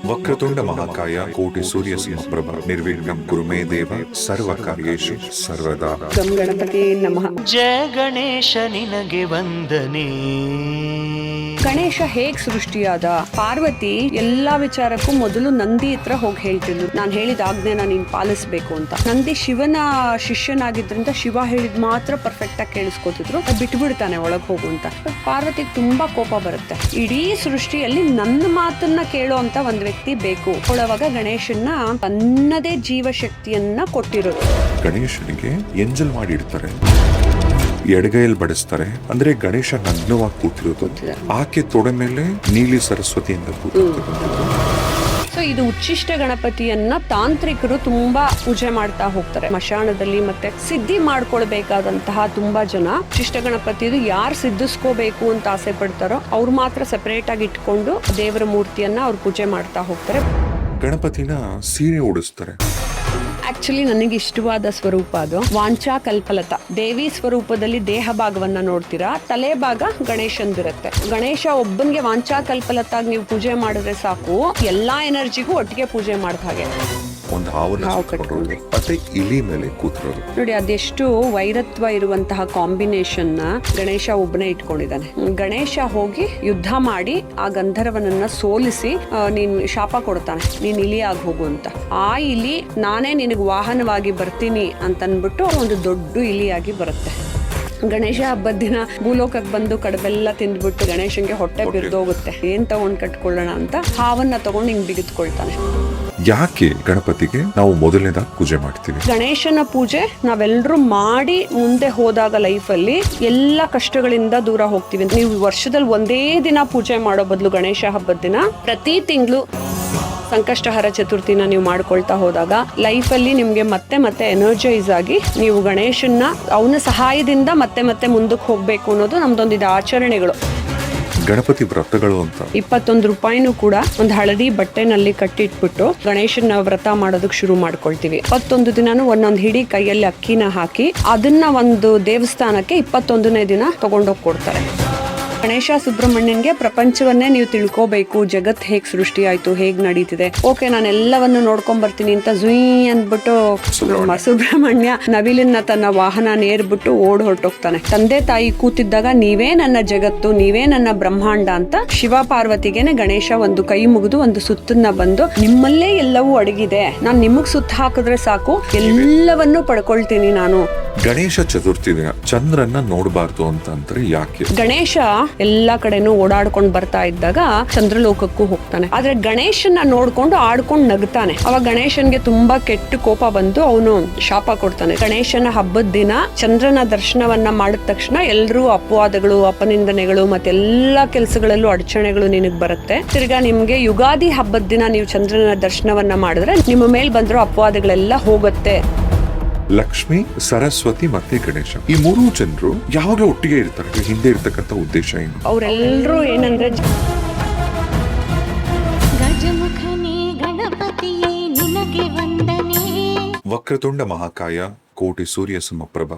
ವಕ್ರತುಂಡ ಮಹಾಕಾಯ ಕೋಟಿ ಸೂರ್ಯ ಸಮಪ್ರಭ ನಿರ್ವಿಘ್ನಂ ಕುರು ಮೇ ದೇವ ಸರ್ವ ಕಾರ್ಯೇಷು ಸರ್ವದಾ. ಗಂ ಗಣಪತಿ ನಮಃ. ಜಯ ಗಣೇಶ ನಿನಗೆ ವಂದನೆ. ಗಣೇಶ ಹೇಗ್ ಸೃಷ್ಟಿಯಾದ? ಪಾರ್ವತಿ ಎಲ್ಲಾ ವಿಚಾರಕ್ಕೂ ಮೊದಲು ನಂದಿ ಹತ್ರ ಹೋಗಿ ಹೇಳ್ತಿದ್ಲು, ನಾನು ಹೇಳಿದ ಆಜ್ಞೆನ ನೀನ್ ಪಾಲಿಸ್ಬೇಕು ಅಂತ. ನಂದಿ ಶಿವನ ಶಿಷ್ಯನಾಗಿದ್ರಿಂದ ಶಿವ ಹೇಳಿದ್ ಮಾತ್ರ ಪರ್ಫೆಕ್ಟ್ ಆಗಿ ಕೇಳಿಸ್ಕೊತಿದ್ರು, ಬಿಟ್ಟು ಬಿಡ್ತಾನೆ ಒಳಗ್ ಹೋಗು ಅಂತ. ಪಾರ್ವತಿಗೆ ತುಂಬಾ ಕೋಪ ಬರುತ್ತೆ. ಇಡೀ ಸೃಷ್ಟಿಯಲ್ಲಿ ನನ್ನ ಮಾತನ್ನ ಕೇಳೋ ಅಂತ ಒಂದ್ ವ್ಯಕ್ತಿ ಬೇಕು. ಒಳವಾಗ ಗಣೇಶನ್ನ ತನ್ನದೇ ಜೀವಶಕ್ತಿಯನ್ನ ಕೊಟ್ಟಿರೋದು. ಗಣೇಶನಿಗೆ ಎಂಜಲ್ ಮಾಡಿ ಇಡ್ತಾರೆ, ಎಡಗೈಯಲ್ಲಿ ಬಡಿಸ್ತಾರೆ. ಅಂದ್ರೆ ಗಣೇಶ ನಗ್ನವಾಗಿ ಕೂತಿರೋದು, ಆಕೆ ತೊಡೆ ಮೇಲೆ ನೀಲಿ ಸರಸ್ವತಿಯಿಂದ ಕೂತಿರೋದು. ಸೊ ಇದು ಉಚ್ಚಿಷ್ಟ ಗಣಪತಿಯನ್ನ ತಾಂತ್ರಿಕರು ತುಂಬಾ ಪೂಜೆ ಮಾಡ್ತಾ ಹೋಗ್ತಾರೆ ಮಶಾಣದಲ್ಲಿ. ಮತ್ತೆ ಸಿದ್ಧಿ ಮಾಡ್ಕೊಳ್ಬೇಕಾದಂತಹ ತುಂಬಾ ಜನ ಉಚ್ಚಿಷ್ಟ ಗಣಪತಿದು ಯಾರು ಸಿದ್ಧಿಸ್ಕೋಬೇಕು ಅಂತ ಆಸೆ ಪಡ್ತಾರೋ ಅವ್ರು ಮಾತ್ರ ಸೆಪರೇಟ್ ಆಗಿ ಇಟ್ಕೊಂಡು ದೇವರ ಮೂರ್ತಿಯನ್ನ ಅವ್ರು ಪೂಜೆ ಮಾಡ್ತಾ ಹೋಗ್ತಾರೆ. ಗಣಪತಿನ ಸೀರೆ ಉಡಿಸ್ತಾರೆ. ಆಕ್ಚುಲಿ ನನಗೆ ಇಷ್ಟವಾದ ಸ್ವರೂಪ ಅದು ವಾಂಚಾ ಕಲ್ಪಲತಾ. ದೇವಿ ಸ್ವರೂಪದಲ್ಲಿ ದೇಹ ಭಾಗವನ್ನ ನೋಡ್ತೀರಾ, ತಲೆ ಭಾಗ ಗಣೇಶಂದಿರುತ್ತೆ. ಗಣೇಶ ಒಬ್ಬನ್ಗೆ ವಾಂಚಾ ಕಲ್ಪಲತಾಗಿ ನೀವು ಪೂಜೆ ಮಾಡಿದ್ರೆ ಸಾಕು, ಎಲ್ಲಾ ಎನರ್ಜಿಗೂ ಒಟ್ಟಿಗೆ ಪೂಜೆ ಮಾಡಿದ ಹಾಗೆ. ಒಂದು ಹಾವು ಕಟ್ಕೊಂಡು ಮತ್ತೆ ಇಲಿ ಮೇಲೆ ಕೂತಿರೋದು ನೋಡಿ, ಅದೆಷ್ಟು ವೈರತ್ವ ಇರುವಂತಹ ಕಾಂಬಿನೇಷನ್ ನ ಗಣೇಶ ಒಬ್ಬನೇ ಇಟ್ಕೊಂಡಿದ್ದಾನೆ. ಗಣೇಶ ಹೋಗಿ ಯುದ್ಧ ಮಾಡಿ ಆ ಗಂಧರ್ವನನ್ನ ಸೋಲಿಸಿ ನೀನ್ ಶಾಪ ಕೊಡ್ತಾನೆ, ನೀನ್ ಇಲಿ ಆಗಿ ಹೋಗು ಅಂತ. ಆ ಇಲಿ ನಾನೇ ನಿನಗೆ ವಾಹನವಾಗಿ ಬರ್ತೀನಿ ಅಂತ ಅನ್ಬಿಟ್ಟು ಒಂದು ದೊಡ್ಡ ಇಲಿಯಾಗಿ ಬರುತ್ತೆ. ಗಣೇಶ ಹಬ್ಬದ ದಿನ ಭೂಲೋಕಕ್ಕೆ ಬಂದು ಕಡಬೆಲ್ಲ ತಿಂದ್ಬಿಟ್ಟು ಗಣೇಶನ್ಗೆ ಹೊಟ್ಟೆ ಬಿರಿದೋಗುತ್ತೆ. ಏನ್ ತಗೊಂಡ್ ಕಟ್ಕೊಳ್ಳೋಣ ಅಂತ ಹಾವನ್ನ ತಗೊಂಡು ಹಿಂಗ್ ಬಿಗಿದ್ಕೊಳ್ತಾನೆ. ಯಾಕೆ ಗಣಪತಿಗೆ ನಾವು ಮೊದಲನೇದಾಗಿ ಪೂಜೆ ಮಾಡ್ತೀವಿ? ಗಣೇಶನ ಪೂಜೆ ನಾವೆಲ್ಲರೂ ಮಾಡಿ ಮುಂದೆ ಹೋದಾಗ ಲೈಫಲ್ಲಿ ಎಲ್ಲ ಕಷ್ಟಗಳಿಂದ ದೂರ ಹೋಗ್ತೀವಿ. ನೀವು ವರ್ಷದಲ್ಲಿ ಒಂದೇ ದಿನ ಪೂಜೆ ಮಾಡೋ ಬದಲು ಗಣೇಶ ಹಬ್ಬದ ದಿನ ಪ್ರತಿ ತಿಂಗಳು ಸಂಕಷ್ಟಹರ ಚತುರ್ಥಿನ ನೀವು ಮಾಡ್ಕೊಳ್ತಾ ಹೋದಾಗ ಲೈಫಲ್ಲಿ ನಿಮ್ಗೆ ಮತ್ತೆ ಮತ್ತೆ ಎನರ್ಜೈಸ್ ಆಗಿ ನೀವು ಗಣೇಶನ್ನ ಅವನ ಸಹಾಯದಿಂದ ಮತ್ತೆ ಮತ್ತೆ ಮುಂದಕ್ಕೆ ಹೋಗ್ಬೇಕು ಅನ್ನೋದು ನಮ್ದೊಂದಿದ ಆಚರಣೆಗಳು. ಗಣಪತಿ ವ್ರತಗಳು ಅಂತ 21 ರೂಪಾಯಿನೂ ಕೂಡ ಒಂದು ಹಳದಿ ಬಟ್ಟೆನಲ್ಲಿ ಕಟ್ಟಿಟ್ಬಿಟ್ಟು ಗಣೇಶನ ವ್ರತ ಮಾಡೋದಕ್ಕೆ ಶುರು ಮಾಡ್ಕೊಳ್ತೀವಿ. 21 ದಿನಾನು ಒಂದೊಂದು ಹಿಡಿ ಕೈಯಲ್ಲಿ ಅಕ್ಕಿನ ಹಾಕಿ ಅದನ್ನ ಒಂದು ದೇವಸ್ಥಾನಕ್ಕೆ 21ನೇ ದಿನ ತಗೊಂಡೋಗಿ ಕೊಡ್ತಾರೆ. ಗಣೇಶ ಸುಬ್ರಹ್ಮಣ್ಯನ್ಗೆ ಪ್ರಪಂಚವನ್ನೇ ನೀವು ತಿಳ್ಕೋಬೇಕು, ಜಗತ್ ಹೇಗ್ ಸೃಷ್ಟಿ ಆಯ್ತು, ಹೇಗ್ ನಡೀತಿದೆ, ಓಕೆ ನಾನು ಎಲ್ಲವನ್ನು ನೋಡ್ಕೊಂಡ್ ಬರ್ತೀನಿ ಅಂತ ಜುಯ್ ಅಂದ್ಬಿಟ್ಟು ಸುಬ್ರಹ್ಮಣ್ಯ ನವಿಲನ್ನ ತನ್ನ ವಾಹನ ನೇರ್ಬಿಟ್ಟು ಓಡ್ ಹೊರಟೋಗ್ತಾನೆ. ತಂದೆ ತಾಯಿ ಕೂತಿದ್ದಾಗ ನೀವೇ ನನ್ನ ಜಗತ್ತು, ನೀವೇ ನನ್ನ ಬ್ರಹ್ಮಾಂಡ ಅಂತ ಶಿವ ಪಾರ್ವತಿಗೆನೆ ಗಣೇಶ ಒಂದು ಕೈ ಮುಗಿದು ಒಂದು ಸುತ್ತನ್ನ ಬಂದು, ನಿಮ್ಮಲ್ಲೇ ಎಲ್ಲವೂ ಅಡಗಿದೆ, ನಾನ್ ನಿಮಗ್ ಸುತ್ತ ಹಾಕಿದ್ರೆ ಸಾಕು ಎಲ್ಲವನ್ನೂ ಪಡ್ಕೊಳ್ತೀನಿ ನಾನು. ಗಣೇಶ ಚತುರ್ಥಿ ದಿನ ಚಂದ್ರನ್ನ ನೋಡಬಾರ್ದು ಅಂತ ಅಂದ್ರೆ ಯಾಕೆ? ಗಣೇಶ ಎಲ್ಲಾ ಕಡೆನೂ ಓಡಾಡ್ಕೊಂಡ್ ಬರ್ತಾ ಇದ್ದಾಗ ಚಂದ್ರಲೋಕಕ್ಕೂ ಹೋಗ್ತಾನೆ. ಆದ್ರೆ ಗಣೇಶನ ನೋಡ್ಕೊಂಡು ಆಡ್ಕೊಂಡ್ ನಗ್ತಾನೆ. ಅವಾಗ ಗಣೇಶನ್ಗೆ ತುಂಬಾ ಕೆಟ್ಟ ಕೋಪ ಬಂದು ಅವನು ಶಾಪ ಕೊಡ್ತಾನೆ. ಗಣೇಶನ ಹಬ್ಬದ ದಿನ ಚಂದ್ರನ ದರ್ಶನವನ್ನ ಮಾಡಿದ ತಕ್ಷಣ ಎಲ್ರೂ ಅಪವಾದಗಳು, ಅಪನಿಂದನೆಗಳು ಮತ್ತೆಲ್ಲಾ ಕೆಲಸಗಳಲ್ಲೂ ಅಡಚಣೆಗಳು ನಿನಗ್ ಬರುತ್ತೆ. ತಿರ್ಗಾ ನಿಮ್ಗೆ ಯುಗಾದಿ ಹಬ್ಬದ ದಿನ ನೀವು ಚಂದ್ರನ ದರ್ಶನವನ್ನ ಮಾಡಿದ್ರೆ ನಿಮ್ಮ ಮೇಲ್ ಬಂದಿರೋ ಅಪವಾದಗಳೆಲ್ಲ ಹೋಗುತ್ತೆ. ಲಕ್ಷ್ಮಿ, ಸರಸ್ವತಿ ಮತ್ತೆ ಗಣೇಶ ಈ ಮೂರೂ ಜನರು ಯಾವಾಗಲೂ ಒಟ್ಟಿಗೆ ಇರ್ತಾರೆ. ಹಿಂದೆ ಇರ್ತಕ್ಕಂಥ ಉದ್ದೇಶ ಏನು? ಅವರೆಲ್ಲರೂ ಏನಂದ್ರೆ ಗಜಮುಖನೇ ಗಣಪತಿಯೇ ನಿನಗೆ ವಂದನೆ. ವಕ್ರತುಂಡ ಮಹಾಕಾಯ ಕೋಟಿ ಸೂರ್ಯ ಸಮಪ್ರಭ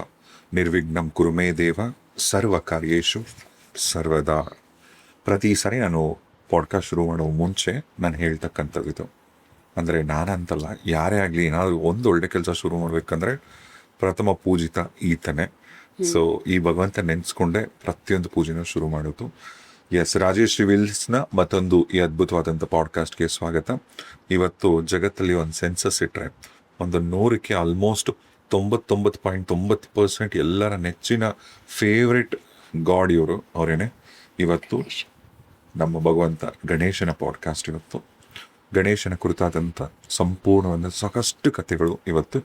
ನಿರ್ವಿಘ್ನಂ ಕುರು ಮೇ ದೇವ ಸರ್ವ ಕಾರ್ಯೇಷು ಸರ್ವದಾ. ಪ್ರತಿ ಸಾರಿ ನಾನು ಪಾಡ್ಕಾಸ್ಟ್ ಶುರು ಮಾಡೋ ಮುಂಚೆ ನಾನು ಹೇಳ್ತಕ್ಕಂಥದ್ದು, ಅಂದರೆ ನಾನಂತಲ್ಲ, ಯಾರೇ ಆಗಲಿ ಏನಾದರೂ ಒಂದು ಒಳ್ಳೆ ಕೆಲಸ ಶುರು ಮಾಡಬೇಕಂದ್ರೆ ಪ್ರಥಮ ಪೂಜಿತ ಈತನೇ. ಸೊ ಈ ಭಗವಂತ ನೆನೆಸ್ಕೊಂಡೆ ಪ್ರತಿಯೊಂದು ಪೂಜೆನ ಶುರು ಮಾಡೋದು. ಎಸ್, ರಾಜೇಶ್ ರಿವೀಲ್ಸ್ನ ಮತ್ತೊಂದು ಈ ಅದ್ಭುತವಾದಂಥ ಪಾಡ್ಕಾಸ್ಟ್ಗೆ ಸ್ವಾಗತ. ಇವತ್ತು ಜಗತ್ತಲ್ಲಿ ಒಂದು ಸೆನ್ಸಸ್ ಇಟ್ಟರೆ ಒಂದು 100ಕ್ಕೆ ಆಲ್ಮೋಸ್ಟ್ 99.9% ಎಲ್ಲರ ನೆಚ್ಚಿನ ಫೇವ್ರೆಟ್ ಗಾಡ್ ಇವರು ಅವರೇನೆ. ಇವತ್ತು ನಮ್ಮ ಭಗವಂತ ಗಣೇಶನ ಪಾಡ್ಕಾಸ್ಟ್. ಇವತ್ತು ಗಣೇಶನ ಕುರಿತಾದಂಥ ಸಂಪೂರ್ಣವಾದ ಸಾಕಷ್ಟು ಕಥೆಗಳು ಇವತ್ತು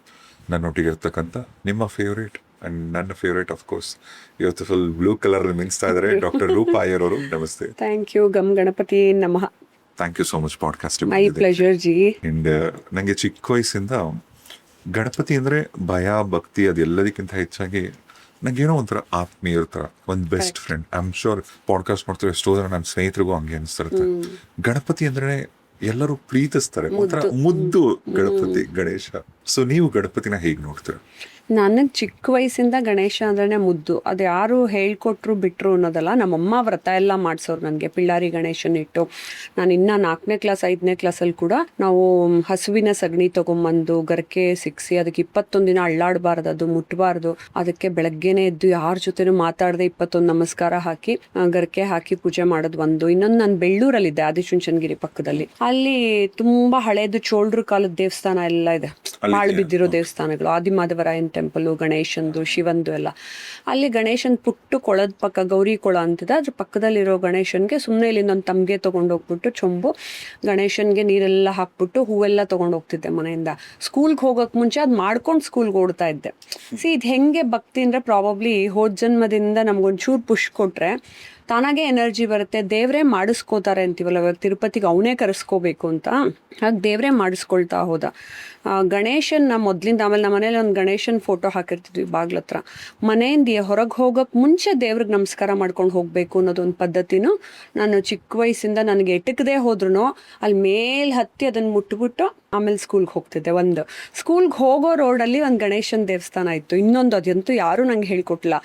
ನನ್ನೊಟ್ಟಿಗೆ ಇರ್ತಕ್ಕಂಥ ನಿಮ್ಮ ಫೇವ್ರೇಟ್ ಅಂಡ್ ನನ್ನ ಫೇವ್ರೇಟ್ ಆಫ್ ಕೋರ್ಸ್ ಇವತ್ತು ಫುಲ್ ಬ್ಲೂ ಕಲರ್ ಮಿಂಚ್ತಾ ಇದ್ದಾರೆ ಡಾಕ್ಟರ್ ರೂಪಾ ಅಯ್ಯರ್ ಅವರು. ನಮಸ್ತೆ. Thank you. ಗಂ ಗಣಪತಿ ನಮಃ. Thank you so much podcast. My pleasure ಜಿ. ಅಂಡ್ ನನಗೆ ಚಿಕ್ಕ ವಯಸ್ಸಿಂದ ಗಣಪತಿ ಅಂದರೆ ಭಯ, ಭಕ್ತಿ ಅದೆಲ್ಲದಕ್ಕಿಂತ ಹೆಚ್ಚಾಗಿ ನಂಗೇನೋ ಒಂಥರ ಆತ್ಮೀಯರ ಥರ, ಒಂದು best friend. I am sure podcast ಮಾಡ್ತಾರೆ ಎಷ್ಟೋ ಜನ ನನ್ನ ಸ್ನೇಹಿತರಿಗೂ ಹಂಗೆ ಅನಿಸ್ತಿರುತ್ತೆ. ಗಣಪತಿ ಅಂದ್ರೆ ಎಲ್ಲರೂ ಪ್ರೀತಿಸ್ತಾರೆ, ಒಂಥರ ಮುದ್ದು ಗಣಪತಿ, ಗಣೇಶ. ಸೊ ನೀವು ಗಣಪತಿನ ಹೇಗೆ ನೋಡ್ತೀರ? ನನಗೆ ಚಿಕ್ಕ ವಯಸ್ಸಿಂದ ಗಣೇಶ ಅಂದ್ರೆ ಮುದ್ದು. ಅದು ಯಾರು ಹೇಳ್ಕೊಟ್ರು ಬಿಟ್ರು ಅನ್ನೋದಲ್ಲ. ನಮ್ಮಮ್ಮ ವ್ರತ ಎಲ್ಲ ಮಾಡಿಸೋರು ನನಗೆ, ಪಿಳ್ಳಾರಿ ಗಣೇಶನ ಇಟ್ಟು. ನಾನು ಇನ್ನು 4ನೇ ಕ್ಲಾಸ್ 5ನೇ ಕ್ಲಾಸಲ್ಲಿ ಕೂಡ ನಾವು ಹಸುವಿನ ಸಗಣಿ ತೊಗೊಂಬಂದು ಗರಕೆ ಸಿಕ್ಸಿ ಅದಕ್ಕೆ 21 ದಿನ ಅಳ್ಳಾಡಬಾರ್ದು, ಅದು ಮುಟ್ಟಬಾರ್ದು. ಅದಕ್ಕೆ ಬೆಳಗ್ಗೆನೇ ಎದ್ದು ಯಾರ ಜೊತೆನೂ ಮಾತಾಡದೆ 21 ನಮಸ್ಕಾರ ಹಾಕಿ ಗರಕೆ ಹಾಕಿ ಪೂಜೆ ಮಾಡೋದು ಒಂದು. ಇನ್ನೊಂದು, ನಾನು ಬೆಳ್ಳೂರಲ್ಲಿದ್ದೆ, ಆದಿಚುಂಚನಗಿರಿ ಪಕ್ಕದಲ್ಲಿ. ಅಲ್ಲಿ ತುಂಬಾ ಹಳೇದು ಚೋಳರು ಕಾಲದ ದೇವಸ್ಥಾನ ಎಲ್ಲ ಇದೆ, ಹಾಳು ಬಿದ್ದಿರೋ ದೇವಸ್ಥಾನಗಳು. ಆದಿಮಾಧವರಾಯನ್ ಟೆಂಪಲ್, ಗಣೇಶಂದು, ಶಿವಂದು ಎಲ್ಲ. ಅಲ್ಲಿ ಗಣೇಶನ್ ಪುಟ್ಟು ಕೊಳದ ಪಕ್ಕ ಗೌರಿ ಕೊಳ ಅಂತಿದೆ, ಅದ್ರ ಪಕ್ಕದಲ್ಲಿರೋ ಗಣೇಶನ್ಗೆ ಸುಮ್ಮನೆ ಇಲ್ಲಿಂದ ಒಂದು ತಮ್ಗೆ ತೊಗೊಂಡೋಗ್ಬಿಟ್ಟು ಚೊಂಬು ಗಣೇಶನ್ಗೆ ನೀರೆಲ್ಲ ಹಾಕ್ಬಿಟ್ಟು ಹೂವೆಲ್ಲ ತೊಗೊಂಡೋಗ್ತಿದ್ದೆ ಮನೆಯಿಂದ. ಸ್ಕೂಲ್ಗೆ ಹೋಗೋಕೆ ಮುಂಚೆ ಅದು ಮಾಡ್ಕೊಂಡು ಸ್ಕೂಲ್ಗೆ ಓಡ್ತಾ ಇದ್ದೆ. ಇದು ಹೆಂಗೆ ಭಕ್ತಿ ಅಂದರೆ, ಪ್ರಾಬಬ್ಲಿ ಹೋದ ಜನ್ಮದಿಂದ ನಮ್ಗೊಂಚೂರು ಪುಷ್ ಕೊಟ್ರೆ ತಾನಾಗೆ ಎನರ್ಜಿ ಬರುತ್ತೆ. ದೇವರೇ ಮಾಡಿಸ್ಕೋತಾರೆ ಅಂತೀವಲ್ಲ, ಇವಾಗ ತಿರುಪತಿಗೆ ಅವನೇ ಕರೆಸ್ಕೋಬೇಕು ಅಂತ, ಹಾಗೆ ದೇವರೇ ಮಾಡಿಸ್ಕೊಳ್ತಾ ಹೋದ. ಗಣೇಶನ್ನ ಮೊದಲಿಂದ, ಆಮೇಲೆ ನಮ್ಮ ಮನೇಲಿ ಒಂದು ಗಣೇಶನ ಫೋಟೋ ಹಾಕಿರ್ತಿದ್ವಿ ಬಾಗ್ಲ ಹತ್ರ. ಮನೆಯಿಂದ ಹೊರಗೆ ಹೋಗೋಕೆ ಮುಂಚೆ ದೇವ್ರಿಗೆ ನಮಸ್ಕಾರ ಮಾಡ್ಕೊಂಡು ಹೋಗಬೇಕು ಅನ್ನೋದೊಂದು ಪದ್ಧತಿನೂ ನಾನು ಚಿಕ್ಕ ವಯಸ್ಸಿಂದ, ನನಗೆ ಎಟಕದೇ ಹೋದ್ರೂ ಅಲ್ಲಿ ಮೇಲೆ ಹತ್ತಿ ಅದನ್ನು ಮುಟ್ಬಿಟ್ಟು ಆಮೇಲೆ ಸ್ಕೂಲ್ಗೆ ಹೋಗ್ತಿದ್ದೆ. ಒಂದು ಸ್ಕೂಲ್ಗೆ ಹೋಗೋ ರೋಡಲ್ಲಿ ಒಂದು ಗಣೇಶನ ದೇವಸ್ಥಾನ ಇತ್ತು. ಇನ್ನೊಂದು, ಅದಂತೂ ಯಾರೂ ನಂಗೆ ಹೇಳ್ಕೊಟ್ಟಿಲ್ಲ.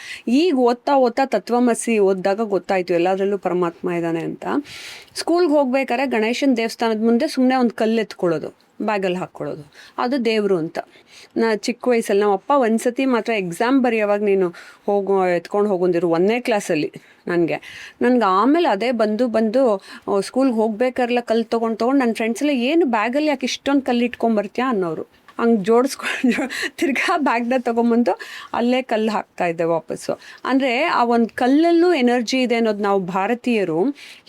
ಈಗ ಓದ್ತಾ ತತ್ವಮಸಿ ಓದಿದಾಗ ಗೊತ್ತಾಯಿತು ಎಲ್ಲದರಲ್ಲೂ ಪರಮಾತ್ಮ ಇದ್ದಾನೆ ಅಂತ. ಸ್ಕೂಲ್ಗೆ ಹೋಗ್ಬೇಕಾದ್ರೆ ಗಣೇಶನ ದೇವಸ್ಥಾನದ ಮುಂದೆ ಸುಮ್ಮನೆ ಒಂದು ಕಲ್ಲು ಎತ್ಕೊಳ್ಳೋದು, ಬ್ಯಾಗಲ್ಲಿ ಹಾಕ್ಕೊಳ್ಳೋದು, ಅದು ದೇವರು ಅಂತ. ನಾ ಚಿಕ್ಕ ವಯಸ್ಸಲ್ಲಿ ನಮ್ಮ ಅಪ್ಪ ಒಂದ್ಸತಿ ಮಾತ್ರ ಎಕ್ಸಾಮ್ ಬರೆಯೋವಾಗ ನೀನು ಎತ್ಕೊಂಡು ಹೋಗೊಂದಿರು 1ನೇ ಕ್ಲಾಸಲ್ಲಿ ನನಗೆ ಆಮೇಲೆ ಅದೇ ಬಂದು ಸ್ಕೂಲ್ಗೆ ಹೋಗ್ಬೇಕಾರೆಲ್ಲ ಕಲ್ಲು ತೊಗೊಂಡು ನನ್ನ ಫ್ರೆಂಡ್ಸ್ ಎಲ್ಲ, ಏನು ಬ್ಯಾಗಲ್ಲಿ ಯಾಕೆ ಇಷ್ಟೊಂದು ಕಲ್ಲು ಇಟ್ಕೊಂಬರ್ತೀಯಾ ಅನ್ನೋರು. ಹಂಗೆ ಜೋಡಿಸ್ಕೊಂಡು ತಿರ್ಗಾ ಬ್ಯಾಗ್ನ ತೊಗೊಂಬಂದು ಅಲ್ಲೇ ಕಲ್ಲು ಹಾಕ್ತಾಯಿದ್ದೆ ವಾಪಸ್ಸು. ಅಂದರೆ ಆ ಒಂದು ಕಲ್ಲಲ್ಲೂ ಎನರ್ಜಿ ಇದೆ ಅನ್ನೋದು ನಾವು ಭಾರತೀಯರು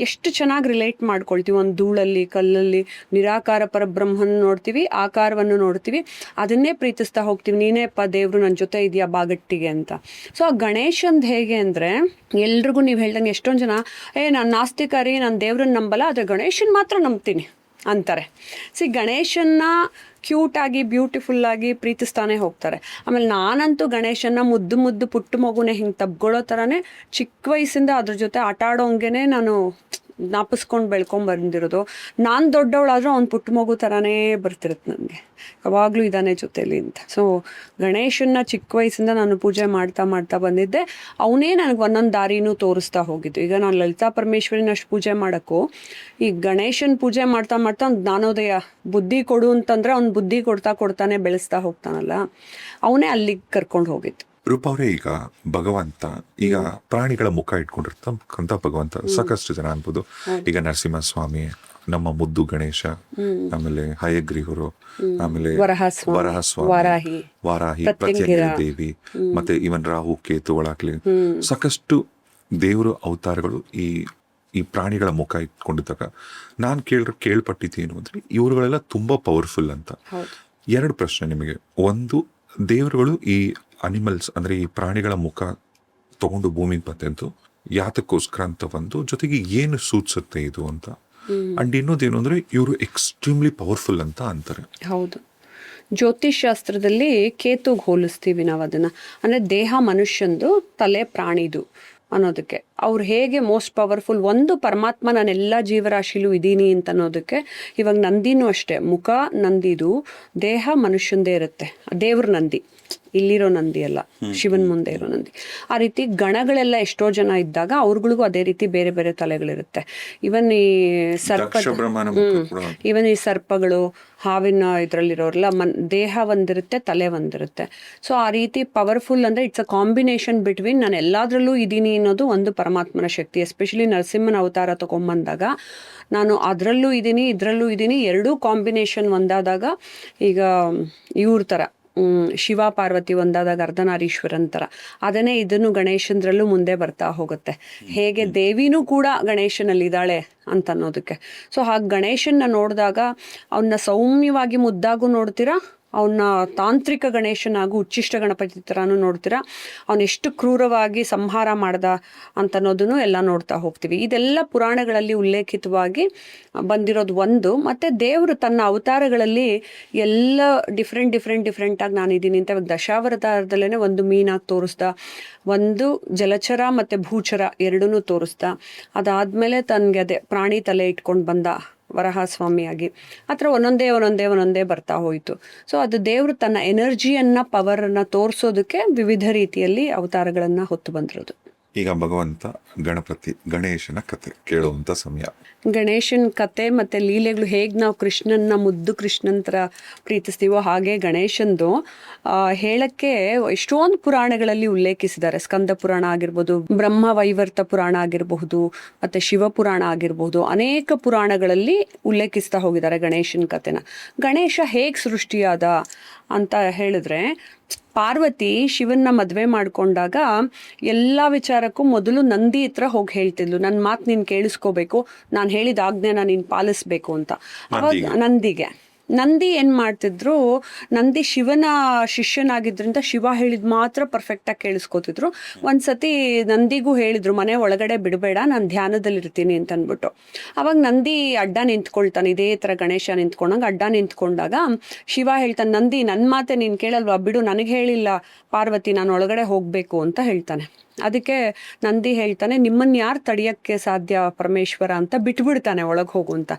ಎಷ್ಟು ಚೆನ್ನಾಗಿ ರಿಲೇಟ್ ಮಾಡ್ಕೊಳ್ತೀವಿ. ಒಂದು ಧೂಳಲ್ಲಿ, ಕಲ್ಲಲ್ಲಿ ನಿರಾಕಾರ ಪರಬ್ರಹ್ಮನ ನೋಡ್ತೀವಿ, ಆಕಾರವನ್ನು ನೋಡ್ತೀವಿ, ಅದನ್ನೇ ಪ್ರೀತಿಸ್ತಾ ಹೋಗ್ತೀವಿ. ನೀನೇಪ್ಪ ದೇವರು ನನ್ನ ಜೊತೆ ಇದೆಯಾ ಬಾಗಟ್ಟಿಗೆ ಅಂತ. ಸೊ ಆ ಗಣೇಶಂದು ಹೇಗೆ ಅಂದರೆ, ಎಲ್ರಿಗೂ ನೀವು ಹೇಳ್ದಂಗೆ ಎಷ್ಟೊಂದು ಜನ ನಾನು ನಾಸ್ತಿಕರಿ, ನಾನು ದೇವ್ರನ್ನ ನಂಬಲ್ಲ, ಆದರೆ ಗಣೇಶನ ಮಾತ್ರ ನಂಬ್ತೀನಿ ಅಂತಾರೆ. ಗಣೇಶನ್ನ ಕ್ಯೂಟಾಗಿ ಬ್ಯೂಟಿಫುಲ್ಲಾಗಿ ಪ್ರೀತಿಸ್ತಾನೆ ಹೋಗ್ತಾರೆ. ಆಮೇಲೆ ನಾನಂತೂ ಗಣೇಶನ್ನ ಮುದ್ದು ಪುಟ್ಟ ಮಗುನೇ ಹಿಂಗೆ ತಬ್ಕೊಳ್ಳೋ ಥರನೇ ಚಿಕ್ಕ ವಯಸ್ಸಿಂದ ಅದ್ರ ಜೊತೆ ಆಟ ಆಡೋಂಗೆ ನಾನು ಜ್ಞಾಪಿಸ್ಕೊಂಡು ಬಂದಿರೋದು. ನಾನು ದೊಡ್ಡವಳಾದರೂ ಅವ್ನು ಪುಟ್ಟ ಮಗು ಥರನೇ ಬರ್ತಿರುತ್ತೆ ನನಗೆ, ಯಾವಾಗಲೂ ಇದ್ದಾನೆ ಜೊತೆಲಿ ಅಂತ. ಸೊ ಗಣೇಶನ್ನ ಚಿಕ್ಕ ವಯಸ್ಸಿಂದ ನಾನು ಪೂಜೆ ಮಾಡ್ತಾ ಬಂದಿದ್ದೆ. ಅವನೇ ನನಗೆ ಒಂದೊಂದು ದಾರಿನೂ ತೋರಿಸ್ತಾ ಹೋಗಿದ್ದು. ಈಗ ನಾನು ಲಲಿತಾ ಪರಮೇಶ್ವರಿನ ಅಷ್ಟು ಪೂಜೆ ಮಾಡೋಕ್ಕೂ ಈ ಗಣೇಶನ ಪೂಜೆ ಮಾಡ್ತಾ ಅವ್ನು ಜ್ಞಾನೋದಯ ಬುದ್ಧಿ ಕೊಡು ಅಂತಂದರೆ ಅವ್ನು ಬುದ್ಧಿ ಕೊಡ್ತಾನೆ ಬೆಳೆಸ್ತಾ ಹೋಗ್ತಾನಲ್ಲ, ಅವನೇ ಅಲ್ಲಿಗೆ ಕರ್ಕೊಂಡು ಹೋಗಿದ್ದು. ರೂಪಾ ಅವರೇ, ಈಗ ಭಗವಂತ ಈಗ ಪ್ರಾಣಿಗಳ ಮುಖ ಇಟ್ಕೊಂಡಿರ್ತಕ್ಕಂಥ ಭಗವಂತ ಸಾಕಷ್ಟು ಜನ ಅನ್ಬೋದು. ಈಗ ನರಸಿಂಹಸ್ವಾಮಿ, ನಮ್ಮ ಮುದ್ದು ಗಣೇಶ, ಆಮೇಲೆ ಹಯಗ್ರೀವರು, ಆಮೇಲೆ ವರಹಸ್ವಾಮಿ, ವಾರಾಹಿ, ಪ್ರತ್ಯಂಗಿರ ದೇವಿ, ಮತ್ತೆ ಇವನ್ ರಾಹು ಕೇತು ಒಳಾಗ್ಲಿ ಸಾಕಷ್ಟು ದೇವರು ಅವತಾರಗಳು ಈ ಪ್ರಾಣಿಗಳ ಮುಖ ಇಟ್ಕೊಂಡಿದ್ದಾಗ ನಾನು ಕೇಳ್ಪಟ್ಟಿದ್ದೇನು ಅಂದ್ರೆ, ಇವ್ರುಗಳೆಲ್ಲ ತುಂಬಾ ಪವರ್ಫುಲ್ ಅಂತ. 2 ಪ್ರಶ್ನೆ ನಿಮಗೆ. ಒಂದು, ದೇವರುಗಳು ಈ ಅನಿಮಲ್ಸ್ ಅಂದ್ರೆ ಈ ಪ್ರಾಣಿಗಳ ಮುಖ ತಗೊಂಡು ಭೂಮಿಗೆ ಬಂತೆಂತು ಯಾತಕ್ಕೋಸ್ಕರ ಅಂತ ಒಂದು, ಜೊತೆಗೆ ಏನು ಸೂಚಿಸುತ್ತೆ ಇದು ಅಂತ. ಅಂಡ್ ಇನ್ನೊಂದೇನು ಅಂದ್ರೆ, ಇವರು ಎಕ್ಸ್ಟ್ರೀಮ್ಲಿ ಪವರ್ಫುಲ್ ಅಂತ ಅಂತಾರೆ. ಹೌದು, ಜ್ಯೋತಿಷ್ ಶಾಸ್ತ್ರದಲ್ಲಿ ಕೇತುಗೆ ಹೋಲಿಸ್ತೀವಿ ನಾವು ಅದನ್ನ. ಅಂದ್ರೆ ದೇಹ ಮನುಷ್ಯಂದು, ತಲೆ ಪ್ರಾಣಿದು ಅನ್ನೋದಕ್ಕೆ. ಅವ್ರು ಹೇಗೆ ಮೋಸ್ಟ್ ಪವರ್ಫುಲ್, ಒಂದು ಪರಮಾತ್ಮ ನಾನೆಲ್ಲ ಜೀವರಾಶಿಲೂ ಇದ್ದೀನಿ ಅಂತ ಅನ್ನೋದಕ್ಕೆ. ಇವಾಗ ನಂದಿನೂ ಅಷ್ಟೇ, ಮುಖ ನಂದಿದು, ದೇಹ ಮನುಷ್ಯಂದೇ ಇರುತ್ತೆ. ದೇವ್ರ ನಂದಿ, ಇಲ್ಲಿರೋ ನಂದಿ ಅಲ್ಲ, ಶಿವನ್ ಮುಂದೆ ಇರೋ ನಂದಿ. ಆ ರೀತಿ ಗಣಗಳೆಲ್ಲ ಎಷ್ಟೋ ಜನ ಇದ್ದಾಗ ಅವ್ರಗಳಿಗೂ ಅದೇ ರೀತಿ ಬೇರೆ ಬೇರೆ ತಲೆಗಳಿರುತ್ತೆ. ಇವನ್ ಈ ಸರ್ಪಗಳು, ಹಾವಿನ ಇದ್ರಲ್ಲಿರೋರೆಲ್ಲ ದೇಹ ಒಂದಿರುತ್ತೆ, ತಲೆ ಒಂದಿರುತ್ತೆ. ಸೊ ಆ ರೀತಿ ಪವರ್ಫುಲ್ ಅಂದ್ರೆ ಇಟ್ಸ್ ಅ ಕಾಂಬಿನೇಷನ್ ಬಿಟ್ವೀನ್ ನಾನು ಎಲ್ಲಾದ್ರಲ್ಲೂ ಇದ್ದೀನಿ ಅನ್ನೋದು ಒಂದು ಪರಮಾತ್ಮನ ಶಕ್ತಿ. ಎಸ್ಪೆಷಲಿ ನರಸಿಂಹನ ಅವತಾರ ತಗೊಂಬಂದಾಗ ನಾನು ಅದರಲ್ಲೂ ಇದ್ದೀನಿ, ಇದರಲ್ಲೂ ಇದ್ದೀನಿ, ಎರಡೂ ಕಾಂಬಿನೇಷನ್ ಒಂದಾದಾಗ, ಈಗ ಇವ್ರ ಥರ ಶಿವ ಪಾರ್ವತಿ ಒಂದಾದಾಗ ಅರ್ಧನಾರೀಶ್ವರನ್ ಥರ, ಅದನ್ನೇ ಇದನ್ನು ಗಣೇಶಂದ್ರಲ್ಲೂ ಮುಂದೆ ಬರ್ತಾ ಹೋಗುತ್ತೆ. ಹೇಗೆ ದೇವಿನೂ ಕೂಡ ಗಣೇಶನಲ್ಲಿದ್ದಾಳೆ ಅಂತ ಅನ್ನೋದಕ್ಕೆ. ಸೊ ಹಾಗೆ ಗಣೇಶನ್ನ ನೋಡಿದಾಗ ಅವನ್ನ ಸೌಮ್ಯವಾಗಿ ಮುದ್ದಾಗೂ ನೋಡ್ತೀರಾ, ಅವನ್ನ ತಾಂತ್ರಿಕ ಗಣೇಶನಾಗೂ ಉಚ್ಚಿಷ್ಟ ಗಣಪತಿ ಥರನೂ ನೋಡ್ತೀರಾ, ಅವನೆಷ್ಟು ಕ್ರೂರವಾಗಿ ಸಂಹಾರ ಮಾಡ್ದ ಅಂತ ಅನ್ನೋದನ್ನು ಎಲ್ಲ ನೋಡ್ತಾ ಹೋಗ್ತೀವಿ. ಇದೆಲ್ಲ ಪುರಾಣಗಳಲ್ಲಿ ಉಲ್ಲೇಖಿತವಾಗಿ ಬಂದಿರೋದು ಒಂದು. ಮತ್ತು ದೇವರು ತನ್ನ ಅವತಾರಗಳಲ್ಲಿ ಎಲ್ಲ ಡಿಫ್ರೆಂಟಾಗಿ ನಾನಿದ್ದೀನಿ ಅಂತ. ಇವಾಗ ದಶಾವತಾರದಲ್ಲೇ ಒಂದು ಮೀನಾಗಿ ತೋರಿಸ್ದ, ಒಂದು ಜಲಚರ ಮತ್ತು ಭೂಚರ ಎರಡನ್ನೂ ತೋರಿಸ್ದ. ಅದಾದಮೇಲೆ ತನಗೆ ಅದೇ ಪ್ರಾಣಿ ತಲೆ ಇಟ್ಕೊಂಡು ಬಂದ ವರಹಸ್ವಾಮಿಯಾಗಿ ಆ ಥರ ಒಂದೊಂದೇ ಬರ್ತಾ ಹೋಯಿತು. ಸೊ ಅದು ದೇವರು ತನ್ನ ಎನರ್ಜಿಯನ್ನು ಪವರನ್ನು ತೋರಿಸೋದಕ್ಕೆ ವಿವಿಧ ರೀತಿಯಲ್ಲಿ ಅವತಾರಗಳನ್ನು ಹೊತ್ತು ಬಂದಿರೋದು. ಈಗ ಭಗವಂತ ಗಣೇಶನ ಕತೆ ಕೇಳುವಂಥ ಸಮಯ. ಗಣೇಶನ ಕತೆ ಮತ್ತು ಲೀಲೆಗಳು ಹೇಗೆ ನಾವು ಕೃಷ್ಣನ ಮುದ್ದು ಕೃಷ್ಣನ ಥರ ಪ್ರೀತಿಸ್ತೀವೋ ಹಾಗೆ ಗಣೇಶಂದು ಹೇಳಕ್ಕೆ ಎಷ್ಟೊಂದು ಪುರಾಣಗಳಲ್ಲಿ ಉಲ್ಲೇಖಿಸಿದ್ದಾರೆ. ಸ್ಕಂದ ಪುರಾಣ ಆಗಿರ್ಬೋದು, ಬ್ರಹ್ಮ ವೈವರ್ತ ಪುರಾಣ ಆಗಿರಬಹುದು, ಮತ್ತು ಶಿವಪುರಾಣ ಆಗಿರಬಹುದು, ಅನೇಕ ಪುರಾಣಗಳಲ್ಲಿ ಉಲ್ಲೇಖಿಸ್ತಾ ಹೋಗಿದ್ದಾರೆ ಗಣೇಶನ ಕತೆನ. ಗಣೇಶ ಹೇಗೆ ಸೃಷ್ಟಿಯಾದ ಅಂತ ಹೇಳಿದ್ರೆ, ಪಾರ್ವತಿ ಶಿವನ್ನ ಮದುವೆ ಮಾಡ್ಕೊಂಡಾಗ ಎಲ್ಲ ವಿಚಾರಕ್ಕೂ ಮೊದಲು ನಂದಿ ಹತ್ರ ಹೋಗಿ ಹೇಳ್ತಿದ್ಲು, ನನ್ನ ಮಾತು ನೀನು ಕೇಳಿಸ್ಕೋಬೇಕು, ನಾನು ಹೇಳಿದ ಆಜ್ಞೆನ ನೀನು ಪಾಲಿಸ್ಬೇಕು ಅಂತ. ಅವಾಗ ನಂದಿ ಏನು ಮಾಡ್ತಿದ್ರು, ನಂದಿ ಶಿವನ ಶಿಷ್ಯನಾಗಿದ್ರಿಂದ ಶಿವ ಹೇಳಿದ ಮಾತ್ರ ಪರ್ಫೆಕ್ಟಾಗಿ ಕೇಳಿಸ್ಕೊತಿದ್ರು. ಒಂದ್ಸತಿ ನಂದಿಗೂ ಹೇಳಿದ್ರು, ಮನೆ ಒಳಗಡೆ ಬಿಡಬೇಡ, ನಾನು ಧ್ಯಾನದಲ್ಲಿರ್ತೀನಿ ಅಂತ ಅಂದ್ಬಿಟ್ಟು. ಅವಾಗ ನಂದಿ ಅಡ್ಡ ನಿಂತ್ಕೊಳ್ತಾನೆ, ಇದೇ ಥರ ಗಣೇಶ ನಿಂತ್ಕೊಂಡಾಗ ಅಡ್ಡ ನಿಂತ್ಕೊಂಡಾಗ ಶಿವ ಹೇಳ್ತಾನೆ, ನಂದಿ ನನ್ನ ಮಾತೆ ನೀನು ಕೇಳಲ್ವಾ, ಬಿಡು, ನನಗೆ ಹೇಳಿಲ್ಲ ಪಾರ್ವತಿ, ನಾನು ಒಳಗಡೆ ಹೋಗಬೇಕು ಅಂತ ಹೇಳ್ತಾನೆ. ಅದಕ್ಕೆ ನಂದಿ ಹೇಳ್ತಾನೆ, ನಿಮ್ಮನ್ನು ಯಾರು ತಡೆಯೋಕ್ಕೆ ಸಾಧ್ಯ ಪರಮೇಶ್ವರ ಅಂತ ಬಿಟ್ಬಿಡ್ತಾನೆ ಒಳಗೆ ಹೋಗು ಅಂತ.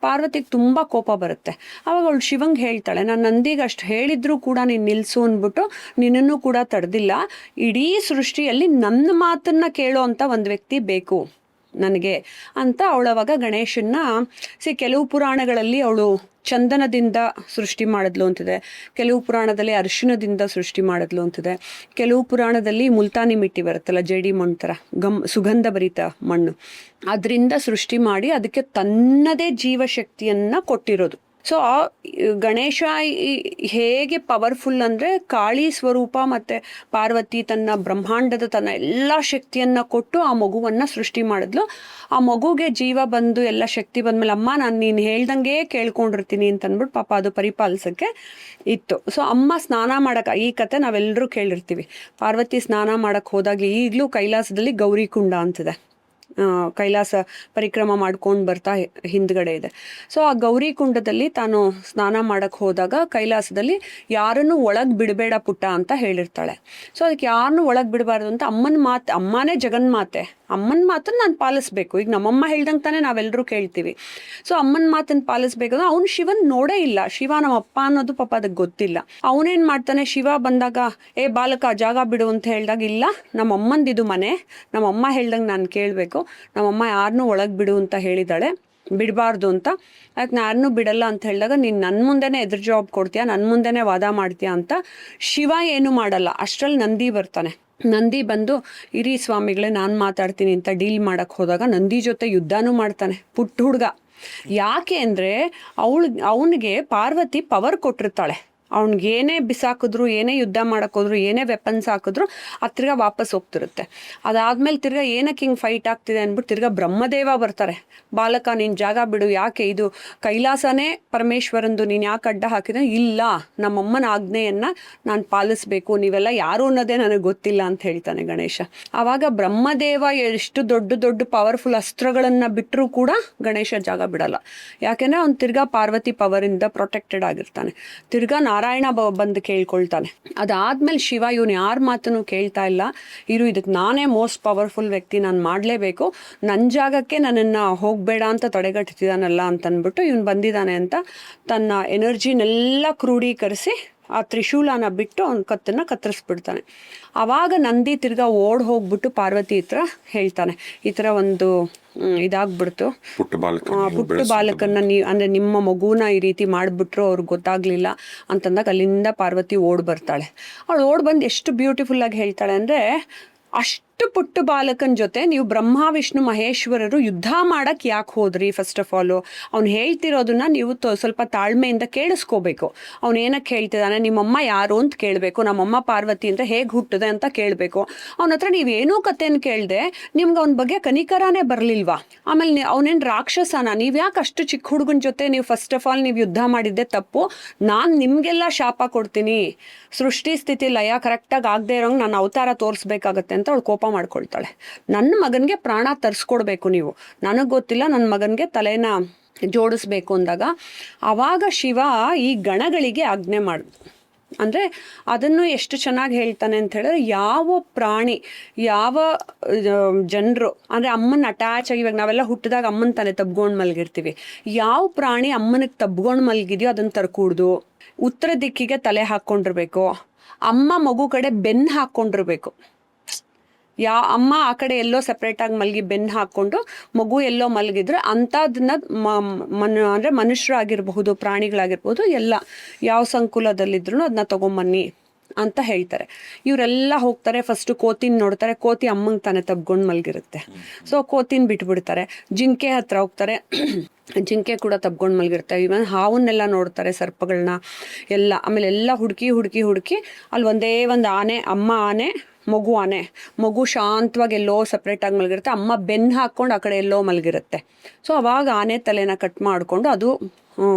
ಪಾರ್ವತಿಗೆ ತುಂಬ ಕೋಪ ಬರುತ್ತೆ. ಅವಾಗ ಅವಳು ಶಿವಂಗೆ ಹೇಳ್ತಾಳೆ, ನಾನು ನಂದಿಗೆ ಅಷ್ಟು ಹೇಳಿದ್ರೂ ಕೂಡ ನೀನು ನಿಲ್ಲಿಸು ಅಂದ್ಬಿಟ್ಟು ನಿನ್ನನ್ನು ಕೂಡ ತಡೆದಿಲ್ಲ. ಇಡೀ ಸೃಷ್ಟಿಯಲ್ಲಿ ನನ್ನ ಮಾತನ್ನು ಕೇಳೋ ಅಂತ ಒಂದು ವ್ಯಕ್ತಿ ಬೇಕು ನನಗೆ ಅಂತ ಅವಳವಾಗ ಗಣೇಶನ್ನ ಕೆಲವು ಪುರಾಣಗಳಲ್ಲಿ ಅವಳು ಚಂದನದಿಂದ ಸೃಷ್ಟಿ ಮಾಡಿದ್ಲು ಅಂತಿದೆ, ಕೆಲವು ಪುರಾಣದಲ್ಲಿ ಅರಿಶಿಣದಿಂದ ಸೃಷ್ಟಿ ಮಾಡಿದ್ಲು ಅಂತಿದೆ, ಕೆಲವು ಪುರಾಣದಲ್ಲಿ ಮುಲ್ತಾನಿ ಮಿಟ್ಟಿ ಬರುತ್ತಲ್ಲ, ಜೇಡಿ ಮಣ್ಣು ಥರ ಸುಗಂಧ ಭರಿತ ಮಣ್ಣು, ಅದರಿಂದ ಸೃಷ್ಟಿ ಮಾಡಿ ಅದಕ್ಕೆ ತನ್ನದೇ ಜೀವಶಕ್ತಿಯನ್ನು ಕೊಟ್ಟಿರೋದು. ಸೊ ಗಣೇಶ ಹೇಗೆ ಪವರ್ಫುಲ್ ಅಂದರೆ, ಕಾಳಿ ಸ್ವರೂಪ ಮತ್ತು ಪಾರ್ವತಿ ತನ್ನ ಬ್ರಹ್ಮಾಂಡದ ತನ್ನ ಎಲ್ಲ ಶಕ್ತಿಯನ್ನು ಕೊಟ್ಟು ಆ ಮಗುವನ್ನು ಸೃಷ್ಟಿ ಮಾಡಿದ್ಲು. ಆ ಮಗುಗೆ ಜೀವ ಬಂದು ಎಲ್ಲ ಶಕ್ತಿ ಬಂದಮೇಲೆ, ಅಮ್ಮ ನಾನು ನೀನು ಹೇಳ್ದಂಗೆ ಕೇಳ್ಕೊಂಡಿರ್ತೀನಿ ಅಂತ ಅಂದ್ಬಿಟ್ಟು ಪಾಪ ಅದು ಪರಿಪಾಲಿಸೋಕ್ಕೆ ಇತ್ತು. ಸೊ ಅಮ್ಮ ಸ್ನಾನ ಮಾಡೋಕೆ, ಈ ಕತೆ ನಾವೆಲ್ಲರೂ ಕೇಳಿರ್ತೀವಿ, ಪಾರ್ವತಿ ಸ್ನಾನ ಮಾಡೋಕ್ಕೆ ಹೋದಾಗ ಈಗಲೂ ಕೈಲಾಸದಲ್ಲಿ ಗೌರಿ ಕುಂಡ ಅಂತಿದೆ, ಕೈಲಾಸ ಪರಿಕ್ರಮ ಮಾಡ್ಕೊಂಡು ಬರ್ತಾ ಹಿಂದ್ಗಡೆ ಇದೆ. ಸೊ ಆ ಗೌರಿ ಕುಂಡದಲ್ಲಿ ತಾನು ಸ್ನಾನ ಮಾಡಕ್ಕೆ ಹೋದಾಗ ಕೈಲಾಸದಲ್ಲಿ ಯಾರನ್ನು ಒಳಗೆ ಬಿಡಬೇಡ ಪುಟ್ಟ ಅಂತ ಹೇಳಿರ್ತಾಳೆ. ಸೊ ಅದಕ್ಕೆ ಯಾರನ್ನೂ ಒಳಗೆ ಬಿಡಬಾರ್ದು ಅಂತ ಅಮ್ಮನೇ ಜಗನ್ಮಾತೆ, ಅಮ್ಮನ ಮಾತನ್ನು ನಾನು ಪಾಲಿಸ್ಬೇಕು. ಈಗ ನಮ್ಮಮ್ಮ ಹೇಳ್ದಂಗೆ ತಾನೇ ನಾವೆಲ್ಲರೂ ಕೇಳ್ತೀವಿ. ಸೊ ಅಮ್ಮನ ಮಾತನ್ನು ಪಾಲಿಸ್ಬೇಕು ಅಂದ್ರೆ ಅವ್ನು ಶಿವನ್ ನೋಡೇ ಇಲ್ಲ, ಶಿವ ನಮ್ಮ ಅಪ್ಪ ಅನ್ನೋದು ಪಾಪ ಅದಕ್ಕೆ ಗೊತ್ತಿಲ್ಲ. ಅವನೇನು ಮಾಡ್ತಾನೆ, ಶಿವ ಬಂದಾಗ ಏ ಬಾಲಕ ಜಾಗ ಬಿಡು ಅಂತ ಹೇಳಿದಾಗ, ಇಲ್ಲ ನಮ್ಮಮ್ಮಂದಿದು ಮನೆ, ನಮ್ಮಮ್ಮ ಹೇಳ್ದಂಗೆ ನಾನು ಕೇಳಬೇಕು, ನಮ್ಮಮ್ಮ ಯಾರನ್ನೂ ಒಳಗೆ ಬಿಡು ಅಂತ ಹೇಳಿದಾಳೆ, ಬಿಡಬಾರ್ದು ಅಂತ, ಅದಕ್ಕೆ ಯಾರನ್ನೂ ಬಿಡಲ್ಲ ಅಂತ ಹೇಳಿದಾಗ ನೀನು ನನ್ನ ಮುಂದೆನೇ ಎದುರು ಜವಾಬ್ ಕೊಡ್ತೀಯಾ, ನನ್ನ ಮುಂದೆನೇ ವಾದ ಮಾಡ್ತೀಯಾ ಅಂತ ಶಿವ ಏನು ಮಾಡಲ್ಲ. ಅಷ್ಟರಲ್ಲಿ ನಂದಿ ಬರ್ತಾನೆ. ನಂದಿ ಬಂದು, ಇರಿ ಸ್ವಾಮಿಗಳೇ ನಾನು ಮಾತಾಡ್ತೀನಿ ಅಂತ ಡೀಲ್ ಮಾಡಕ್ಕೆ ಹೋದಾಗ ನಂದಿ ಜೊತೆ ಯುದ್ಧನೂ ಮಾಡ್ತಾನೆ, ಪುಟ್ಟ ಹುಡುಗ. ಯಾಕೆ ಅಂದರೆ ಅವನಿಗೆ ಪಾರ್ವತಿ ಪವರ್ ಕೊಟ್ಟಿರ್ತಾಳೆ. ಅವ್ನಿಗೆ ಏನೇ ಬಿಸಾಕಿದ್ರು, ಏನೇ ಯುದ್ಧ ಮಾಡೋಕ್ಕೋದ್ರು, ಏನೇ ವೆಪನ್ಸ್ ಹಾಕಿದ್ರು ಅದು ತಿರ್ಗಾ ವಾಪಸ್ ಹೋಗ್ತಿರುತ್ತೆ. ಅದಾದಮೇಲೆ ತಿರ್ಗಾ ಏನಕ್ಕೆ ಹಿಂಗೆ ಫೈಟ್ ಆಗ್ತಿದೆ ಅಂದ್ಬಿಟ್ಟು ತಿರ್ಗಾ ಬ್ರಹ್ಮದೇವ ಬರ್ತಾರೆ, ಬಾಲಕ ನೀನು ಜಾಗ ಬಿಡು, ಯಾಕೆ ಇದು ಕೈಲಾಸನೇ ಪರಮೇಶ್ವರಂದು, ನೀನು ಯಾಕೆ ಅಡ್ಡ ಹಾಕಿದ್ರೆ, ಇಲ್ಲ ನಮ್ಮಮ್ಮನ ಆಜ್ಞೆಯನ್ನು ನಾನು ಪಾಲಿಸ್ಬೇಕು, ನೀವೆಲ್ಲ ಯಾರು ಅನ್ನೋದೇ ನನಗೆ ಗೊತ್ತಿಲ್ಲ ಅಂತ ಹೇಳ್ತಾನೆ ಗಣೇಶ. ಆವಾಗ ಬ್ರಹ್ಮದೇವ ಎಷ್ಟು ದೊಡ್ಡ ಪವರ್ಫುಲ್ ಅಸ್ತ್ರಗಳನ್ನು ಬಿಟ್ಟರೂ ಕೂಡ ಗಣೇಶ ಜಾಗ ಬಿಡಲ್ಲ. ಯಾಕೆಂದರೆ ಅವ್ನು ತಿರ್ಗಾ ಪಾರ್ವತಿ ಪವರಿಂದ ಪ್ರೊಟೆಕ್ಟೆಡ್ ಆಗಿರ್ತಾನೆ. ತಿರ್ಗಾ ನಾರಾಯಣ ಬಂದು ಕೇಳ್ಕೊಳ್ತಾನೆ. ಅದಾದ್ಮೇಲೆ ಶಿವ ಇವನು ಯಾರ ಮಾತನ್ನು ಕೇಳ್ತಾ ಇಲ್ಲ, ಇದಕ್ಕೆ ನಾನೇ ಮೋಸ್ಟ್ ಪವರ್ಫುಲ್ ವ್ಯಕ್ತಿ, ನಾನು ಮಾಡಲೇಬೇಕು, ನನ್ನ ಜಾಗಕ್ಕೆ ನನ್ನನ್ನು ಹೋಗಬೇಡ ಅಂತ ತಡೆಗಟ್ಟಿದ್ದಾನಲ್ಲ ಅಂತ ಅಂದ್ಬಿಟ್ಟು ಇವನು ಬಂದಿದ್ದಾನೆ ಅಂತ ತನ್ನ ಎನರ್ಜಿನೆಲ್ಲ ಕ್ರೋಢೀಕರಿಸಿ ಆ ತ್ರಿಶೂಲನ ಬಿಟ್ಟು ಅವ್ನ ಕತ್ತನ್ನು ಕತ್ತರಿಸ್ಬಿಡ್ತಾನೆ. ಆವಾಗ ನಂದಿ ತಿರ್ಗಾ ಹೋಗ್ಬಿಟ್ಟು ಪಾರ್ವತಿ ಹತ್ರ ಹೇಳ್ತಾನೆ, ಈ ಥರ ಒಂದು ಇದಾಗ್ಬಿಡ್ತು, ಪುಟ್ಟ ಬಾಲಕನ್ನ ಅಂದರೆ ನಿಮ್ಮ ಮಗುನ ಈ ರೀತಿ ಮಾಡಿಬಿಟ್ರು, ಅವ್ರಿಗೆ ಗೊತ್ತಾಗ್ಲಿಲ್ಲ ಅಂತಂದಾಗ ಅಲ್ಲಿಂದ ಪಾರ್ವತಿ ಬರ್ತಾಳೆ. ಅವಳು ಬಂದು ಎಷ್ಟು ಬ್ಯೂಟಿಫುಲ್ಲಾಗಿ ಹೇಳ್ತಾಳೆ ಅಂದರೆ, ಅಷ್ಟು ಪುಟ್ಟ ಬಾಲಕನ ಜೊತೆ ನೀವು ಬ್ರಹ್ಮ ವಿಷ್ಣು ಮಹೇಶ್ವರರು ಯುದ್ಧ ಮಾಡಕ್ಕೆ ಯಾಕೆ ಹೋದ್ರಿ? ಫಸ್ಟ್ ಆಫ್ ಆಲು ಅವ್ನು ಹೇಳ್ತಿರೋದನ್ನ ನೀವು ಸ್ವಲ್ಪ ತಾಳ್ಮೆಯಿಂದ ಕೇಳಿಸ್ಕೋಬೇಕು. ಅವ್ನು ಏನಕ್ಕೆ ಹೇಳ್ತಿದ್ದಾನೆ, ನಿಮ್ಮಮ್ಮ ಯಾರು ಅಂತ ಕೇಳಬೇಕು, ನಮ್ಮಮ್ಮ ಪಾರ್ವತಿ ಅಂದರೆ ಹೇಗೆ ಹುಟ್ಟಿದೆ ಅಂತ ಕೇಳಬೇಕು. ಅವನ ಹತ್ರ ನೀವೇನೂ ಕಥೆನ ಕೇಳಿದೆ, ನಿಮ್ಗೆ ಅವನ ಬಗ್ಗೆ ಕನಿಕರನೇ ಬರಲಿಲ್ವಾ? ಆಮೇಲೆ ಅವನೇನು ರಾಕ್ಷಸನ? ನೀವು ಯಾಕೆ ಅಷ್ಟು ಚಿಕ್ಕ ಹುಡುಗನ ಜೊತೆ ನೀವು ಫಸ್ಟ್ ಆಫ್ ಆಲ್ ನೀವು ಯುದ್ಧ ಮಾಡಿದ್ದೆ ತಪ್ಪು, ನಾನು ನಿಮಗೆಲ್ಲ ಶಾಪ ಕೊಡ್ತೀನಿ, ಸೃಷ್ಟಿ ಸ್ಥಿತಿ ಲಯ ಕರೆಕ್ಟಾಗಿ ಆಗದೆ ಇರೋಂಗೆ ನಾನು ಅವತಾರ ತೋರಿಸ್ಬೇಕಾಗತ್ತೆ ಅಂತ ಅವಳು ಕೋಪ ಮಾಡ್ಕೊಳ್ತಾಳೆ. ನನ್ನ ಮಗನಿಗೆ ಪ್ರಾಣ ತರಿಸ್ಕೊಡ್ಬೇಕು ನೀವು, ನನಗೆ ಗೊತ್ತಿಲ್ಲ, ನನ್ನ ಮಗನಿಗೆ ತಲೆನ ಜೋಡಿಸ್ಬೇಕು ಅಂದಾಗ ಆವಾಗ ಶಿವ ಈ ಗಣಗಳಿಗೆ ಆಜ್ಞೆ ಅಂದರೆ ಅದನ್ನು ಎಷ್ಟು ಚೆನ್ನಾಗಿ ಹೇಳ್ತಾನೆ ಅಂತ ಹೇಳಿದ್ರೆ, ಯಾವ ಪ್ರಾಣಿ, ಯಾವ ಜನರು ಅಂದರೆ ಅಮ್ಮನ ಅಟ್ಯಾಚ್ ಆಗಿ, ಇವಾಗ ನಾವೆಲ್ಲ ಹುಟ್ಟಿದಾಗ ಅಮ್ಮನ ತಾನೇ ತಬ್ಕೊಂಡು ಮಲಗಿರ್ತೀವಿ, ಯಾವ ಪ್ರಾಣಿ ಅಮ್ಮನಿಗೆ ತಬ್ಕೊಂಡು ಮಲಗಿದೆಯೋ ಅದನ್ನು ತರ್ಕೂಡ್ದು, ಉತ್ತರ ದಿಕ್ಕಿಗೆ ತಲೆ ಹಾಕ್ಕೊಂಡಿರ್ಬೇಕು, ಅಮ್ಮ ಮಗು ಕಡೆ ಬೆನ್ನು ಹಾಕ್ಕೊಂಡಿರ್ಬೇಕು. ಅಮ್ಮ ಆ ಕಡೆ ಎಲ್ಲೋ ಸಪ್ರೇಟಾಗಿ ಮಲಗಿ ಬೆನ್ನು ಹಾಕ್ಕೊಂಡು ಮಗು ಎಲ್ಲೋ ಮಲಗಿದ್ರೆ ಅಂಥದನ್ನ ಅಂದರೆ ಮನುಷ್ಯರಾಗಿರ್ಬಹುದು, ಪ್ರಾಣಿಗಳಾಗಿರ್ಬೋದು, ಎಲ್ಲ ಯಾವ ಸಂಕುಲದಲ್ಲಿದ್ರು ಅದನ್ನ ತೊಗೊಂಬನ್ನಿ ಅಂತ ಹೇಳ್ತಾರೆ. ಇವರೆಲ್ಲ ಹೋಗ್ತಾರೆ, ಫಸ್ಟು ಕೋತಿನ ನೋಡ್ತಾರೆ, ಕೋತಿ ಅಮ್ಮಂಗೆ ತಾನೇ ತಬ್ಕೊಂಡು ಮಲಗಿರುತ್ತೆ, ಸೊ ಕೋತಿನ ಬಿಟ್ಬಿಡ್ತಾರೆ. ಜಿಂಕೆ ಹತ್ರ ಹೋಗ್ತಾರೆ, ಜಿಂಕೆ ಕೂಡ ತಬ್ಕೊಂಡು ಮಲಗಿರುತ್ತೆ. ಇವನ್ ಹಾವನ್ನೆಲ್ಲ ನೋಡ್ತಾರೆ, ಸರ್ಪಗಳನ್ನ ಎಲ್ಲ. ಆಮೇಲೆ ಎಲ್ಲ ಹುಡುಕಿ ಅಲ್ಲಿ ಒಂದೇ ಒಂದು ಆನೆ, ಅಮ್ಮ ಆನೆ, ಮಗು ಶಾಂತವಾಗಿ ಎಲ್ಲೋ ಸಪ್ರೇಟಾಗಿ ಮಲಗಿರುತ್ತೆ. ಅಮ್ಮ ಬೆನ್ನು ಹಾಕ್ಕೊಂಡು ಆ ಕಡೆ ಎಲ್ಲೋ ಮಲಗಿರುತ್ತೆ. ಸೊ ಅವಾಗ ಆನೆ ತಲೆನ ಕಟ್ ಮಾಡಿಕೊಂಡು ಅದು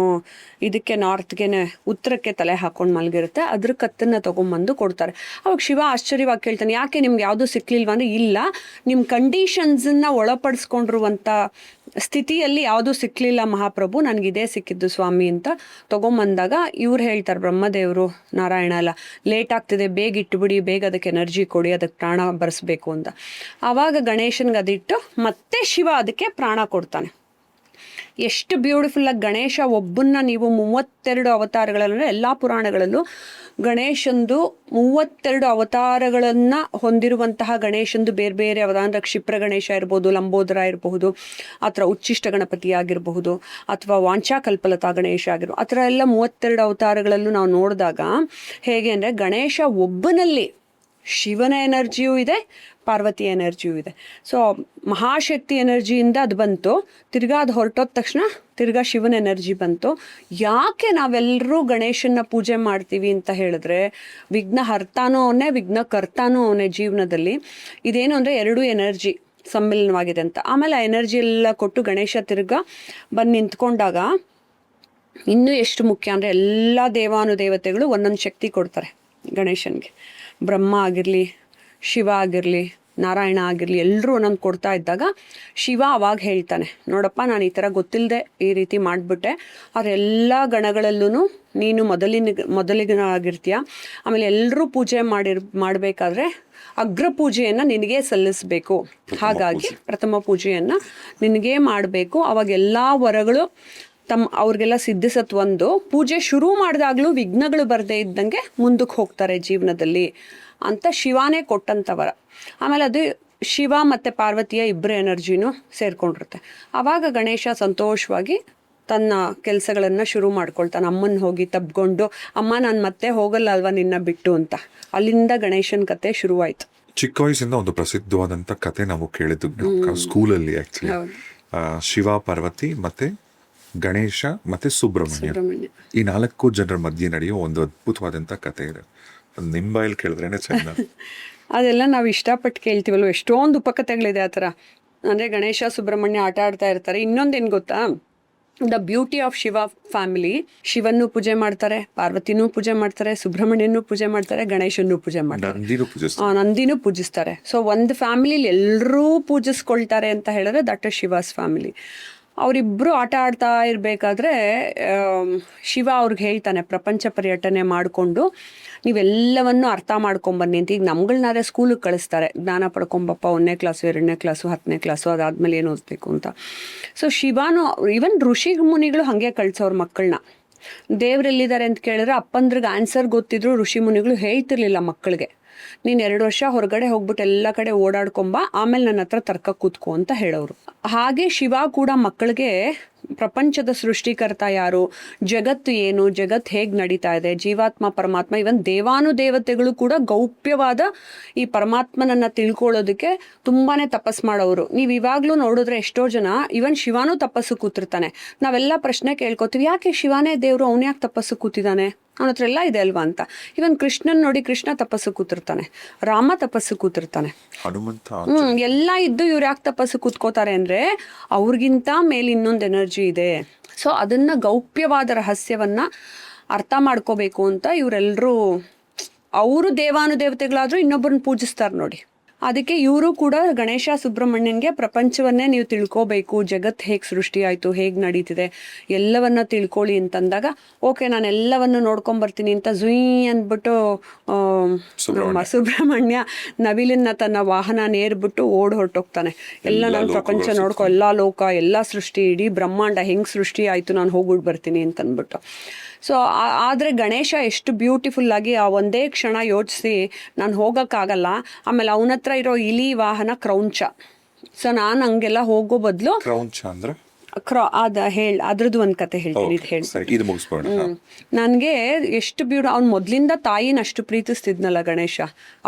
ಇದಕ್ಕೆ ನಾರ್ತ್ಗೆನೆ, ಉತ್ತರಕ್ಕೆ ತಲೆ ಹಾಕೊಂಡು ಮಲಗಿರುತ್ತೆ. ಅದ್ರ ಕತ್ತನ್ನು ತೊಗೊಂಬಂದು ಕೊಡ್ತಾರೆ. ಅವಾಗ ಶಿವ ಆಶ್ಚರ್ಯವಾಗಿ ಕೇಳ್ತಾನೆ, ಯಾಕೆ ನಿಮ್ಗೆ ಯಾವುದೂ ಸಿಕ್ಲಿಲ್ವ ಅಂದರೆ, ಇಲ್ಲ, ನಿಮ್ಮ ಕಂಡೀಷನ್ಸನ್ನು ಒಳಪಡಿಸ್ಕೊಂಡಿರುವಂಥ ಸ್ಥಿತಿಯಲ್ಲಿ ಯಾವುದೂ ಸಿಕ್ಕಲಿಲ್ಲ ಮಹಾಪ್ರಭು, ನನಗಿದೇ ಸಿಕ್ಕಿದ್ದು ಸ್ವಾಮಿ ಅಂತ ತೊಗೊಂಬಂದಾಗ ಇವ್ರು ಹೇಳ್ತಾರೆ, ಬ್ರಹ್ಮದೇವರು ನಾರಾಯಣ ಎಲ್ಲ, ಲೇಟ್ ಆಗ್ತಿದೆ, ಬೇಗ ಇಟ್ಬಿಡಿ, ಬೇಗ ಅದಕ್ಕೆ ಎನರ್ಜಿ ಕೊಡಿ, ಅದಕ್ಕೆ ಪ್ರಾಣ ಬರೆಸ್ಬೇಕು ಅಂತ. ಆವಾಗ ಗಣೇಶನ್ಗೆ ಅದಿಟ್ಟು ಮತ್ತೆ ಶಿವ ಅದಕ್ಕೆ ಪ್ರಾಣ ಕೊಡ್ತಾನೆ. ಎಷ್ಟು ಬ್ಯೂಟಿಫುಲ್ಲಾಗಿ ಗಣೇಶ ಒಬ್ಬನ್ನ ನೀವು 32 ಅವತಾರಗಳಂದರೆ ಎಲ್ಲ ಪುರಾಣಗಳಲ್ಲೂ ಗಣೇಶಂದು 32 ಅವತಾರಗಳನ್ನು ಹೊಂದಿರುವಂತಹ ಗಣೇಶಂದು ಬೇರೆ ಬೇರೆ ಅವತಾರ, ಕ್ಷಿಪ್ರ ಗಣೇಶ ಇರ್ಬೋದು, ಲಂಬೋದರ ಇರಬಹುದು, ಅಥವಾ ಉಚ್ಚಿಷ್ಟ ಗಣಪತಿ ಆಗಿರಬಹುದು, ಅಥವಾ ವಾಂಚಾಕಲ್ಪಲತಾ ಗಣೇಶ ಆಗಿರ್ಬೋದು, ಆ ಥರ ಎಲ್ಲ 32 ಅವತಾರಗಳಲ್ಲೂ ನಾವು ನೋಡಿದಾಗ ಹೇಗೆ ಅಂದರೆ, ಗಣೇಶ ಒಬ್ಬನಲ್ಲಿ ಶಿವನ ಎನರ್ಜಿಯೂ ಇದೆ, ಪಾರ್ವತಿ ಎನರ್ಜಿಯೂ ಇದೆ. ಸೊ ಮಹಾಶಕ್ತಿ ಎನರ್ಜಿಯಿಂದ ಅದು ಬಂತು, ತಿರ್ಗಾ ಅದು ಹೊರಟೋದ ತಕ್ಷಣ ತಿರ್ಗಾ ಶಿವನ ಎನರ್ಜಿ ಬಂತು. ಯಾಕೆ ನಾವೆಲ್ಲರೂ ಗಣೇಶನ ಪೂಜೆ ಮಾಡ್ತೀವಿ ಅಂತ ಹೇಳಿದ್ರೆ, ವಿಘ್ನ ಹರ್ತಾನೂ ಅವನೇ, ವಿಘ್ನ ಕರ್ತಾನೂ ಅವನೇ ಜೀವನದಲ್ಲಿ. ಇದೇನು ಅಂದರೆ 2 ಎನರ್ಜಿ ಸಮ್ಮಿಲನವಾಗಿದೆ ಅಂತ. ಆಮೇಲೆ ಆ ಎನರ್ಜಿ ಎಲ್ಲ ಕೊಟ್ಟು ಗಣೇಶ ತಿರ್ಗಾ ಬಂದು ನಿಂತ್ಕೊಂಡಾಗ ಇನ್ನೂ ಎಷ್ಟು ಮುಖ್ಯ ಅಂದರೆ, ಎಲ್ಲ ದೇವಾನುದೇವತೆಗಳು ಒಂದೊಂದು ಶಕ್ತಿ ಕೊಡ್ತಾರೆ ಗಣೇಶನಿಗೆ. ಬ್ರಹ್ಮ ಆಗಿರಲಿ, ಶಿವ ಆಗಿರಲಿ, ನಾರಾಯಣ ಆಗಿರಲಿ, ಎಲ್ಲರೂ ಒಂದೊಂದು ಕೊಡ್ತಾ ಇದ್ದಾಗ ಶಿವ ಅವಾಗ ಹೇಳ್ತಾನೆ, ನೋಡಪ್ಪ, ನಾನು ಈ ಥರ ಗೊತ್ತಿಲ್ಲದೆ ಈ ರೀತಿ ಮಾಡಿಬಿಟ್ಟೆ, ಆದರೆ ಎಲ್ಲ ಗಣಗಳಲ್ಲೂ ನೀನು ಮೊದಲಿಗನಾಗಿರ್ತೀಯ. ಆಮೇಲೆ ಎಲ್ಲರೂ ಪೂಜೆ ಮಾಡಬೇಕಾದ್ರೆ ಅಗ್ರ ಪೂಜೆಯನ್ನು ನಿನಗೇ ಸಲ್ಲಿಸಬೇಕು, ಹಾಗಾಗಿ ಪ್ರಥಮ ಪೂಜೆಯನ್ನು ನಿನಗೇ ಮಾಡಬೇಕು. ಅವಾಗ ಎಲ್ಲ ವರಗಳು ಅವ್ರಿಗೆಲ್ಲ ಸಿದ್ಧಿಸತ್. ಒಂದು ಪೂಜೆ ಶುರು ಮಾಡಿದಾಗಲೂ ವಿಘ್ನಗಳು ಬರದೇ ಇದ್ದಂಗೆ ಮುಂದಕ್ಕೆ ಹೋಗ್ತಾರೆ ಜೀವನದಲ್ಲಿ ಅಂತ ಶಿವಾನೇ ಕೊಟ್ಟಂಥ ವರ. ಆಮೇಲೆ ಅದು ಶಿವ ಮತ್ತು ಪಾರ್ವತಿಯ ಇಬ್ಬರ ಎನರ್ಜಿನೂ ಸೇರ್ಕೊಂಡಿರುತ್ತೆ. ಆವಾಗ ಗಣೇಶ ಸಂತೋಷವಾಗಿ ತನ್ನ ಕೆಲಸಗಳನ್ನು ಶುರು ಮಾಡ್ಕೊಳ್ತಾನೆ. ಅಮ್ಮನ ಹೋಗಿ ತಬ್ಕೊಂಡು, ಅಮ್ಮ ನಾನು ಮತ್ತೆ ಹೋಗಲ್ಲ ಅಲ್ವಾ ನಿನ್ನ ಬಿಟ್ಟು ಅಂತ. ಅಲ್ಲಿಂದ ಗಣೇಶನ ಕತೆ ಶುರುವಾಯಿತು. ಚಿಕ್ಕ ವಯಸ್ಸಿಂದ ಒಂದು ಪ್ರಸಿದ್ಧವಾದಂಥ ಕತೆ ನಾವು ಕೇಳಿದ್ವಿ ಸ್ಕೂಲಲ್ಲಿ. ಆ್ಯಕ್ಚುಲಿ ಶಿವ, ಪಾರ್ವತಿ ಮತ್ತೆ ಗಣೇಶ ಮತ್ತೆ ಸುಬ್ರಹ್ಮಣ್ಯ, ಈ 4 ಜನರ ಮಧ್ಯೆ ನಡೆಯೋ ಒಂದು ಅದ್ಭುತವಾದಂಥ ಕತೆ ಇದೆ. ನಿಮ್ಮ ಬಾಯಲ್ಲಿ ಕೇಳಿದ್ರೇನೆ ಚೆಂದ. ಅದೆಲ್ಲ ನಾವು ಇಷ್ಟಪಟ್ಟು ಕೇಳ್ತೀವಲ್ವ, ಎಷ್ಟೊಂದು ಉಪಕಥೆಗಳಿದೆ ಆ ಥರ. ಅಂದರೆ ಗಣೇಶ ಸುಬ್ರಹ್ಮಣ್ಯ ಆಟ ಆಡ್ತಾ ಇರ್ತಾರೆ. ಇನ್ನೊಂದೇನು ಗೊತ್ತಾ, the beauty of Shiva family, ಶಿವನ್ನೂ ಪೂಜೆ ಮಾಡ್ತಾರೆ, ಪಾರ್ವತಿನೂ ಪೂಜೆ ಮಾಡ್ತಾರೆ, ಸುಬ್ರಹ್ಮಣ್ಯನೂ ಪೂಜೆ ಮಾಡ್ತಾರೆ, ಗಣೇಶನ್ನೂ ಪೂಜೆ ಮಾಡ್ತಾರೆ, ನಂದಿನೂ ಪೂಜಿಸ್ತಾರೆ. ಸೊ ಒಂದು ಫ್ಯಾಮಿಲಿಲಿ ಎಲ್ಲರೂ ಪೂಜಿಸ್ಕೊಳ್ತಾರೆ ಅಂತ ಹೇಳಿದ್ರೆ ದಟ್ ಇಸ್ ಶಿವಾಸ್ ಫ್ಯಾಮಿಲಿ. ಅವರಿಬ್ಬರು ಆಟ ಆಡ್ತಾ ಇರಬೇಕಾದ್ರೆ ಶಿವ ಅವ್ರಿಗೆ ಹೇಳ್ತಾನೆ, ಪ್ರಪಂಚ ಪರ್ಯಟನೆ ಮಾಡಿಕೊಂಡು ನೀವೆಲ್ಲವನ್ನು ಅರ್ಥ ಮಾಡ್ಕೊಂಬನ್ನಿ ಅಂತ. ಈಗ ನಮ್ಗಳನ್ನಾದ್ರೆ ಸ್ಕೂಲಿಗೆ ಕಳಿಸ್ತಾರೆ, ಜ್ಞಾನ ಪಡ್ಕೊಂಬಪ್ಪ 1ನೇ ಕ್ಲಾಸು 2ನೇ ಕ್ಲಾಸು 10ನೇ ಕ್ಲಾಸು, ಅದಾದಮೇಲೆ ಏನು ಓದಬೇಕು ಅಂತ. ಸೊ ಶಿವಾನು, ಈವನ್ ಋಷಿ ಮುನಿಗಳು ಹಾಗೆ ಕಳ್ಸೋರು ಮಕ್ಕಳನ್ನ. ದೇವ್ರೆಲ್ಲಿದ್ದಾರೆ ಅಂತ ಕೇಳಿದ್ರೆ ಅಪ್ಪಂದ್ರಿಗೆ ಆನ್ಸರ್ ಗೊತ್ತಿದ್ರು ಋಷಿ ಮುನಿಗಳು ಹೇಳ್ತಿರ್ಲಿಲ್ಲ ಮಕ್ಕಳಿಗೆ, ನೀನು 2 ವರ್ಷ ಹೊರಗಡೆ ಹೋಗ್ಬಿಟ್ಟು ಎಲ್ಲ ಕಡೆ ಓಡಾಡ್ಕೊಂಬ, ಆಮೇಲೆ ನನ್ನ ಹತ್ರ ತರ್ಕ ಕೂತ್ಕೋ ಅಂತ ಹೇಳೋರು. ಹಾಗೆ ಶಿವ ಕೂಡ ಮಕ್ಕಳಿಗೆ ಪ್ರಪಂಚದ ಸೃಷ್ಟಿಕರ್ತ ಯಾರು, ಜಗತ್ತು ಏನು, ಜಗತ್ತು ಹೇಗೆ ನಡೀತಾ ಇದೆ, ಜೀವಾತ್ಮ ಪರಮಾತ್ಮ, ಇವನ್ ದೇವಾನುದೇವತೆಗಳು ಕೂಡ ಗೌಪ್ಯವಾದ ಈ ಪರಮಾತ್ಮನನ್ನು ತಿಳ್ಕೊಳ್ಳೋದಕ್ಕೆ ತುಂಬಾ ತಪಸ್ ಮಾಡೋರು. ನೀವು ಇವಾಗಲೂ ನೋಡಿದ್ರೆ ಎಷ್ಟೋ ಜನ, ಇವನ್ ಶಿವಾನೂ ತಪಸ್ಸು ಕೂತಿರ್ತಾನೆ. ನಾವೆಲ್ಲ ಪ್ರಶ್ನೆ ಕೇಳ್ಕೊತೀವಿ, ಯಾಕೆ ಶಿವಾನೇ ದೇವರು, ಅವನು ಯಾಕೆ ತಪಸ್ಸು ಕೂತಿದ್ದಾನೆ, ಅವನ ಹತ್ರ ಎಲ್ಲ ಇದೆ ಅಲ್ವಾ ಅಂತ. ಇವನ್ ಕೃಷ್ಣನ್ ನೋಡಿ, ಕೃಷ್ಣ ತಪಸ್ಸು ಕೂತಿರ್ತಾನೆ, ರಾಮ ತಪಸ್ಸು ಕೂತಿರ್ತಾನೆ, ಹನುಮಂತ, ಎಲ್ಲ ಇದ್ದು ಇವ್ರು ಯಾಕೆ ತಪಸ್ಸು ಕೂತ್ಕೋತಾರೆ ಅಂದರೆ ಅವ್ರಿಗಿಂತ ಮೇಲೆ ಇನ್ನೊಂದು ಎನರ್ಜಿ ಇದೆ. ಸೊ ಅದನ್ನ ಗೌಪ್ಯವಾದ ರಹಸ್ಯವನ್ನ ಅರ್ಥ ಮಾಡ್ಕೋಬೇಕು ಅಂತ ಇವರೆಲ್ಲರೂ, ಅವರು ದೇವಾನುದೇವತೆಗಳಾದ್ರೂ ಇನ್ನೊಬ್ಬರನ್ನ ಪೂಜಿಸ್ತಾರೆ ನೋಡಿ. ಅದಕ್ಕೆ ಇವರು ಕೂಡ ಗಣೇಶ ಸುಬ್ರಹ್ಮಣ್ಯನ್ಗೆ ಪ್ರಪಂಚವನ್ನೇ ನೀವು ತಿಳ್ಕೋಬೇಕು, ಜಗತ್ ಹೇಗೆ ಸೃಷ್ಟಿ ಆಯಿತು, ಹೇಗೆ ನಡೀತಿದೆ ಎಲ್ಲವನ್ನ ತಿಳ್ಕೊಳ್ಳಿ ಅಂತಂದಾಗ ಓಕೆ ನಾನು ಎಲ್ಲವನ್ನು ನೋಡ್ಕೊಂಬರ್ತೀನಿ ಅಂತ ಜುಯ್ ಅಂದ್ಬಿಟ್ಟು ನಮ್ಮ ಸುಬ್ರಹ್ಮಣ್ಯ ನವಿಲನ್ನ ತನ್ನ ವಾಹನ ನೇರ್ಬಿಟ್ಟು ಓಡ್ ಹೊರಟೋಗ್ತಾನೆ. ಎಲ್ಲ ನಾನು ಪ್ರಪಂಚ ನೋಡ್ಕೊ, ಎಲ್ಲ ಲೋಕ, ಎಲ್ಲ ಸೃಷ್ಟಿ, ಇಡೀ ಬ್ರಹ್ಮಾಂಡ ಹೆಂಗೆ ಸೃಷ್ಟಿ ಆಯಿತು ನಾನು ಹೋಗ್ಬಿಟ್ಟು ಬರ್ತೀನಿ ಅಂತಂದ್ಬಿಟ್ಟು. ಸೊ ಆದರೆ ಗಣೇಶ ಎಷ್ಟು ಬ್ಯೂಟಿಫುಲ್ ಆಗಿ ಆ ಒಂದೇ ಕ್ಷಣ ಯೋಚಿಸಿ ನಾನು ಹೋಗೋಕ್ಕಾಗಲ್ಲ, ಆಮೇಲೆ ಅವನ ಹತ್ರ ಇರೋ ಇಲಿ ವಾಹನ ಕ್ರೌಂಚ. ಸೊ ನಾನು ಹಂಗೆಲ್ಲ ಹೋಗೋ ಬದಲು ಕ್ರೌಂಚ ಅಂದ್ರೆ ಅದ್ರದ್ದು ಒಂದು ಕತೆ ಹೇಳ್ತೀನಿ, ಇದು ಹೇಳಿ ಇದು ಮುಗಿಸ್ಬೋಣ. ನನಗೆ ಎಷ್ಟು ಅವ್ನು ಮೊದಲಿಂದ ತಾಯಿನ ಅಷ್ಟು ಪ್ರೀತಿಸ್ತಿದ್ನಲ್ಲ ಗಣೇಶ.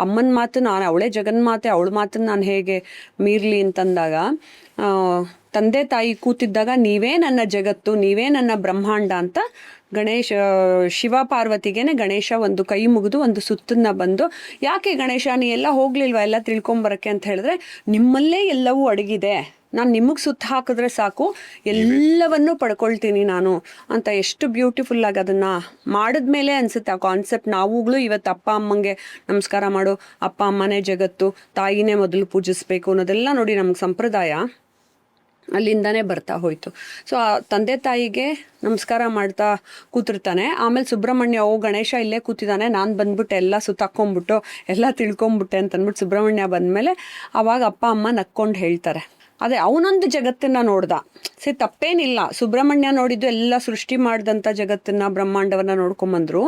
ಅಮ್ಮನ ಮಾತು ನಾನು ಅವಳೇ ಜಗನ್ಮಾತೆ, ಅವಳ ಮಾತನ್ನ ನಾನು ಹೇಗೆ ಮೀರ್ಲಿ ಅಂತಂದಾಗ ತಂದೆ ತಾಯಿ ಕೂತಿದ್ದಾಗ ನೀವೇ ನನ್ನ ಜಗತ್ತು, ನೀವೇ ನನ್ನ ಬ್ರಹ್ಮಾಂಡ ಅಂತ ಶಿವ ಪಾರ್ವತಿಗೇನೆ ಗಣೇಶ ಒಂದು ಕೈ ಮುಗಿದು ಒಂದು ಸುತ್ತನ್ನ ಬಂದು, ಯಾಕೆ ಗಣೇಶ ನೀ ಎಲ್ಲ ಹೋಗ್ಲಿಲ್ವಾ ಎಲ್ಲ ತಿಳ್ಕೊಂಬರಕ್ಕೆ ಅಂತ ಹೇಳಿದ್ರೆ, ನಿಮ್ಮಲ್ಲೇ ಎಲ್ಲವೂ ಅಡಗಿದೆ, ನಾನು ನಿಮಗೆ ಸುತ್ತ ಹಾಕಿದ್ರೆ ಸಾಕು ಎಲ್ಲವನ್ನೂ ಪಡ್ಕೊಳ್ತೀನಿ ನಾನು ಅಂತ ಎಷ್ಟು ಬ್ಯೂಟಿಫುಲ್ ಆಗಿ ಅದನ್ನ ಮಾಡಿದ್ಮೇಲೆ ಅನ್ಸುತ್ತೆ ಆ ಕಾನ್ಸೆಪ್ಟ್. ನಾವುಗಳು ಇವತ್ತು ಅಪ್ಪ ಅಮ್ಮಂಗೆ ನಮಸ್ಕಾರ ಮಾಡು, ಅಪ್ಪ ಅಮ್ಮನೇ ಜಗತ್ತು, ತಾಯಿನೇ ಮೊದಲು ಪೂಜಿಸ್ಬೇಕು ಅನ್ನೋದೆಲ್ಲ ನೋಡಿ ನಮ್ಗೆ ಸಂಪ್ರದಾಯ ಅಲ್ಲಿಂದಾನೇ ಬರ್ತಾ ಹೋಯ್ತು. ಸೊ ಆ ತಂದೆ ತಾಯಿಗೆ ನಮಸ್ಕಾರ ಮಾಡ್ತಾ ಕೂತಿರ್ತಾನೆ. ಆಮೇಲೆ ಸುಬ್ರಹ್ಮಣ್ಯ ಗಣೇಶ ಇಲ್ಲೇ ಕೂತಿದ್ದಾನೆ, ನಾನು ಬಂದ್ಬಿಟ್ಟು ಎಲ್ಲ ಸುತ್ತಾಕೊಂಡ್ಬಿಟ್ಟು ಎಲ್ಲ ತಿಳ್ಕೊಂಬಿಟ್ಟೆ ಅಂತ ಅಂದ್ಬಿಟ್ಟು ಸುಬ್ರಹ್ಮಣ್ಯ ಬಂದಮೇಲೆ ಅವಾಗ ಅಪ್ಪ ಅಮ್ಮ ನಕ್ಕೊಂಡು ಹೇಳ್ತಾರೆ, ಅದೇ ಅವನೊಂದು ಜಗತ್ತನ್ನ ನೋಡ್ದ. ತಪ್ಪೇನಿಲ್ಲ, ಸುಬ್ರಹ್ಮಣ್ಯ ನೋಡಿದ್ದು ಎಲ್ಲ ಸೃಷ್ಟಿ ಮಾಡಿದಂಥ ಜಗತ್ತನ್ನ ಬ್ರಹ್ಮಾಂಡವನ್ನ ನೋಡ್ಕೊಂಬಂದ್ರು,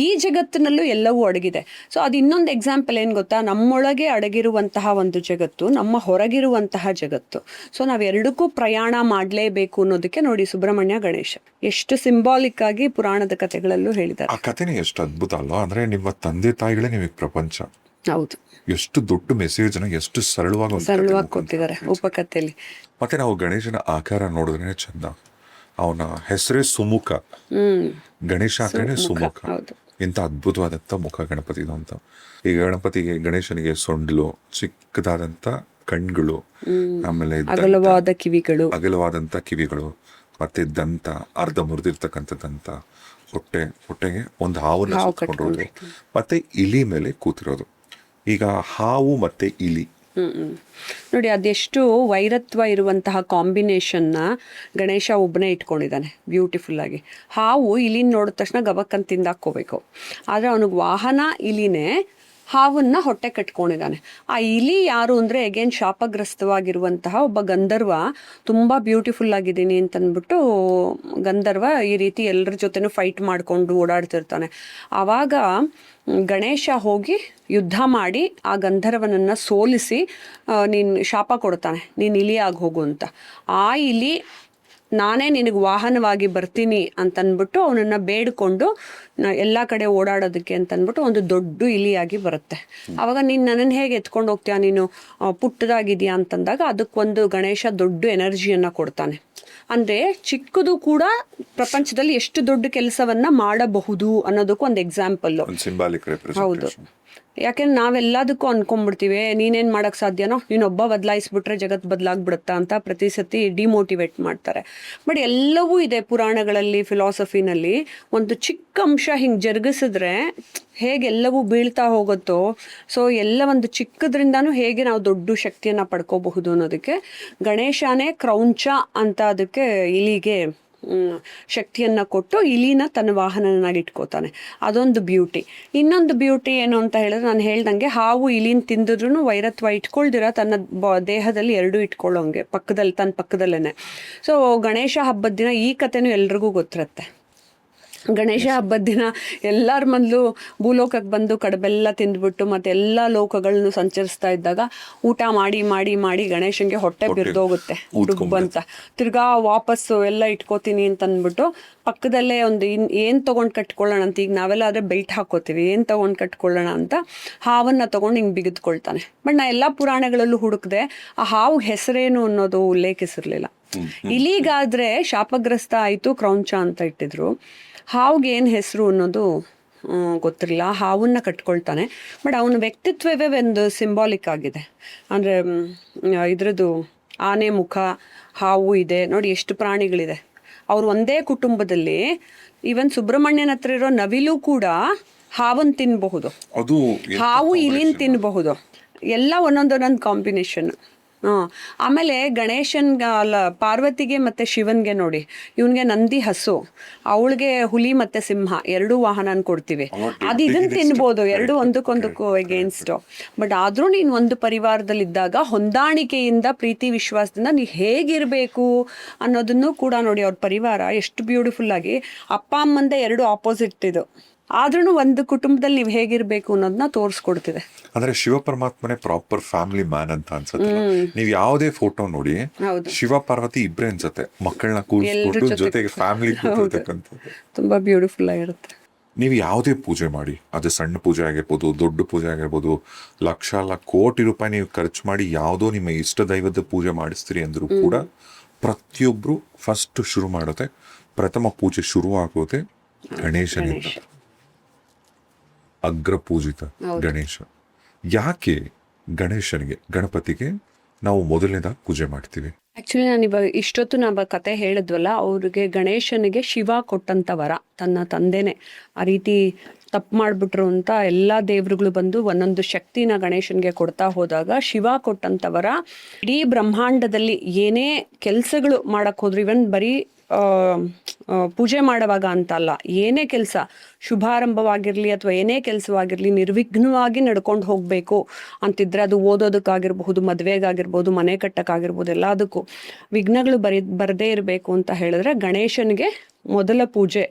ಈ ಜಗತ್ತಿನಲ್ಲೂ ಎಲ್ಲವೂ ಅಡಗಿದೆ. ಸೊ ಅದು ಇನ್ನೊಂದು ಎಕ್ಸಾಂಪಲ್ ಏನು ಗೊತ್ತಾ, ನಮ್ಮೊಳಗೆ ಅಡಗಿರುವಂತಹ ಒಂದು ಜಗತ್ತು, ನಮ್ಮ ಹೊರಗಿರುವಂತಹ ಜಗತ್ತು. ಸೊ ನಾವೆರಡಕ್ಕೂ ಪ್ರಯಾಣ ಮಾಡಲೇಬೇಕು ಅನ್ನೋದಕ್ಕೆ ನೋಡಿ ಸುಬ್ರಹ್ಮಣ್ಯ ಗಣೇಶ ಎಷ್ಟು ಸಿಂಬಾಲಿಕ್ ಆಗಿ ಪುರಾಣದ ಕಥೆಗಳಲ್ಲೂ ಹೇಳಿದ್ದಾರೆ. ಆ ಕಥೆನೇ ಎಷ್ಟು ಅದ್ಭುತ ಅಲ್ವಾ, ಅಂದ್ರೆ ನಿಮ್ಮ ತಂದೆ ತಾಯಿಗಳೇ ನಿಮಗೆ ಪ್ರಪಂಚ. ಹೌದು, ಎಷ್ಟು ದೊಡ್ಡ ಮೆಸೇಜ್ ನ ಎಷ್ಟು ಸರಳವಾಗಿ ಕೊಟ್ಟಿದ್ದಾರೆ ಉಪಕಥೆಯಲ್ಲಿ. ಮತ್ತೆ ನಾವು ಗಣೇಶನ ಆಕಾರ ನೋಡಿದ್ರೆ ಚಂದ. ಅವನ ಹೆಸರೇ ಸುಮುಖ, ಗಣೇಶ ಅಂದ್ರೇನೆ ಸುಮುಖ. ಎಂತ ಅದ್ಭುತವಾದಂತ ಮುಖ ಗಣಪತಿದು ಅಂತ. ಈ ಗಣೇಶನಿಗೆ ಸೊಂಡ್ಲು, ಚಿಕ್ಕದಾದಂತ ಕಣ್ಗಳು, ಆಮೇಲೆ ಅಗಲವಾದಂತ ಕಿವಿಗಳು, ಮತ್ತೆ ದಂತ, ಅರ್ಧ ಮುರಿದಿರ್ತಕ್ಕಂಥ ದಂತ, ಹೊಟ್ಟೆಗೆ ಒಂದು ಹಾವನ್ನು ಸುತ್ತಕೊಂಡಿರೋದು, ಮತ್ತೆ ಇಲಿ ಮೇಲೆ ಕೂತಿರೋದು. ಈಗ ಹಾವು ಮತ್ತೆ ಇಲಿ ನೋಡಿ ಅದೆಷ್ಟು ವೈರತ್ವ ಇರುವಂತಹ ಕಾಂಬಿನೇಷನ್ನ ಗಣೇಶ ಒಬ್ಬನೇ ಇಟ್ಕೊಂಡಿದ್ದಾನೆ ಬ್ಯೂಟಿಫುಲ್ ಆಗಿ. ಹಾವು ಇಲಿನ ನೋಡಿದ ತಕ್ಷಣ ಗಬಕ್ಕಂತ ತಿಂದಾಕೋಬೇಕು, ಆದರೆ ಅವನಿಗೆ ವಾಹನ ಇಲಿನೇ, ಹಾವನ್ನ ಹೊಟ್ಟೆ ಕಟ್ಕೊಂಡಿದ್ದಾನೆ. ಆ ಇಲಿ ಯಾರು ಅಂದರೆ ಅಗೇನ್ ಶಾಪಗ್ರಸ್ತವಾಗಿರುವಂತಹ ಒಬ್ಬ ಗಂಧರ್ವ. ತುಂಬ ಬ್ಯೂಟಿಫುಲ್ ಆಗಿದ್ದೀನಿ ಅಂತಂದ್ಬಿಟ್ಟು ಗಂಧರ್ವ ಈ ರೀತಿ ಎಲ್ಲರ ಜೊತೆನೂ ಫೈಟ್ ಮಾಡಿಕೊಂಡು ಓಡಾಡ್ತಿರ್ತಾನೆ. ಆವಾಗ ಗಣೇಶ ಹೋಗಿ ಯುದ್ಧ ಮಾಡಿ ಆ ಗಂಧರ್ವನನ್ನು ಸೋಲಿಸಿ ನೀನು ಶಾಪ ಕೊಡ್ತಾನೆ, ನೀನು ಇಲಿಯಾಗಿ ಹೋಗು ಅಂತ. ಆ ಇಲಿ ನಾನೇ ನಿನಗೆ ವಾಹನವಾಗಿ ಬರ್ತೀನಿ ಅಂತನ್ಬಿಟ್ಟು ಅವನನ್ನು ಬೇಡಿಕೊಂಡು ಎಲ್ಲ ಕಡೆ ಓಡಾಡೋದಕ್ಕೆ ಅಂತನ್ಬಿಟ್ಟು ಒಂದು ದೊಡ್ಡ ಇಲಿಯಾಗಿ ಬರುತ್ತೆ. ಆವಾಗ ನೀನು ನನ್ನನ್ನು ಹೇಗೆ ಎತ್ಕೊಂಡು ಹೋಗ್ತೀಯಾ, ನೀನು ಪುಟ್ಟದಾಗಿದೆಯಾ ಅಂತಂದಾಗ ಅದಕ್ಕೊಂದು ಗಣೇಶ ದೊಡ್ಡ ಎನರ್ಜಿಯನ್ನು ಕೊಡ್ತಾನೆ. ಅಂದರೆ ಚಿಕ್ಕದು ಕೂಡ ಪ್ರಪಂಚದಲ್ಲಿ ಎಷ್ಟು ದೊಡ್ಡ ಕೆಲಸವನ್ನ ಮಾಡಬಹುದು ಅನ್ನೋದಕ್ಕೂ ಒಂದು ಎಕ್ಸಾಂಪಲ್ಲು. ಹೌದು, ಯಾಕೆಂದ್ರೆ ನಾವೆಲ್ಲದಕ್ಕೂ ಅನ್ಕೊಂಡ್ಬಿಡ್ತೀವಿ ನೀನೇನು ಮಾಡೋಕ್ಕೆ ಸಾಧ್ಯನೋ, ನೀನೊಬ್ಬ ಬದಲಾಯಿಸ್ಬಿಟ್ರೆ ಜಗತ್ತು ಬದಲಾಗ್ಬಿಡುತ್ತಾ ಅಂತ ಪ್ರತಿ ಸತಿ ಡಿಮೋಟಿವೇಟ್ ಮಾಡ್ತಾರೆ. ಬಟ್ ಎಲ್ಲವೂ ಇದೆ ಪುರಾಣಗಳಲ್ಲಿ, ಫಿಲಾಸಫಿನಲ್ಲಿ. ಒಂದು ಚಿಕ್ಕ ಅಂಶ ಹಿಂಗೆ ಜರುಗಿಸಿದ್ರೆ ಹೇಗೆ ಎಲ್ಲವೂ ಬೀಳ್ತಾ ಹೋಗುತ್ತೋ, ಸೊ ಎಲ್ಲ ಒಂದು ಚಿಕ್ಕದ್ರಿಂದಾನು ಹೇಗೆ ನಾವು ದೊಡ್ಡ ಶಕ್ತಿಯನ್ನು ಪಡ್ಕೋಬಹುದು ಅನ್ನೋದಕ್ಕೆ ಗಣೇಶನೇ ಕ್ರೌಂಚ ಅಂತ ಅದಕ್ಕೆ ಇಲಿಗೆ ಶಕ್ತಿಯನ್ನು ಕೊಟ್ಟು ಇಲಿನ ತನ್ನ ವಾಹನನಾಗಿ ಇಟ್ಕೋತಾನೆ. ಅದೊಂದು ಬ್ಯೂಟಿ. ಇನ್ನೊಂದು ಬ್ಯೂಟಿ ಏನು ಅಂತ ಹೇಳಿದ್ರೆ, ನಾನು ಹೇಳ್ದಂಗೆ ಹಾವು ಇಲಿನ ತಿಂದಿದ್ರು ವೈರತ್ವ ಇಟ್ಕೊಳ್ದಿರ ತನ್ನ ದೇಹದಲ್ಲಿ ಎರಡೂ ಇಟ್ಕೊಳ್ಳೋಂಗೆ ತನ್ನ ಪಕ್ಕದಲ್ಲೇ. ಸೊ ಗಣೇಶ ಹಬ್ಬದ ದಿನ ಈ ಕಥೆನೂ ಎಲ್ರಿಗೂ ಗೊತ್ತಿರುತ್ತೆ. ಗಣೇಶ ಹಬ್ಬದ ದಿನ ಎಲ್ಲರ ಮೊದಲು ಭೂಲೋಕಕ್ಕೆ ಬಂದು ಕಡಬೆಲ್ಲ ತಿಂದ್ಬಿಟ್ಟು ಮತ್ತೆ ಎಲ್ಲ ಲೋಕಗಳನ್ನು ಸಂಚರಿಸ್ತಾ ಇದ್ದಾಗ ಊಟ ಮಾಡಿ ಮಾಡಿ ಮಾಡಿ ಗಣೇಶನ್ಗೆ ಹೊಟ್ಟೆ ಬಿರ್ದೋಗುತ್ತೆ ಡುಬ್ಬಂತ. ತಿರ್ಗಾ ವಾಪಸ್ಸು ಎಲ್ಲ ಇಟ್ಕೋತೀನಿ ಅಂತಂದ್ಬಿಟ್ಟು ಪಕ್ಕದಲ್ಲೇ ಒಂದು ಏನು ತೊಗೊಂಡು ಕಟ್ಕೊಳ್ಳೋಣ ಅಂತ, ಈಗ ನಾವೆಲ್ಲ ಆದರೆ ಬೆಲ್ಟ್ ಹಾಕೋತೀವಿ, ಏನು ತೊಗೊಂಡು ಕಟ್ಕೊಳ್ಳೋಣ ಅಂತ ಹಾವನ್ನು ತೊಗೊಂಡು ಹಿಂಗೆ ಬಿಗಿದ್ಕೊಳ್ತಾನೆ. ಬಟ್ ನಾ ಎಲ್ಲ ಪುರಾಣಗಳಲ್ಲೂ ಹುಡುಕ್ದೆ, ಆ ಹಾವು ಹೆಸರೇನು ಅನ್ನೋದು ಉಲ್ಲೇಖಿಸಿರ್ಲಿಲ್ಲ. ಇಲಿಗಾದ್ರೆ ಶಾಪಗ್ರಸ್ತ ಆಯಿತು, ಕ್ರೌಂಚ ಅಂತ ಇಟ್ಟಿದ್ರು. ಹಾವಿಗೆ ಏನು ಹೆಸರು ಅನ್ನೋದು ಗೊತ್ತಿರಲಿಲ್ಲ. ಹಾವನ್ನ ಕಟ್ಕೊಳ್ತಾನೆ. ಬಟ್ ಅವನ ವ್ಯಕ್ತಿತ್ವವೇ ಒಂದು ಸಿಂಬಾಲಿಕ್ ಆಗಿದೆ. ಅಂದರೆ ಇದ್ರದ್ದು ಆನೆ ಮುಖ, ಹಾವು ಇದೆ ನೋಡಿ, ಎಷ್ಟು ಪ್ರಾಣಿಗಳಿದೆ. ಅವ್ರು ಒಂದೇ ಕುಟುಂಬದಲ್ಲಿ ಈವನ್ ಸುಬ್ರಹ್ಮಣ್ಯನ ಹತ್ರ ಇರೋ ನವಿಲು ಕೂಡ ಹಾವನ್ ತಿನ್ನಬಹುದು, ಹಾವು ಇಲಿನ್ ತಿನ್ನಬಹುದು. ಎಲ್ಲ ಒಂದೊಂದೊಂದೊಂದು ಕಾಂಬಿನೇಷನ್. ಆಮೇಲೆ ಗಣೇಶನ್ಗೆ ಅಲ್ಲ, ಪಾರ್ವತಿಗೆ ಮತ್ತು ಶಿವನ್ಗೆ ನೋಡಿ, ಇವನ್ಗೆ ನಂದಿ ಹಸು, ಅವಳಿಗೆ ಹುಲಿ ಮತ್ತು ಸಿಂಹ ಎರಡೂ ವಾಹನ ಕೊಡ್ತೀವಿ. ಅದು ಇದನ್ನು ತಿನ್ಬೋದು, ಎರಡು ಒಂದಕ್ಕೊಂದಕ್ಕೂ ಎಗೇನ್ಸ್ಟು. ಬಟ್ ಆದರೂ ನೀನು ಒಂದು ಪರಿವಾರದಲ್ಲಿದ್ದಾಗ ಹೊಂದಾಣಿಕೆಯಿಂದ ಪ್ರೀತಿ ವಿಶ್ವಾಸದಿಂದ ನೀ ಹೇಗಿರಬೇಕು ಅನ್ನೋದನ್ನು ಕೂಡ ನೋಡಿ. ಅವ್ರ ಪರಿವಾರ ಎಷ್ಟು ಬ್ಯೂಟಿಫುಲ್ಲಾಗಿ, ಅಪ್ಪ ಅಮ್ಮಂದೆ ಎರಡು ಆಪೋಸಿಟ್ ಇದು, ಆದ್ರೂ ಒಂದು ಕುಟುಂಬದಲ್ಲಿ ನೀವು ಹೇಗಿರ್ಬೇಕು ಅನ್ನೋದನ್ನ ತೋರಿಸ್ಕೊಡ್ತಿದೆ. ಅಂದ್ರೆ ಶಿವ ಪರಮಾತ್ಮನೇ ಪ್ರಾಪರ್ ಫ್ಯಾಮಿಲಿ ಮ್ಯಾನ್ ಅಂತ ಅನ್ಸುತ್ತೆ. ನೀವ್ ಯಾವುದೇ ಫೋಟೋ ನೋಡಿ, ಶಿವ ಪಾರ್ವತಿ ಇಬ್ರೇ ಅನ್ಸುತ್ತೆ, ಮಕ್ಕಳನ್ನ ಕೂರಿಸ್ಬಿಟ್ಟು ಜೊತೆಗೆ ಫ್ಯಾಮಿಲಿ ಕೂತಿರ್ತಕ್ಕಂಥದ್ದು. ತುಂಬಾ ಬ್ಯೂಟಿಫುಲ್ ಆಗಿರುತ್ತೆ. ನೀವು ಯಾವುದೇ ಪೂಜೆ ಮಾಡಿ, ಅದು ಸಣ್ಣ ಪೂಜೆ ಆಗಿರ್ಬೋದು, ದೊಡ್ಡ ಪೂಜೆ ಆಗಿರ್ಬೋದು, ಲಕ್ಷ ಕೋಟಿ ರೂಪಾಯಿ ನೀವು ಖರ್ಚು ಮಾಡಿ ಯಾವುದೋ ನಿಮ್ಮ ಇಷ್ಟ ದೈವದ ಪೂಜೆ ಮಾಡಿಸ್ತೀರಿ ಅಂದ್ರೂ ಕೂಡ ಪ್ರತಿಯೊಬ್ರು ಫಸ್ಟ್ ಶುರು ಮಾಡೋದೆ, ಪ್ರಥಮ ಪೂಜೆ ಶುರು ಆಗೋದೆ ಗಣೇಶನಿಂದ. ಅಗ್ರ ಪೂಜಿತ ಗಣೇಶ. ಯಾಕೆ ಗಣೇಶನಿಗೆ, ಗಣಪತಿಗೆ ನಾವು ಮೊದಲನೇದಾಗಿ ಪೂಜೆ ಮಾಡ್ತೀವಿ? ಆಕ್ಚುಲಿ ನಾನು ಇವಾಗ ಇಷ್ಟೊತ್ತು ನಾವು ಕತೆ ಹೇಳಿದ್ವಲ್ಲ, ಅವ್ರಿಗೆ ಗಣೇಶನಿಗೆ ಶಿವ ಕೊಟ್ಟಂತ ವರ, ತನ್ನ ತಂದೆನೆ ಆ ರೀತಿ ತಪ್ಪು ಮಾಡಿಬಿಟ್ರು ಅಂತ ಎಲ್ಲ ದೇವರುಗಳು ಬಂದು ಒಂದೊಂದು ಶಕ್ತಿನ ಗಣೇಶನ್ಗೆ ಕೊಡ್ತಾ ಹೋದಾಗ, ಶಿವ ಕೊಟ್ಟಂತ ವರ ಇಡೀ ಬ್ರಹ್ಮಾಂಡದಲ್ಲಿ ಏನೇ ಕೆಲಸಗಳು ಮಾಡಕ್ ಹೋದ್ರು, ಇವನ್ ಬರೀ ಪೂಜೆ ಮಾಡುವಾಗ ಅಂತ ಅಲ್ಲ, ಏನೇ ಕೆಲಸ ಶುಭಾರಂಭವಾಗಿರಲಿ ಅಥವಾ ಏನೇ ಕೆಲಸವಾಗಿರಲಿ ನಿರ್ವಿಘ್ನವಾಗಿ ನಡ್ಕೊಂಡು ಹೋಗಬೇಕು ಅಂತಿದ್ರೆ, ಅದು ಓದೋದಕ್ಕಾಗಿರ್ಬಹುದು, ಮದುವೆಗಾಗಿರ್ಬೋದು, ಮನೆ ಕಟ್ಟಕ್ಕಾಗಿರ್ಬೋದು, ಎಲ್ಲದಕ್ಕೂ ವಿಘ್ನಗಳು ಬರದೇ ಇರಬೇಕು ಅಂತ ಹೇಳಿದ್ರೆ ಗಣೇಶನಿಗೆ ಮೊದಲ ಪೂಜೆ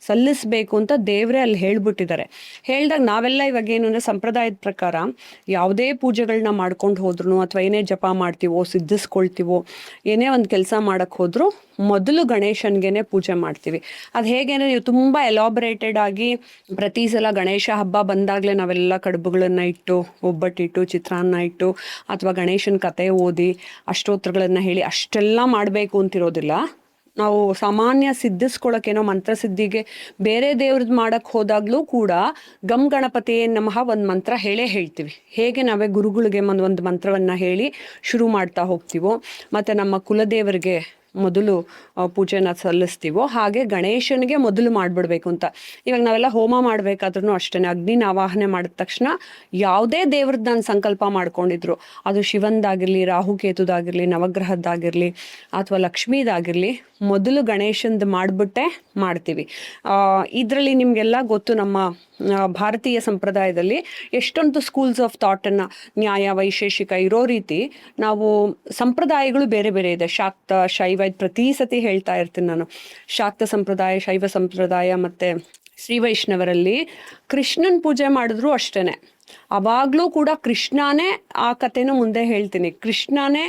ಸಲ್ಲಿಸಬೇಕು ಅಂತ ದೇವರೇ ಅಲ್ಲಿ ಹೇಳ್ಬಿಟ್ಟಿದ್ದಾರೆ. ಹೇಳಿದಾಗ ನಾವೆಲ್ಲ ಇವಾಗ ಏನು ಅಂದರೆ, ಸಂಪ್ರದಾಯದ ಪ್ರಕಾರ ಯಾವುದೇ ಪೂಜೆಗಳನ್ನ ಮಾಡ್ಕೊಂಡು ಹೋದ್ರು ಅಥವಾ ಏನೇ ಜಪ ಮಾಡ್ತೀವೋ, ಸಿದ್ಧಿಸ್ಕೊಳ್ತೀವೋ, ಏನೇ ಒಂದು ಕೆಲಸ ಮಾಡಕ್ಕೆ ಹೋದ್ರು ಮೊದಲು ಗಣೇಶನ್ಗೆನೆ ಪೂಜೆ ಮಾಡ್ತೀವಿ. ಅದು ಹೇಗೆ ಅಂದರೆ, ನೀವು ತುಂಬ ಎಲಾಬರೇಟೆಡ್ ಆಗಿ ಪ್ರತಿ ಸಲ ಗಣೇಶ ಹಬ್ಬ ಬಂದಾಗಲೇ ನಾವೆಲ್ಲ ಕಡುಬುಗಳನ್ನು ಇಟ್ಟು, ಒಬ್ಬಟ್ಟಿಟ್ಟು, ಚಿತ್ರಾನ್ನ ಇಟ್ಟು, ಅಥವಾ ಗಣೇಶನ ಕತೆ ಓದಿ ಅಷ್ಟೋತ್ರಗಳನ್ನು ಹೇಳಿ ಅಷ್ಟೆಲ್ಲ ಮಾಡಬೇಕು ಅಂತಿರೋದಿಲ್ಲ. ನಾವು ಸಾಮಾನ್ಯ ಸಿದ್ಧಿಸ್ಕೊಳಕ್ಕೇನೋ ಮಂತ್ರಸಿದ್ಧಿಗೆ ಬೇರೆ ದೇವ್ರದ್ದು ಮಾಡಕ್ಕೆ ಹೋದಾಗಲೂ ಕೂಡ ಗಮ್ ಗಣಪತಿಯೇ ನಮಃ ಒಂದು ಮಂತ್ರ ಹೇಳ್ತೀವಿ. ಹೇಗೆ ನಾವೇ ಗುರುಗಳಿಗೆ ಒಂದು ಮಂತ್ರವನ್ನು ಹೇಳಿ ಶುರು ಮಾಡ್ತಾ ಹೋಗ್ತೀವೋ, ಮತ್ತು ನಮ್ಮ ಕುಲದೇವರಿಗೆ ಮೊದಲು ಪೂಜೆನ ಸಲ್ಲಿಸ್ತೀವೋ, ಹಾಗೆ ಗಣೇಶನಿಗೆ ಮೊದಲು ಮಾಡಿಬಿಡ್ಬೇಕು ಅಂತ. ಇವಾಗ ನಾವೆಲ್ಲ ಹೋಮ ಮಾಡಬೇಕಾದ್ರೂ ಅಷ್ಟೇ, ಅಗ್ನಿನ ಆವಾಹನೆ ಮಾಡಿದ ತಕ್ಷಣ ಯಾವುದೇ ದೇವ್ರದ್ದು ನಾನು ಸಂಕಲ್ಪ ಮಾಡ್ಕೊಂಡಿದ್ರು, ಅದು ಶಿವಂದಾಗಿರಲಿ, ರಾಹುಕೇತುದಾಗಿರಲಿ, ನವಗ್ರಹದ್ದಾಗಿರಲಿ ಅಥವಾ ಲಕ್ಷ್ಮೀದಾಗಿರಲಿ, ಮೊದಲು ಗಣೇಶಂದು ಮಾಡಿಬಿಟ್ಟೆ ಮಾಡ್ತೀವಿ. ಇದರಲ್ಲಿ ನಿಮಗೆಲ್ಲ ಗೊತ್ತು, ನಮ್ಮ ಭಾರತೀಯ ಸಂಪ್ರದಾಯದಲ್ಲಿ ಎಷ್ಟೊಂದು ಸ್ಕೂಲ್ಸ್ ಆಫ್ ಥಾಟನ್ನು, ನ್ಯಾಯ ವೈಶೇಷಿಕ ಇರೋ ರೀತಿ ನಾವು ಸಂಪ್ರದಾಯಗಳು ಬೇರೆ ಬೇರೆ ಇದೆ. ಶಾಕ್ತ, ಶೈವ, ಪ್ರತಿ ಸತಿ ಹೇಳ್ತಾ ಇರ್ತೀನಿ ನಾನು, ಶಾಕ್ತ ಸಂಪ್ರದಾಯ, ಶೈವ ಸಂಪ್ರದಾಯ ಮತ್ತು ಶ್ರೀ ವೈಷ್ಣವರಲ್ಲಿ ಕೃಷ್ಣನ್ ಪೂಜೆ ಮಾಡಿದ್ರು ಅಷ್ಟೇ. ಅವಾಗಲೂ ಕೂಡ ಕೃಷ್ಣನೇ, ಆ ಕಥೆನೂ ಮುಂದೆ ಹೇಳ್ತೀನಿ, ಕೃಷ್ಣನೇ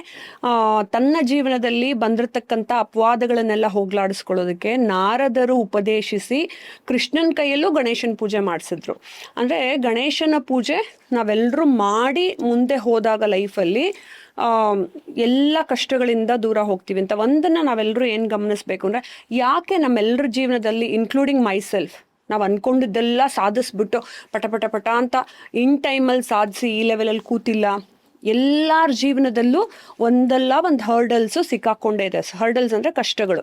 ತನ್ನ ಜೀವನದಲ್ಲಿ ಬಂದಿರತಕ್ಕಂಥ ಅಪವಾದಗಳನ್ನೆಲ್ಲ ಹೋಗ್ಲಾಡಿಸ್ಕೊಳ್ಳೋದಕ್ಕೆ ನಾರದರು ಉಪದೇಶಿಸಿ ಕೃಷ್ಣನ ಕೈಯಲ್ಲೂ ಗಣೇಶನ ಪೂಜೆ ಮಾಡಿಸಿದ್ರು. ಅಂದರೆ ಗಣೇಶನ ಪೂಜೆ ನಾವೆಲ್ಲರೂ ಮಾಡಿ ಮುಂದೆ ಹೋದಾಗ ಲೈಫಲ್ಲಿ ಎಲ್ಲ ಕಷ್ಟಗಳಿಂದ ದೂರ ಹೋಗ್ತೀವಿ ಅಂತ. ಒಂದನ್ನು ನಾವೆಲ್ಲರೂ ಏನು ಗಮನಿಸ್ಬೇಕು ಅಂದರೆ, ಯಾಕೆ ನಮ್ಮೆಲ್ಲರ ಜೀವನದಲ್ಲಿ ಇನ್ಕ್ಲೂಡಿಂಗ್ ಮೈಸೆಲ್ಫ್, ನಾವು ಅಂದ್ಕೊಂಡಿದ್ದೆಲ್ಲ ಸಾಧಿಸ್ಬಿಟ್ಟು ಪಟ ಅಂತ ಇನ್ ಟೈಮಲ್ಲಿ ಸಾಧಿಸಿ ಈ ಲೆವೆಲಲ್ಲಿ ಕೂತಿಲ್ಲ. ಎಲ್ಲರ ಜೀವನದಲ್ಲೂ ಒಂದಲ್ಲ ಒಂದು ಹರ್ಡಲ್ಸು ಸಿಕ್ಕಾಕೊಂಡೇ ಇದೆ. ಹರ್ಡಲ್ಸ್ ಅಂದರೆ ಕಷ್ಟಗಳು.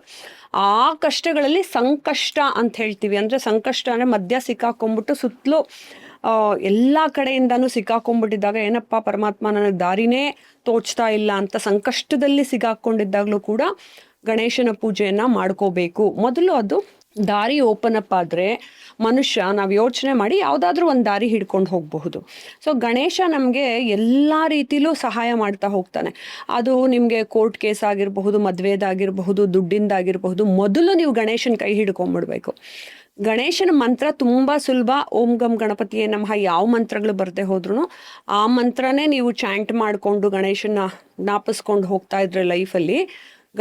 ಆ ಕಷ್ಟಗಳಲ್ಲಿ ಸಂಕಷ್ಟ ಅಂತ ಹೇಳ್ತೀವಿ. ಅಂದರೆ ಸಂಕಷ್ಟ ಅಂದರೆ ಮಧ್ಯ ಸಿಕ್ಕಾಕೊಂಡ್ಬಿಟ್ಟು ಸುತ್ತಲೂ ಎಲ್ಲ ಕಡೆಯಿಂದನೂ ಸಿಕ್ಕಾಕೊಂಡ್ಬಿಟ್ಟಿದ್ದಾಗ, ಏನಪ್ಪ ಪರಮಾತ್ಮ ನನಗೆ ದಾರಿನೇ ತೋಚ್ತಾ ಇಲ್ಲ ಅಂತ ಸಂಕಷ್ಟದಲ್ಲಿ ಸಿಕ್ಕಾಕೊಂಡಿದ್ದಾಗಲೂ ಕೂಡ ಗಣೇಶನ ಪೂಜೆಯನ್ನು ಮಾಡ್ಕೋಬೇಕು. ಮೊದಲು ಅದು ದಾರಿ ಓಪನ್ ಅಪ್ ಆದರೆ ಮನುಷ್ಯ, ನಾವು ಯೋಚನೆ ಮಾಡಿ ಯಾವುದಾದ್ರೂ ಒಂದು ದಾರಿ ಹಿಡ್ಕೊಂಡು ಹೋಗಬಹುದು. ಸೊ ಗಣೇಶ ನಮಗೆ ಎಲ್ಲ ರೀತಿಲೂ ಸಹಾಯ ಮಾಡ್ತಾ ಹೋಗ್ತಾನೆ. ಅದು ನಿಮಗೆ ಕೋರ್ಟ್ ಕೇಸ್ ಆಗಿರಬಹುದು, ಮದುವೆದಾಗಿರಬಹುದು, ದುಡ್ಡಿಂದಾಗಿರಬಹುದು, ಮೊದಲು ನೀವು ಗಣೇಶನ ಕೈ ಹಿಡ್ಕೊಂಡ್ಬಿಡ್ಬೇಕು. ಗಣೇಶನ ಮಂತ್ರ ತುಂಬ ಸುಲಭ. ಓಂ ಗಮ್ ಗಣಪತಿಯೇ ನಮಃ ಯಾವ ಮಂತ್ರಗಳು ಬರದೆ ಹೋದ್ರೂ ಆ ಮಂತ್ರನೇ ನೀವು ಚಾಂಟ್ ಮಾಡಿಕೊಂಡು ಗಣೇಶನ ಜ್ಞಾಪಿಸ್ಕೊಂಡು ಹೋಗ್ತಾ ಇದ್ರೆ ಲೈಫಲ್ಲಿ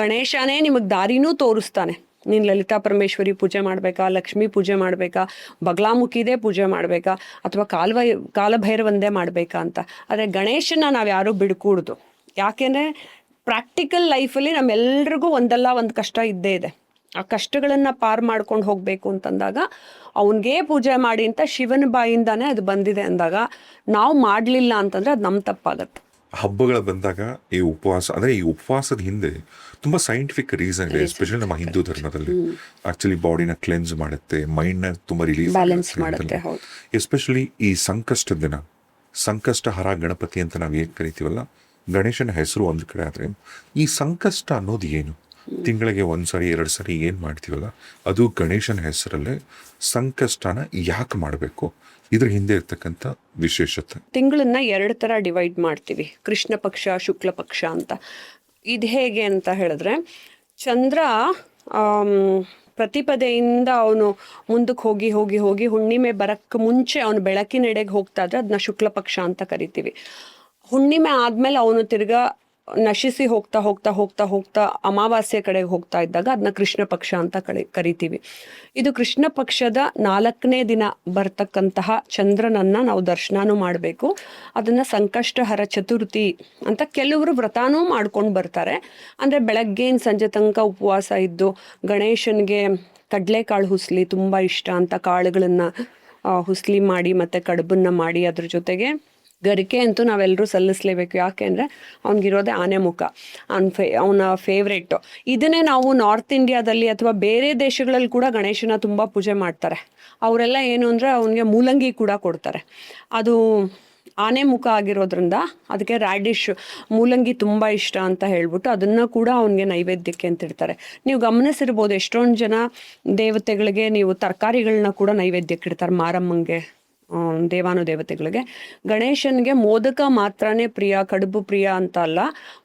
ಗಣೇಶನೇ ನಿಮಗೆ ದಾರಿನೂ ತೋರಿಸ್ತಾನೆ. ನೀನು ಲಲಿತಾ ಪರಮೇಶ್ವರಿ ಪೂಜೆ ಮಾಡಬೇಕಾ, ಲಕ್ಷ್ಮೀ ಪೂಜೆ ಮಾಡಬೇಕಾ, ಬಗಲಾಮುಖಿದೇ ಪೂಜೆ ಮಾಡಬೇಕಾ, ಅಥವಾ ಕಾಲಭೈರವಂದೇ ಮಾಡಬೇಕಾ ಅಂತ. ಆದರೆ ಗಣೇಶನ ನಾವು ಯಾರೂ ಬಿಡ್ಕೂಡ್ದು. ಯಾಕೆಂದರೆ ಪ್ರಾಕ್ಟಿಕಲ್ ಲೈಫಲ್ಲಿ ನಮ್ಮೆಲ್ರಿಗೂ ಒಂದಲ್ಲ ಒಂದು ಕಷ್ಟ ಇದ್ದೇ ಇದೆ. ಆ ಕಷ್ಟಗಳನ್ನು ಪಾರು ಮಾಡ್ಕೊಂಡು ಹೋಗಬೇಕು ಅಂತಂದಾಗ ಅವನಿಗೇ ಪೂಜೆ ಮಾಡಿ ಅಂತ ಶಿವನ ಬಾಯಿಂದಾನೇ ಅದು ಬಂದಿದೆ ಅಂದಾಗ ನಾವು ಮಾಡಲಿಲ್ಲ ಅಂತಂದರೆ ಅದು ನಮ್ಮ ತಪ್ಪಾಗತ್ತೆ. ಹಬ್ಬಗಳು ಬಂದಾಗ ಈ ಉಪವಾಸ, ಅಂದರೆ ಈ ಉಪವಾಸದ ಹಿಂದೆ ತುಂಬ ಸೈಂಟಿಫಿಕ್ ರೀಸನ್ ಇದೆ. ಎಸ್ಪೆಷಲಿ ನಮ್ಮ ಹಿಂದೂ ಧರ್ಮದಲ್ಲಿ ಆಕ್ಚುಲಿ ಬಾಡಿನ ಕ್ಲೆನ್ಸ್ ಮಾಡುತ್ತೆ, ಮೈಂಡ್ನ ತುಂಬ ರಿಲೀಸ್ ಬ್ಯಾಲೆನ್ಸ್ ಮಾಡುತ್ತೆ. ಎಸ್ಪೆಷಲಿ ಈ ಸಂಕಷ್ಟದ ದಿನ ಸಂಕಷ್ಟಹರ ಗಣಪತಿ ಅಂತ ನಾವು ಏನು ಕರಿತೀವಲ್ಲ, ಗಣೇಶನ ಹೆಸರು ಒಂದು ಕಡೆ ಆದರೆ ಈ ಸಂಕಷ್ಟ ಅನ್ನೋದು ಏನು? ತಿಂಗಳಿಗೆ 1 ಸರಿ 2 ಸರಿ ಏನು ಮಾಡ್ತೀವಲ್ಲ ಅದು ಗಣೇಶನ ಹೆಸರಲ್ಲೇ. ಸಂಕಷ್ಟನ ಯಾಕೆ ಮಾಡಬೇಕು? ಇದ್ರ ಹಿಂದೆ ಇರ್ತಕ್ಕಂಥ ವಿಶೇಷತೆ. ತಿಂಗಳನ್ನ 2 ಥರ ಡಿವೈಡ್ ಮಾಡ್ತೀವಿ, ಕೃಷ್ಣ ಪಕ್ಷ, ಶುಕ್ಲ ಪಕ್ಷ ಅಂತ. ಇದು ಹೇಗೆ ಅಂತ ಹೇಳಿದ್ರೆ, ಚಂದ್ರ ಪ್ರತಿಪದೆಯಿಂದ ಅವನು ಮುಂದಕ್ಕೆ ಹೋಗಿ ಹೋಗಿ ಹೋಗಿ ಹುಣ್ಣಿಮೆ ಬರಕ್ಕೆ ಮುಂಚೆ ಅವನು ಬೆಳಕಿನೆಡೆಗೆ ಹೋಗ್ತಾ ಇದ್ರೆ ಅದನ್ನ ಶುಕ್ಲ ಪಕ್ಷ ಅಂತ ಕರಿತೀವಿ. ಹುಣ್ಣಿಮೆ ಆದ್ಮೇಲೆ ಅವನು ತಿರ್ಗಾ ನಶಿಸಿ ಹೋಗ್ತಾ ಹೋಗ್ತಾ ಹೋಗ್ತಾ ಹೋಗ್ತಾ ಅಮಾವಾಸ್ಯೆ ಕಡೆಗೆ ಹೋಗ್ತಾ ಇದ್ದಾಗ ಅದನ್ನ ಕೃಷ್ಣ ಪಕ್ಷ ಅಂತ ಕರಿತೀವಿ. ಇದು ಕೃಷ್ಣ ಪಕ್ಷದ 4ನೇ ದಿನ ಬರ್ತಕ್ಕಂತಹ ಚಂದ್ರನನ್ನ ನಾವು ದರ್ಶನನೂ ಮಾಡಬೇಕು. ಅದನ್ನ ಸಂಕಷ್ಟಹರ ಚತುರ್ಥಿ ಅಂತ ಕೆಲವರು ವ್ರತಾನೂ ಮಾಡ್ಕೊಂಡು ಬರ್ತಾರೆ. ಅಂದ್ರೆ ಬೆಳಗ್ಗೆಯಿಂದ ಸಂಜೆ ತನಕ ಉಪವಾಸ ಇದ್ದು ಗಣೇಶನ್ಗೆ ಕಡಲೆಕಾಳು ಹುಸ್ಲಿ ತುಂಬಾ ಇಷ್ಟ ಅಂತ ಕಾಳುಗಳನ್ನ ಹುಸ್ಲಿ ಮಾಡಿ ಮತ್ತೆ ಕಡುಬನ್ನ ಮಾಡಿ ಅದ್ರ ಜೊತೆಗೆ ಗರಿಕೆ ಅಂತೂ ನಾವೆಲ್ಲರೂ ಸಲ್ಲಿಸಲೇಬೇಕು. ಯಾಕೆ ಅಂದರೆ ಅವ್ನಿಗಿರೋದೇ ಆನೆ ಮುಖ, ಅವನ ಫೇವ್ರೇಟು. ಇದನ್ನೇ ನಾವು ನಾರ್ತ್ ಇಂಡಿಯಾದಲ್ಲಿ ಅಥವಾ ಬೇರೆ ದೇಶಗಳಲ್ಲಿ ಕೂಡ ಗಣೇಶನ ತುಂಬ ಪೂಜೆ ಮಾಡ್ತಾರೆ. ಅವರೆಲ್ಲ ಏನು ಅಂದರೆ ಅವನಿಗೆ ಮೂಲಂಗಿ ಕೂಡ ಕೊಡ್ತಾರೆ. ಅದು ಆನೆ ಮುಖ ಆಗಿರೋದ್ರಿಂದ ಅದಕ್ಕೆ ರ್ಯಾಡಿಶ್ ಮೂಲಂಗಿ ತುಂಬ ಇಷ್ಟ ಅಂತ ಹೇಳ್ಬಿಟ್ಟು ಅದನ್ನು ಕೂಡ ಅವನಿಗೆ ನೈವೇದ್ಯಕ್ಕೆ ಅಂತ ಇಡ್ತಾರೆ. ನೀವು ಗಮನಿಸಿರ್ಬೋದು, ಎಷ್ಟೊಂದು ಜನ ದೇವತೆಗಳಿಗೆ ನೀವು ತರಕಾರಿಗಳನ್ನ ಕೂಡ ನೈವೇದ್ಯಕ್ಕೆ ಇಡ್ತಾರೆ. ಮಾರಮ್ಮಂಗೆ, ದೇವಾನುದೇವತೆಗಳಿಗೆ. ಗಣೇಶನ್ಗೆ ಮೋದಕ ಮಾತ್ರನೇ ಪ್ರಿಯ, ಕಡುಬು ಪ್ರಿಯ ಅಂತ ಅಲ್ಲ,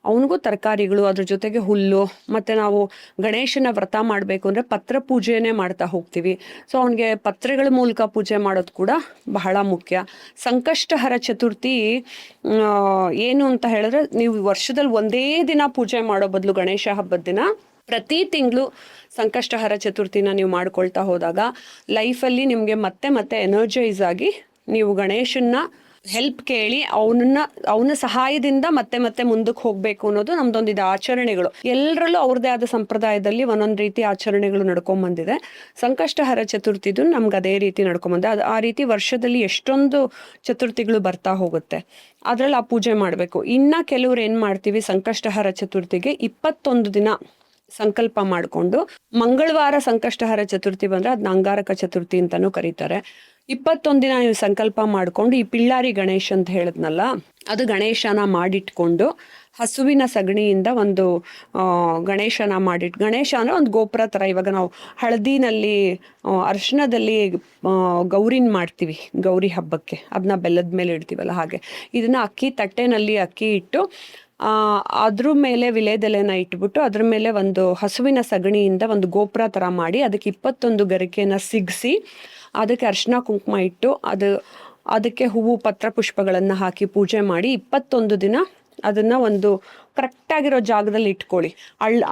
ಅವನಿಗೂ ತರಕಾರಿಗಳು, ಅದ್ರ ಜೊತೆಗೆ ಹುಲ್ಲು. ಮತ್ತು ನಾವು ಗಣೇಶನ ವ್ರತ ಮಾಡಬೇಕು ಅಂದರೆ ಪತ್ರ ಪೂಜೆನೇ ಮಾಡ್ತಾ ಹೋಗ್ತೀವಿ. ಸೊ ಅವನಿಗೆ ಪತ್ರೆಗಳ ಮೂಲಕ ಪೂಜೆ ಮಾಡೋದು ಕೂಡ ಬಹಳ ಮುಖ್ಯ. ಸಂಕಷ್ಟಹರ ಚತುರ್ಥಿ ಏನು ಅಂತ ಹೇಳಿದ್ರೆ, ನೀವು ವರ್ಷದಲ್ಲಿ ಒಂದೇ ದಿನ ಪೂಜೆ ಮಾಡೋ ಬದಲು ಗಣೇಶ ಹಬ್ಬದ ದಿನ ಪ್ರತಿ ತಿಂಗಳು ಸಂಕಷ್ಟಹರ ಚತುರ್ಥಿನ ನೀವು ಮಾಡ್ಕೊಳ್ತಾ ಹೋದಾಗ ಲೈಫಲ್ಲಿ ನಿಮಗೆ ಮತ್ತೆ ಮತ್ತೆ ಎನರ್ಜೈಸ್ ಆಗಿ ನೀವು ಗಣೇಶನ್ನ ಹೆಲ್ಪ್ ಕೇಳಿ ಅವನ ಸಹಾಯದಿಂದ ಮತ್ತೆ ಮತ್ತೆ ಮುಂದಕ್ಕೆ ಹೋಗಬೇಕು ಅನ್ನೋದು ನಮ್ದೊಂದಿದೆ ಆಚರಣೆಗಳು. ಎಲ್ಲರಲ್ಲೂ ಅವ್ರದ್ದೇ ಆದ ಸಂಪ್ರದಾಯದಲ್ಲಿ ಒಂದೊಂದು ರೀತಿ ಆಚರಣೆಗಳು ನಡ್ಕೊಂಬಂದಿದೆ. ಸಂಕಷ್ಟಹರ ಚತುರ್ಥಿದು ನಮ್ಗೆ ಅದೇ ರೀತಿ ನಡ್ಕೊಂಬಂದೆ. ಆ ರೀತಿ ವರ್ಷದಲ್ಲಿ ಎಷ್ಟೊಂದು ಚತುರ್ಥಿಗಳು ಬರ್ತಾ ಹೋಗುತ್ತೆ, ಅದ್ರಲ್ಲಿ ಆ ಪೂಜೆ ಮಾಡಬೇಕು. ಇನ್ನು ಕೆಲವ್ರು ಏನು ಮಾಡ್ತೀವಿ, ಸಂಕಷ್ಟಹರ ಚತುರ್ಥಿಗೆ 21 ದಿನ ಸಂಕಲ್ಪ ಮಾಡಿಕೊಂಡು, ಮಂಗಳವಾರ ಸಂಕಷ್ಟಹರ ಚತುರ್ಥಿ ಬಂದರೆ ಅದನ್ನ ಅಂಗಾರಕ ಚತುರ್ಥಿ ಅಂತಲೂ ಕರೀತಾರೆ. 21 ದಿನ ನೀವು ಸಂಕಲ್ಪ ಮಾಡಿಕೊಂಡು ಈ ಪಿಳ್ಳಾರಿ ಗಣೇಶ ಅಂತ ಹೇಳಿದ್ನಲ್ಲ, ಅದು ಗಣೇಶನ ಮಾಡಿಟ್ಕೊಂಡು ಹಸುವಿನ ಸಗಣಿಯಿಂದ ಒಂದು ಗಣೇಶನ ಗಣೇಶ ಅಂದರೆ ಒಂದು ಗೋಪುರ ಥರ. ಇವಾಗ ನಾವು ಹಳದಿನಲ್ಲಿ ಅರಿಶಿಣದಲ್ಲಿ ಗೌರಿನ ಮಾಡ್ತೀವಿ ಗೌರಿ ಹಬ್ಬಕ್ಕೆ, ಅದನ್ನ ಬೆಲ್ಲದ ಮೇಲೆ ಇಡ್ತೀವಲ್ಲ ಹಾಗೆ. ಇದನ್ನು ತಟ್ಟೆನಲ್ಲಿ ಅಕ್ಕಿ ಇಟ್ಟು ಅದ್ರ ಮೇಲೆ ವಿಲೇದೆಲೆನ ಇಟ್ಬಿಟ್ಟು ಅದ್ರ ಮೇಲೆ ಒಂದು ಹಸುವಿನ ಸಗಣಿಯಿಂದ ಒಂದು ಗೋಪುರ ಥರ ಮಾಡಿ ಅದಕ್ಕೆ 21 ಗರಿಕೆನ ಸಿಗಿಸಿ ಅದಕ್ಕೆ ಅರಿಶಿನ ಕುಂಕುಮ ಇಟ್ಟು ಅದಕ್ಕೆ ಹೂವು ಪತ್ರ ಪುಷ್ಪಗಳನ್ನು ಹಾಕಿ ಪೂಜೆ ಮಾಡಿ 21 ದಿನ ಅದನ್ನು ಒಂದು ಕರೆಕ್ಟಾಗಿರೋ ಜಾಗದಲ್ಲಿ ಇಟ್ಕೊಳ್ಳಿ.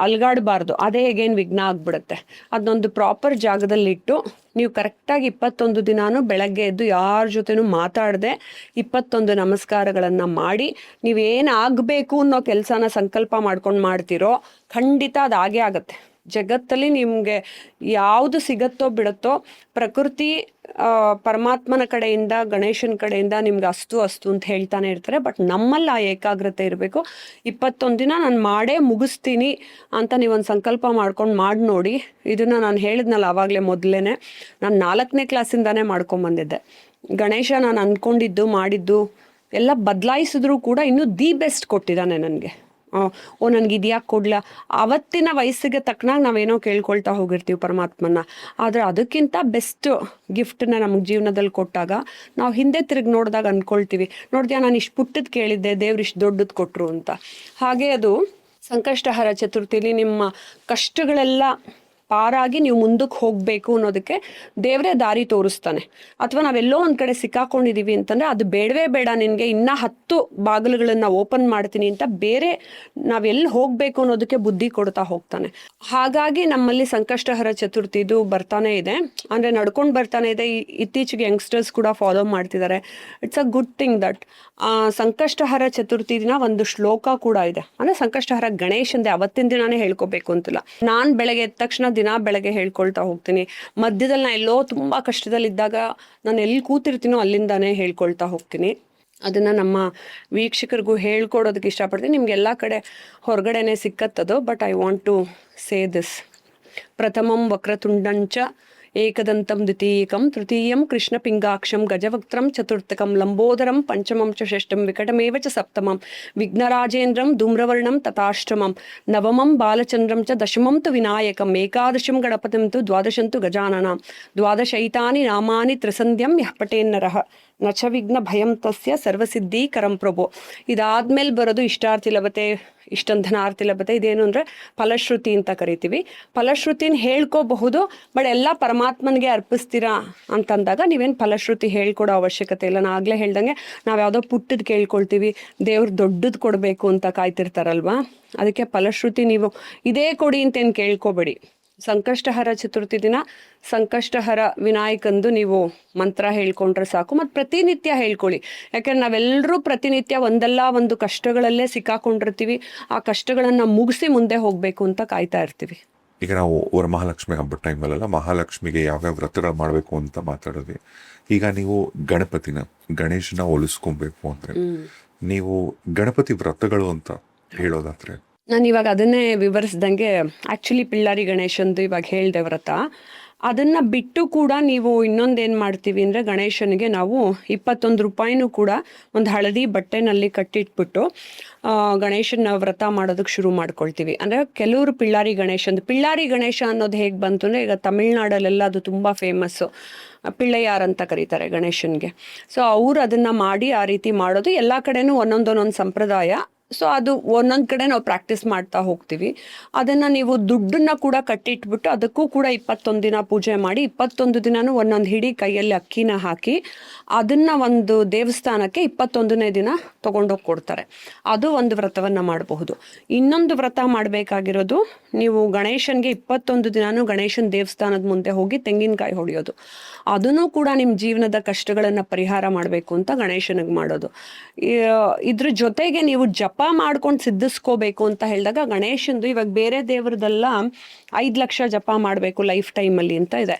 ಅಲ್ಗಾಡಬಾರ್ದು, ಅದೇ ಹೇಗೇನು ವಿಘ್ನ ಆಗ್ಬಿಡುತ್ತೆ. ಅದನ್ನೊಂದು ಪ್ರಾಪರ್ ಜಾಗದಲ್ಲಿಟ್ಟು ನೀವು ಕರೆಕ್ಟಾಗಿ 21 ದಿನಾನು ಬೆಳಗ್ಗೆ ಎದ್ದು ಯಾರ ಜೊತೆನೂ ಮಾತಾಡದೆ 21 ನಮಸ್ಕಾರಗಳನ್ನು ಮಾಡಿ ನೀವೇನು ಆಗಬೇಕು ಅನ್ನೋ ಕೆಲಸನ ಸಂಕಲ್ಪ ಮಾಡ್ಕೊಂಡು ಮಾಡ್ತಿರೋ ಖಂಡಿತ ಅದಾಗೇ ಆಗುತ್ತೆ. ಜಗತ್ತಲ್ಲಿ ನಿಮಗೆ ಯಾವುದು ಸಿಗತ್ತೋ ಬಿಡುತ್ತೋ, ಪ್ರಕೃತಿ ಪರಮಾತ್ಮನ ಕಡೆಯಿಂದ ಗಣೇಶನ ಕಡೆಯಿಂದ ನಿಮ್ಗೆ ಅಸ್ತು ಅಂತ ಹೇಳ್ತಾನೆ ಇರ್ತಾರೆ. ಬಟ್ ನಮ್ಮಲ್ಲಿ ಆ ಏಕಾಗ್ರತೆ ಇರಬೇಕು. 21 ದಿನ ನಾನು ಮಾಡೇ ಮುಗಿಸ್ತೀನಿ ಅಂತ ನೀವೊಂದು ಸಂಕಲ್ಪ ಮಾಡ್ಕೊಂಡು ಮಾಡಿ ನೋಡಿ. ಇದನ್ನು ನಾನು ಹೇಳಿದ್ನಲ್ಲ ಆವಾಗಲೇ ಮೊದಲೇ, ನಾನು 4ನೇ ಕ್ಲಾಸಿಂದಾನೇ ಮಾಡ್ಕೊಂಬಂದಿದ್ದೆ. ಗಣೇಶ ನಾನು ಅಂದ್ಕೊಂಡಿದ್ದು ಮಾಡಿದ್ದು ಎಲ್ಲ ಬದಲಾಯಿಸಿದ್ರು ಕೂಡ ಇನ್ನೂ ದಿ ಬೆಸ್ಟ್ ಕೊಟ್ಟಿದ್ದಾನೆ ನನಗೆ. ನನಗೆ ಇದ್ಯಾಕೆ ಕೊಡ್ಲಾ, ಅವತ್ತಿನ ವಯಸ್ಸಿಗೆ ತಕ್ಕನಾಗ ನಾವೇನೋ ಕೇಳ್ಕೊಳ್ತಾ ಹೋಗಿರ್ತೀವಿ ಪರಮಾತ್ಮನ. ಆದರೆ ಅದಕ್ಕಿಂತ ಬೆಸ್ಟ್ ಗಿಫ್ಟನ್ನ ನಮಗೆ ಜೀವನದಲ್ಲಿ ಕೊಟ್ಟಾಗ ನಾವು ಹಿಂದೆ ತಿರುಗಿ ನೋಡಿದಾಗ ಅಂದ್ಕೊಳ್ತೀವಿ, ನೋಡಿದ್ಯಾ ನಾನು ಇಷ್ಟು ಪುಟ್ಟದ್ದು ಕೇಳಿದ್ದೆ, ದೇವ್ರು ಇಷ್ಟು ದೊಡ್ಡದು ಕೊಟ್ಟರು ಅಂತ. ಹಾಗೆ ಅದು ಸಂಕಷ್ಟಹರ ಚತುರ್ಥಿಲಿ ನಿಮ್ಮ ಕಷ್ಟಗಳೆಲ್ಲ ಪಾರಾಗಿ ನೀವು ಮುಂದಕ್ಕೆ ಹೋಗಬೇಕು ಅನ್ನೋದಕ್ಕೆ ದೇವರೇ ದಾರಿ ತೋರಿಸ್ತಾನೆ. ಅಥವಾ ನಾವೆಲ್ಲೋ ಒಂದು ಕಡೆ ಸಿಕ್ಕಾಕೊಂಡಿದ್ದೀವಿ ಅಂತಂದರೆ ಅದು ಬೇಡವೇ ಬೇಡ, ನಿನಗೆ ಇನ್ನೂ 10 ಬಾಗಿಲುಗಳನ್ನು ಓಪನ್ ಮಾಡ್ತೀನಿ ಅಂತ ಬೇರೆ ನಾವೆಲ್ಲಿ ಹೋಗಬೇಕು ಅನ್ನೋದಕ್ಕೆ ಬುದ್ಧಿ ಕೊಡ್ತಾ ಹೋಗ್ತಾನೆ. ಹಾಗಾಗಿ ನಮ್ಮಲ್ಲಿ ಸಂಕಷ್ಟಹರ ಚತುರ್ಥಿದು ಬರ್ತಾನೆ ಇದೆ, ಅಂದರೆ ನಡ್ಕೊಂಡು ಬರ್ತಾನೆ ಇದೆ. ಇತ್ತೀಚೆಗೆ ಯಂಗ್ಸ್ಟರ್ಸ್ ಕೂಡ ಫಾಲೋ ಮಾಡ್ತಿದ್ದಾರೆ. It's a good thing that. Sankashtahara Chaturthi ದಿನ ಒಂದು ಶ್ಲೋಕ ಕೂಡ ಇದೆ, ಅಂದರೆ ಸಂಕಷ್ಟಹರ ಗಣೇಶಂದೆ ಅವತ್ತಿನ ದಿನಾನೇ ಹೇಳ್ಕೋಬೇಕು ಅಂತಿಲ್ಲ. ನಾನು ಬೆಳಗ್ಗೆ ಎದ್ದ ತಕ್ಷಣ ದಿನ ಬೆಳಗ್ಗೆ ಹೇಳ್ಕೊಳ್ತಾ ಹೋಗ್ತೀನಿ. ಮಧ್ಯದಲ್ಲಿ ನಾನು ಎಲ್ಲೋ ತುಂಬ ಕಷ್ಟದಲ್ಲಿದ್ದಾಗ ನಾನು ಎಲ್ಲಿ ಕೂತಿರ್ತೀನೋ ಅಲ್ಲಿಂದಾನೇ ಹೇಳ್ಕೊಳ್ತಾ ಹೋಗ್ತೀನಿ. ಅದನ್ನು ನಮ್ಮ ವೀಕ್ಷಕರಿಗೂ ಹೇಳ್ಕೊಡೋದಕ್ಕೆ ಇಷ್ಟಪಡ್ತೀನಿ. ನಿಮ್ಗೆಲ್ಲ ಕಡೆ ಹೊರಗಡೆನೆ ಸಿಕ್ಕತ್ತದು, but I want to say this. ಪ್ರಥಮಂ ವಕ್ರತುಂಡಂಚ ಏಕದಂತಂ ದ್ವಿತೀಯಕಂ ತೃತೀಯಂ ಕೃಷ್ಣಪಿಂಗಾಕ್ಷಂ ಗಜವಕ್ತ್ರಂ ಚತುರ್ಥಕಂ ಲಂಬೋದರಂ ಪಂಚಮಂ ಚ ಷಷ್ಠಂ ವಿಕಟಮೇವ ಚ ಸಪ್ತಮಂ ವಿಘ್ನರಾಜೇಂದ್ರಂ ಧೂಮ್ರವರ್ಣಂ ತಥಾಷ್ಟಮಂ ನವಮಂ ಬಾಲಚಂದ್ರಂ ಚ ದಶಮಂ ತು ವಿನಾಯಕಂ ಏಕಾದಶಂ ಗಣಪತಿಂ ತು ದ್ವಾದಶಂ ತು ಗಜಾನನಂ ದ್ವಾದಶೈತಾನಿ ನಾಮಾನಿ ತ್ರಿಸಂಧ್ಯಂ ಯಃ ಪಠೇನ್ನರಃ ನಚ ವಿಘ್ನ ಭಯಂ ತಸ್ಯ ಸರ್ವಸಿದ್ಧೀಕರಂ ಪ್ರಭೋ. ಇದಾದ್ಮೇಲೆ ಬರೋದು ಇಷ್ಟಾರ್ಥಿ ಲಭತೆ, ಇಷ್ಟಂಧನಾರ್ಥಿ ಲಭತೆ. ಇದೇನು ಅಂದರೆ ಫಲಶ್ರುತಿ ಅಂತ ಕರಿತೀವಿ. ಫಲಶ್ರುತಿನ ಹೇಳ್ಕೋಬಹುದು, ಬಟ್ ಎಲ್ಲ ಪರಮಾತ್ಮನಿಗೆ ಅರ್ಪಿಸ್ತೀರಾ ಅಂತಂದಾಗ ನೀವೇನು ಫಲಶ್ರುತಿ ಹೇಳ್ಕೊಡೋ ಅವಶ್ಯಕತೆ ಇಲ್ಲ. ನಾನು ಆಗಲೇ ಹೇಳ್ದಂಗೆ ನಾವು ಯಾವುದೋ ಪುಟ್ಟದ್ದು ಕೇಳ್ಕೊಳ್ತೀವಿ, ದೇವ್ರು ದೊಡ್ಡದು ಕೊಡಬೇಕು ಅಂತ ಕಾಯ್ತಿರ್ತಾರಲ್ವಾ, ಅದಕ್ಕೆ ಫಲಶ್ರುತಿ ನೀವು ಇದೇ ಕೊಡಿ ಅಂತೇನು ಕೇಳ್ಕೊಬೇಡಿ. ಸಂಕಷ್ಟಹರ ಚತುರ್ಥಿ ದಿನ ಸಂಕಷ್ಟಹರ ವಿನಾಯಕಂದು ನೀವು ಮಂತ್ರ ಹೇಳ್ಕೊಂಡ್ರೆ ಸಾಕು. ಮತ್ತು ಪ್ರತಿನಿತ್ಯ ಹೇಳ್ಕೊಳ್ಳಿ, ಯಾಕೆಂದ್ರೆ ನಾವೆಲ್ಲರೂ ಪ್ರತಿನಿತ್ಯ ಒಂದಲ್ಲ ಒಂದು ಕಷ್ಟಗಳಲ್ಲೇ ಸಿಕ್ಕಾಕೊಂಡಿರ್ತೀವಿ. ಆ ಕಷ್ಟಗಳನ್ನು ಮುಗಿಸಿ ಮುಂದೆ ಹೋಗಬೇಕು ಅಂತ ಕಾಯ್ತಾ ಇರ್ತೀವಿ. ಈಗ ನಾವು ವರಮಹಾಲಕ್ಷ್ಮಿ ಹಬ್ಬದ ಟೈಮಲ್ಲೆಲ್ಲ ಮಹಾಲಕ್ಷ್ಮಿಗೆ ಯಾವ್ಯಾವ ವ್ರತಗಳು ಮಾಡಬೇಕು ಅಂತ ಮಾತಾಡೋದು. ಈಗ ನೀವು ಗಣೇಶನ ಹೋಲಿಸ್ಕೊಬೇಕು ಅಂದ್ರೆ ನೀವು ಗಣಪತಿ ವ್ರತಗಳು ಅಂತ ಹೇಳೋದಾದ್ರೆ ನಾನು ಇವಾಗ ಅದನ್ನೇ ವಿವರಿಸ್ದಂಗೆ ಆ್ಯಕ್ಚುಲಿ ಪಿಳ್ಳಾರಿ ಗಣೇಶಂದು ಇವಾಗ ಹೇಳಿದೆ ವ್ರತ. ಅದನ್ನು ಬಿಟ್ಟು ಕೂಡ ನೀವು ಇನ್ನೊಂದೇನು ಮಾಡ್ತೀವಿ ಅಂದರೆ ಗಣೇಶನಿಗೆ ನಾವು 21 ರೂಪಾಯಿನೂ ಕೂಡ ಒಂದು ಹಳದಿ ಬಟ್ಟೆನಲ್ಲಿ ಕಟ್ಟಿಟ್ಬಿಟ್ಟು ಗಣೇಶನ ವ್ರತ ಮಾಡೋದಕ್ಕೆ ಶುರು ಮಾಡ್ಕೊಳ್ತೀವಿ. ಅಂದರೆ ಕೆಲವರು ಪಿಳ್ಳಾರಿ ಗಣೇಶ ಅನ್ನೋದು ಹೇಗೆ ಬಂತು ಅಂದರೆ, ಈಗ ತಮಿಳ್ನಾಡಲ್ಲೆಲ್ಲ ಅದು ತುಂಬ ಫೇಮಸ್ಸು, ಪಿಳ್ಳೆಯಾರ್ ಅಂತ ಕರೀತಾರೆ ಗಣೇಶನ್ಗೆ. ಸೊ ಅವರು ಅದನ್ನು ಮಾಡಿ ಆ ರೀತಿ ಮಾಡೋದು. ಎಲ್ಲ ಕಡೆನೂ ಒಂದೊಂದು ಸಂಪ್ರದಾಯ. ಸೊ ಅದು ಒಂದೊಂದು ಕಡೆ ನಾವು ಪ್ರಾಕ್ಟೀಸ್ ಮಾಡ್ತಾ ಹೋಗ್ತೀವಿ. ಅದನ್ನು ನೀವು ದುಡ್ಡನ್ನ ಕೂಡ ಕಟ್ಟಿಟ್ಬಿಟ್ಟು ಅದಕ್ಕೂ ಕೂಡ 21 ದಿನ ಪೂಜೆ ಮಾಡಿ 21 ದಿನನೂ ಒಂದೊಂದು ಹಿಡಿ ಕೈಯಲ್ಲಿ ಅಕ್ಕಿನ ಹಾಕಿ ಅದನ್ನು ಒಂದು ದೇವಸ್ಥಾನಕ್ಕೆ 21ನೇ ದಿನ ತೊಗೊಂಡೋಗಿ ಕೊಡ್ತಾರೆ. ಅದು ಒಂದು ವ್ರತವನ್ನು ಮಾಡಬಹುದು. ಇನ್ನೊಂದು ವ್ರತ ಮಾಡಬೇಕಾಗಿರೋದು, ನೀವು ಗಣೇಶನ್ಗೆ 21 ದಿನನೂ ಗಣೇಶನ ದೇವಸ್ಥಾನದ ಮುಂದೆ ಹೋಗಿ ತೆಂಗಿನಕಾಯಿ ಹೊಡೆಯೋದು. ಅದನ್ನು ಕೂಡ ನಿಮ್ಮ ಜೀವನದ ಕಷ್ಟಗಳನ್ನು ಪರಿಹಾರ ಮಾಡಬೇಕು ಅಂತ ಗಣೇಶನಿಗೆ ಮಾಡೋದು. ಇದ್ರ ಜೊತೆಗೆ ನೀವು ಜಪ ಮಾಡ್ಕೊಂಡು ಸಿದ್ಧಿಸ್ಕೋಬೇಕು ಅಂತ ಹೇಳಿದಾಗ ಗಣೇಶಂದು ಇವಾಗ ಬೇರೆ ದೇವ್ರದೆಲ್ಲ 5 ಲಕ್ಷ ಜಪ ಮಾಡಬೇಕು ಲೈಫ್ ಟೈಮಲ್ಲಿ ಅಂತ ಇದೆ.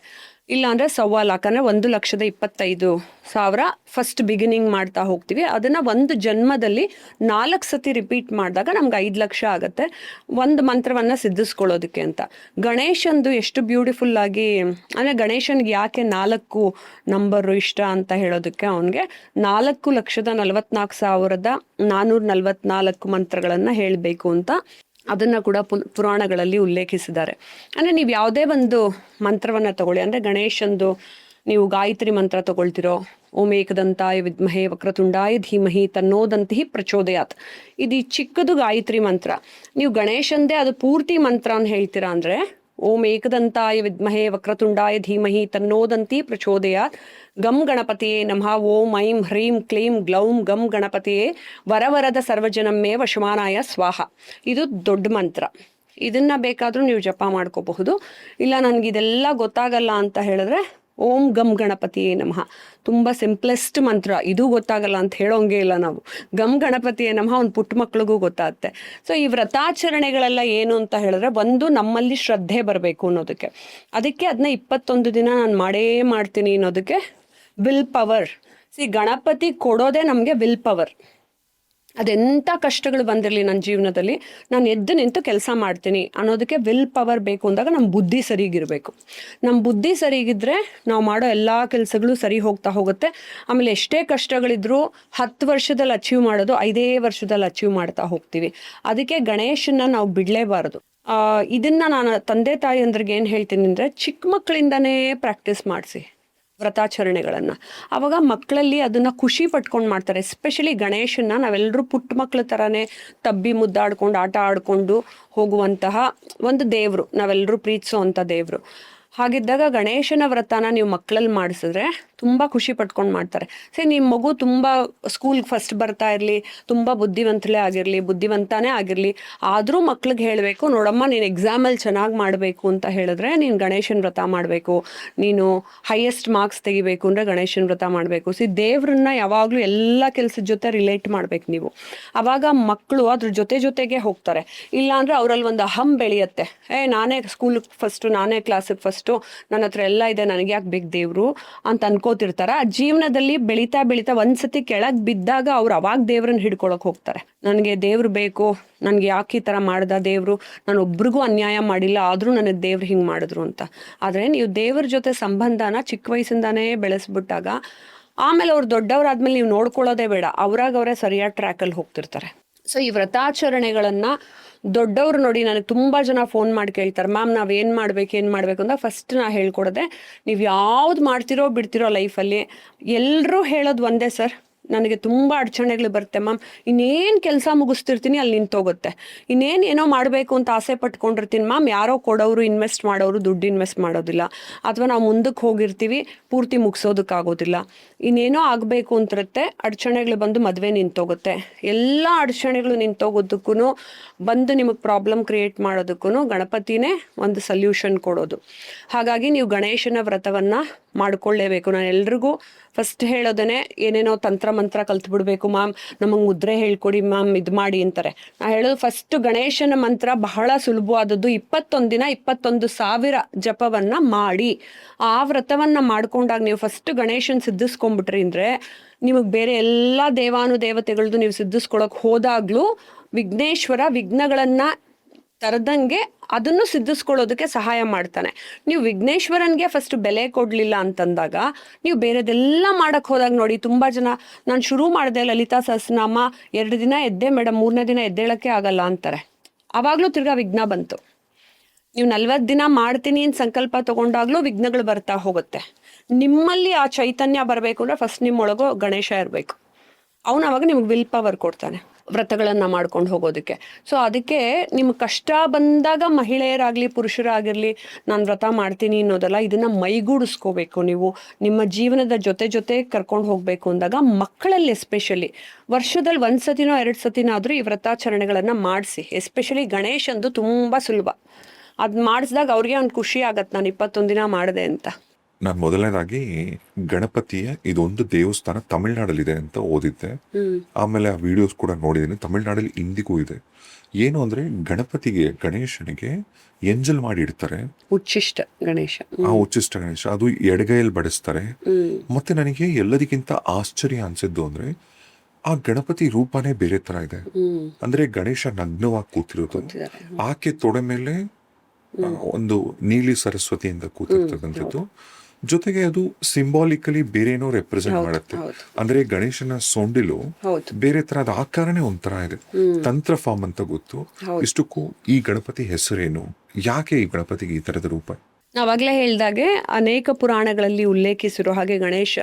ಇಲ್ಲ ಅಂದರೆ 1,25,000 ಅಂದರೆ 1,25,000 ಫಸ್ಟ್ ಬಿಗಿನಿಂಗ್ ಮಾಡ್ತಾ ಹೋಗ್ತೀವಿ. ಅದನ್ನು ಒಂದು ಜನ್ಮದಲ್ಲಿ 4 ಸತಿ ರಿಪೀಟ್ ಮಾಡಿದಾಗ ನಮ್ಗೆ 5 ಲಕ್ಷ ಆಗುತ್ತೆ ಒಂದು ಮಂತ್ರವನ್ನು ಸಿದ್ಧಿಸ್ಕೊಳ್ಳೋದಕ್ಕೆ ಅಂತ. ಗಣೇಶಂದು ಎಷ್ಟು ಬ್ಯೂಟಿಫುಲ್ಲಾಗಿ, ಅಂದರೆ ಗಣೇಶನ್ಗೆ ಯಾಕೆ 4 ನಂಬರು ಇಷ್ಟ ಅಂತ ಹೇಳೋದಕ್ಕೆ, ಅವನಿಗೆ 4,44,444 ಮಂತ್ರಗಳನ್ನು ಹೇಳಬೇಕು ಅಂತ ಅದನ್ನು ಕೂಡ ಪುರಾಣಗಳಲ್ಲಿ ಉಲ್ಲೇಖಿಸಿದ್ದಾರೆ. ಅಂದರೆ ನೀವು ಯಾವುದೇ ಒಂದು ಮಂತ್ರವನ್ನು ತಗೊಳ್ಳಿ, ಅಂದರೆ ಗಣೇಶಂದು ನೀವು ಗಾಯತ್ರಿ ಮಂತ್ರ ತಗೊಳ್ತಿರೋ, ಓಂ ಏಕದಂತಾಯ ವಿದ್ಮಹೇ ವಕ್ರತುಂಡಾಯ ಧೀಮಹಿ ತನ್ನೋದಂತಿ ಪ್ರಚೋದಯಾತ್, ಇದು ಚಿಕ್ಕದು ಗಾಯತ್ರಿ ಮಂತ್ರ. ನೀವು ಗಣೇಶಂದೇ ಅದು ಪೂರ್ತಿ ಮಂತ್ರ ಅಂತ ಹೇಳ್ತೀರಾ ಅಂದರೆ, ಓಂ ಏಕದಂತಾಯ ವಿದ್ಮಹೇ ವಕ್ರತುಂಡಾಯ ಧೀಮಹಿ ತನ್ನೋದಂತಿ ಪ್ರಚೋದಯಾತ್ ಗಂ ಗಣಪತಿಯೇ ನಮಃ ಓಂ ಐಂ ಹ್ರೀಂ ಕ್ಲೀಂ ಗ್ಲೌಂ ಗಂ ಗಣಪತಿಯೇ ವರವರದ ಸರ್ವಜನಮ್ಮೇ ವಶಮಾನಾಯ ಸ್ವಾಹ. ಇದು ದೊಡ್ಡ ಮಂತ್ರ. ಇದನ್ನ ಬೇಕಾದರೂ ನೀವು ಜಪ ಮಾಡ್ಕೋಬಹುದು. ಇಲ್ಲ ನನಗಿದೆಲ್ಲ ಗೊತ್ತಾಗಲ್ಲ ಅಂತ ಹೇಳಿದ್ರೆ ಓಂ ಗಂ ಗಣಪತಿಯೇ ನಮಃ, ತುಂಬ ಸಿಂಪ್ಲೆಸ್ಟ್ ಮಂತ್ರ, ಇದು ಗೊತ್ತಾಗಲ್ಲ ಅಂತ ಹೇಳೋಂಗೆ ಇಲ್ಲ ನಾವು. ಗಂ ಗಣಪತಿಯೇ ನಮಃ ಒಂದು ಪುಟ್ಟ ಮಕ್ಳಿಗೂ ಗೊತ್ತಾಗುತ್ತೆ. ಸೊ ಈ ವ್ರತಾಚರಣೆಗಳೆಲ್ಲ ಏನು ಅಂತ ಹೇಳಿದ್ರೆ, ಒಂದು ನಮ್ಮಲ್ಲಿ ಶ್ರದ್ಧೆ ಬರಬೇಕು ಅನ್ನೋದಕ್ಕೆ. ಅದಕ್ಕೆ ಅದನ್ನ 21 ದಿನ ನಾನು ಮಾಡೇ ಮಾಡ್ತೀನಿ ಅನ್ನೋದಕ್ಕೆ ವಿಲ್ ಪವರ್. ಗಣಪತಿ ಕೊಡೋದೇ ನಮಗೆ ವಿಲ್ ಪವರ್. ಅದೆಂಥ ಕಷ್ಟಗಳು ಬಂದಿರಲಿ ನನ್ನ ಜೀವನದಲ್ಲಿ, ನಾನು ಎದ್ದು ನಿಂತು ಕೆಲಸ ಮಾಡ್ತೀನಿ ಅನ್ನೋದಕ್ಕೆ ವಿಲ್ ಪವರ್ ಬೇಕು ಅಂದಾಗ ನಮ್ಮ ಬುದ್ಧಿ ಸರಿಗಿರಬೇಕು. ನಮ್ಮ ಬುದ್ಧಿ ಸರಿಗಿದ್ರೆ ನಾವು ಮಾಡೋ ಎಲ್ಲ ಕೆಲಸಗಳು ಸರಿ ಹೋಗ್ತಾ ಹೋಗುತ್ತೆ. ಆಮೇಲೆ ಎಷ್ಟೇ ಕಷ್ಟಗಳಿದ್ರೂ 10 ವರ್ಷದಲ್ಲಿ ಅಚೀವ್ ಮಾಡೋದು 5 ವರ್ಷದಲ್ಲಿ ಅಚೀವ್ ಮಾಡ್ತಾ ಹೋಗ್ತೀವಿ. ಅದಕ್ಕೆ ಗಣೇಶನ್ನ ನಾವು ಬಿಡಲೇಬಾರದು. ಇದನ್ನು ನಾನು ತಂದೆ ತಾಯಿ ಅಂದ್ರಿಗೆ ಏನು ಹೇಳ್ತೀನಿ ಅಂದರೆ, ಚಿಕ್ಕ ಮಕ್ಕಳಿಂದನೇ ಪ್ರಾಕ್ಟೀಸ್ ಮಾಡಿಸಿ ವ್ರತಾಚರಣೆಗಳನ್ನು. ಆವಾಗ ಮಕ್ಕಳಲ್ಲಿ ಅದನ್ನು ಖುಷಿ ಪಟ್ಕೊಂಡು ಮಾಡ್ತಾರೆ. ಎಸ್ಪೆಷಲಿ ಗಣೇಶನ್ನ ನಾವೆಲ್ಲರೂ ಪುಟ್ಟ ಮಕ್ಕಳ ಥರನೇ ತಬ್ಬಿ ಮುದ್ದಾಡ್ಕೊಂಡು ಆಟ ಆಡಿಕೊಂಡು ಹೋಗುವಂತಹ ಒಂದು ದೇವರು, ನಾವೆಲ್ಲರೂ ಪ್ರೀತಿಸೋ ಅಂಥ ದೇವರು. ಹಾಗಿದ್ದಾಗ ಗಣೇಶನ ವ್ರತನ ನೀವು ಮಕ್ಕಳಲ್ಲಿ ಮಾಡಿಸಿದ್ರೆ ತುಂಬ ಖುಷಿ ಪಟ್ಕೊಂಡು ಮಾಡ್ತಾರೆ. ನಿಮ್ಮ ಮಗು ತುಂಬ ಸ್ಕೂಲ್ಗೆ ಫಸ್ಟ್ ಬರ್ತಾ ಇರಲಿ, ತುಂಬ ಬುದ್ಧಿವಂತನೇ ಆಗಿರಲಿ, ಆದರೂ ಮಕ್ಳಿಗೆ ಹೇಳಬೇಕು, ನೋಡಮ್ಮ ನೀನು ಎಕ್ಸಾಮಲ್ಲಿ ಚೆನ್ನಾಗಿ ಮಾಡಬೇಕು ಅಂತ ಹೇಳಿದ್ರೆ ನೀನು ಗಣೇಶನ ವ್ರತ ಮಾಡಬೇಕು, ನೀನು ಹೈಯೆಸ್ಟ್ ಮಾರ್ಕ್ಸ್ ತೆಗಿಬೇಕು ಅಂದರೆ ಗಣೇಶನ ವ್ರತ ಮಾಡಬೇಕು. ದೇವ್ರನ್ನ ಯಾವಾಗಲೂ ಎಲ್ಲ ಕೆಲಸದ ಜೊತೆ ರಿಲೇಟ್ ಮಾಡ್ಬೇಕು ನೀವು. ಆವಾಗ ಮಕ್ಕಳು ಅದ್ರ ಜೊತೆಗೆ ಹೋಗ್ತಾರೆ. ಇಲ್ಲಾಂದರೆ ಅವರಲ್ಲಿ ಒಂದು ಅಹಂ ಬೆಳೆಯುತ್ತೆ. ನಾನೇ ಸ್ಕೂಲಿಗೆ ಫಸ್ಟು, ನಾನೇ ಕ್ಲಾಸಿಗೆ ಫಸ್ಟು, ಆಲ್ಮೋಸ್ಟು, ನನ್ನ ಹತ್ರ ಎಲ್ಲ ಇದೆ, ನನಗೆ ಯಾಕೆ ಬೇಕು ದೇವರು ಅಂತ ಅನ್ಕೋತಿರ್ತಾರೆ. ಆ ಜೀವನದಲ್ಲಿ ಬೆಳೀತಾ ಬೆಳೀತಾ ಒಂದ್ಸತಿ ಕೆಳಗೆ ಬಿದ್ದಾಗ ಅವ್ರು ಅವಾಗ ದೇವ್ರನ್ನ ಹಿಡ್ಕೊಳಕ್ ಹೋಗ್ತಾರೆ. ನನಗೆ ದೇವ್ರು ಬೇಕು, ನನಗೆ ಯಾಕೆ ಈ ಥರ ಮಾಡ್ದ ದೇವರು, ನಾನು ಒಬ್ರಿಗೂ ಅನ್ಯಾಯ ಮಾಡಿಲ್ಲ, ಆದರೂ ನನಗೆ ದೇವ್ರು ಹಿಂಗೆ ಮಾಡಿದ್ರು ಅಂತ. ಆದರೆ ನೀವು ದೇವ್ರ ಜೊತೆ ಸಂಬಂಧನ ಚಿಕ್ಕ ವಯಸ್ಸಿಂದಾನೇ ಬೆಳೆಸ್ಬಿಟ್ಟಾಗ ಆಮೇಲೆ ಅವ್ರು ದೊಡ್ಡವರಾದ್ಮೇಲೆ ನೀವು ನೋಡ್ಕೊಳ್ಳೋದೇ ಬೇಡ, ಅವರೇ ಸರಿಯಾದ ಟ್ರ್ಯಾಕಲ್ಲಿ ಹೋಗ್ತಿರ್ತಾರೆ. ಸೊ ಈ ವ್ರತಾಚರಣೆಗಳನ್ನು ದೊಡ್ಡವ್ರು ನೋಡಿ, ನನಗೆ ತುಂಬ ಜನ ಫೋನ್ ಮಾಡಿ ಕೇಳ್ತಾರೆ, ಮ್ಯಾಮ್ ನಾವು ಏನು ಮಾಡಬೇಕು ಅಂತ. ಫಸ್ಟ್ ನಾ ಹೇಳ್ಕೊಡೋದೆ, ನೀವು ಯಾವ್ದು ಮಾಡ್ತಿರೋ ಬಿಡ್ತಿರೋ ಲೈಫಲ್ಲಿ ಎಲ್ಲರೂ ಹೇಳೋದು ಒಂದೇ ಸರ್, ನನಗೆ ತುಂಬ ಅಡಚಣೆಗಳು ಬರುತ್ತೆ ಮ್ಯಾಮ್, ಇನ್ನೇನು ಕೆಲಸ ಮುಗಿಸ್ತಿರ್ತೀನಿ ಅಲ್ಲಿ ನಿಂತೋಗುತ್ತೆ, ಏನೋ ಮಾಡಬೇಕು ಅಂತ ಆಸೆ ಪಟ್ಕೊಂಡಿರ್ತೀನಿ ಮ್ಯಾಮ್, ಯಾರೋ ಕೊಡೋರು ಇನ್ವೆಸ್ಟ್ ಮಾಡೋರು ದುಡ್ಡು ಇನ್ವೆಸ್ಟ್ ಮಾಡೋದಿಲ್ಲ, ಅಥವಾ ನಾವು ಮುಂದಕ್ಕೆ ಹೋಗಿರ್ತೀವಿ ಪೂರ್ತಿ ಮುಗಿಸೋದಕ್ಕಾಗೋದಿಲ್ಲ, ಇನ್ನೇನೋ ಆಗಬೇಕು ಅಂತಿರುತ್ತೆ, ಅಡಚಣೆಗಳು ಬಂದು ಮದುವೆ ನಿಂತೋಗುತ್ತೆ. ಎಲ್ಲ ಅಡಚಣೆಗಳು ನಿಂತೋಗೋದಕ್ಕೂ ಬಂದು ನಿಮಗೆ ಪ್ರಾಬ್ಲಮ್ ಕ್ರಿಯೇಟ್ ಮಾಡೋದಕ್ಕೂ ಗಣಪತಿನೇ ಒಂದು ಸಲ್ಯೂಷನ್ ಕೊಡೋದು. ಹಾಗಾಗಿ ನೀವು ಗಣೇಶನ ವ್ರತವನ್ನು ಮಾಡ್ಕೊಳ್ಳೇಬೇಕು. ನಾನು ಎಲ್ರಿಗೂ ಫಸ್ಟ್ ಹೇಳೋದೇ, ಏನೇನೋ ತಂತ್ರ ಮಂತ್ರ ಕಲ್ತ್ಬಿಡ್ಬೇಕು ಮ್ಯಾಮ್, ನಮಗೆ ಮುದ್ರೆ ಹೇಳ್ಕೊಡಿ ಮ್ಯಾಮ್, ಇದು ಮಾಡಿ ಅಂತಾರೆ. ನಾ ಹೇಳೋದು ಫಸ್ಟ್ ಗಣೇಶನ ಮಂತ್ರ ಬಹಳ ಸುಲಭವಾದದ್ದು. 21 ದಿನ 21,000 ಜಪವನ್ನು ಮಾಡಿ ಆ ವ್ರತವನ್ನು ಮಾಡ್ಕೊಂಡಾಗ ನೀವು ಫಸ್ಟ್ ಗಣೇಶನ್ ಸಿದ್ಧಿಸ್ಕೊಂಡ್ಬಿಟ್ರಿ ಅಂದರೆ ನಿಮಗೆ ಬೇರೆ ಎಲ್ಲ ದೇವಾನುದೇವತೆಗಳದ್ದು ನೀವು ಸಿದ್ಧಿಸ್ಕೊಳಕ್ಕೆ ಹೋದಾಗ್ಲೂ ವಿಘ್ನೇಶ್ವರ ವಿಘ್ನಗಳನ್ನು ತರದಂಗೆ ಅದನ್ನು ಸಿದ್ಧಿಸ್ಕೊಳ್ಳೋದಕ್ಕೆ ಸಹಾಯ ಮಾಡ್ತಾನೆ. ನೀವು ವಿಘ್ನೇಶ್ವರನ್ಗೆ ಫಸ್ಟ್ ಬೆಲೆ ಕೊಡಲಿಲ್ಲ ಅಂತಂದಾಗ ನೀವು ಬೇರೆದೆಲ್ಲ ಮಾಡಕ್ಕೆ ಹೋದಾಗ ನೋಡಿ, ತುಂಬ ಜನ ನಾನು ಶುರು ಮಾಡಿದೆ ಲಲಿತಾ ಸಹಸ್ರನಾಮ 2 ದಿನ ಎದ್ದೆ ಮೇಡಮ್, 3ನೇ ದಿನ ಎದ್ದೇಳಕ್ಕೆ ಆಗಲ್ಲ ಅಂತಾರೆ. ಆವಾಗಲೂ ತಿರ್ಗಾ ವಿಘ್ನ ಬಂತು. ನೀವು 40 ದಿನ ಮಾಡ್ತೀನಿ ಅಂತ ಸಂಕಲ್ಪ ತಗೊಂಡಾಗ್ಲೂ ವಿಘ್ನಗಳು ಬರ್ತಾ ಹೋಗುತ್ತೆ. ನಿಮ್ಮಲ್ಲಿ ಆ ಚೈತನ್ಯ ಬರಬೇಕು ಅಂದರೆ ಫಸ್ಟ್ ನಿಮ್ಮೊಳಗೋ ಗಣೇಶ ಇರಬೇಕು. ಅವನು ಅವಾಗ ನಿಮ್ಗೆ ವಿಲ್ ಪವರ್ ಕೊಡ್ತಾನೆ ವ್ರತಗಳನ್ನು ಮಾಡ್ಕೊಂಡು ಹೋಗೋದಕ್ಕೆ. ಸೊ ಅದಕ್ಕೆ ನಿಮ್ಗೆ ಕಷ್ಟ ಬಂದಾಗ ಮಹಿಳೆಯರಾಗಲಿ ಪುರುಷರಾಗಿರಲಿ ನಾನು ವ್ರತ ಮಾಡ್ತೀನಿ ಅನ್ನೋದಲ್ಲ, ಇದನ್ನು ಮೈಗೂಡಿಸ್ಕೋಬೇಕು. ನೀವು ನಿಮ್ಮ ಜೀವನದ ಜೊತೆ ಕರ್ಕೊಂಡು ಹೋಗಬೇಕು ಅಂದಾಗ ಮಕ್ಕಳಲ್ಲಿ ಎಸ್ಪೆಷಲಿ ವರ್ಷದಲ್ಲಿ 1 ಸತಿನೋ 2 ಸತಿನಾದರೂ ಈ ವ್ರತಾಚರಣೆಗಳನ್ನು ಮಾಡಿಸಿ. ಎಸ್ಪೆಷಲಿ ಗಣೇಶಂದು ತುಂಬ ಸುಲಭ. ಅದು ಮಾಡಿಸಿದಾಗ ಅವ್ರಿಗೆ ಒಂದು ಖುಷಿ ಆಗತ್ತೆ, ನಾನು 21 ದಿನ ಮಾಡಿದೆ ಅಂತ. ನಾನು ಮೊದಲನೇದಾಗಿ ಗಣಪತಿಯ ಇದೊಂದು ದೇವಸ್ಥಾನ ತಮಿಳ್ನಾಡಲ್ಲಿದೆ ಅಂತ ಓದಿದ್ದೆ. ಆಮೇಲೆ ಆ ವಿಡಿಯೋಸ್ ಕೂಡ ನೋಡಿದ್ದೀನಿ. ತಮಿಳ್ನಾಡಲ್ಲಿ ಇಂದಿಗೂ ಇದೆ. ಏನು ಅಂದ್ರೆ ಗಣೇಶನಿಗೆ ಎಂಜಲ್ ಮಾಡಿ ಇಡ್ತಾರೆ, ಉಚ್ಚಿಷ್ಟ ಗಣೇಶ. ಆ ಉಚ್ಚಿಷ್ಟ ಗಣೇಶ ಅದು ಎಡಗೈಯಲ್ಲಿ ಬಡಿಸ್ತಾರೆ. ಮತ್ತೆ ನನಗೆ ಎಲ್ಲದಕ್ಕಿಂತ ಆಶ್ಚರ್ಯ ಅನ್ಸಿದ್ದು ಅಂದ್ರೆ ಆ ಗಣಪತಿ ರೂಪನೇ ಬೇರೆ ತರ ಇದೆ. ಅಂದ್ರೆ ಗಣೇಶ ನಗ್ನವಾಗಿ ಕೂತಿರೋದು, ಆಕೆ ತೊಡೆ ಮೇಲೆ ಒಂದು ನೀಲಿ ಸರಸ್ವತಿಯಿಂದ ಕೂತಿರ್ತಕ್ಕಂಥದ್ದು. ಜೊತೆಗೆ ಅದು ಸಿಂಬಾಲಿಕಲಿ ಬೇರೆನೋ ರೆಪ್ರೆಸೆಂಟ್ ಮಾಡುತ್ತೆ. ಅಂದ್ರೆ ಗಣೇಶನ ಸೊಂಡಿಲು ಬೇರೆ ತರಹದ ಆಕಾರನೇ ಒಂಥರ ಇದೆ, ತಂತ್ರ ಫಾರ್ಮ್ ಅಂತ ಗೊತ್ತು. ಇಷ್ಟಕ್ಕೂ ಈ ಗಣಪತಿ ಹೆಸರೇನು, ಯಾಕೆ ಈ ಗಣಪತಿಗೆ ಈ ತರದ ರೂಪ? ನಾವಾಗಲೇ ಹೇಳ್ದಾಗೆ ಅನೇಕ ಪುರಾಣಗಳಲ್ಲಿ ಉಲ್ಲೇಖಿಸಿರೋ ಹಾಗೆ ಗಣೇಶ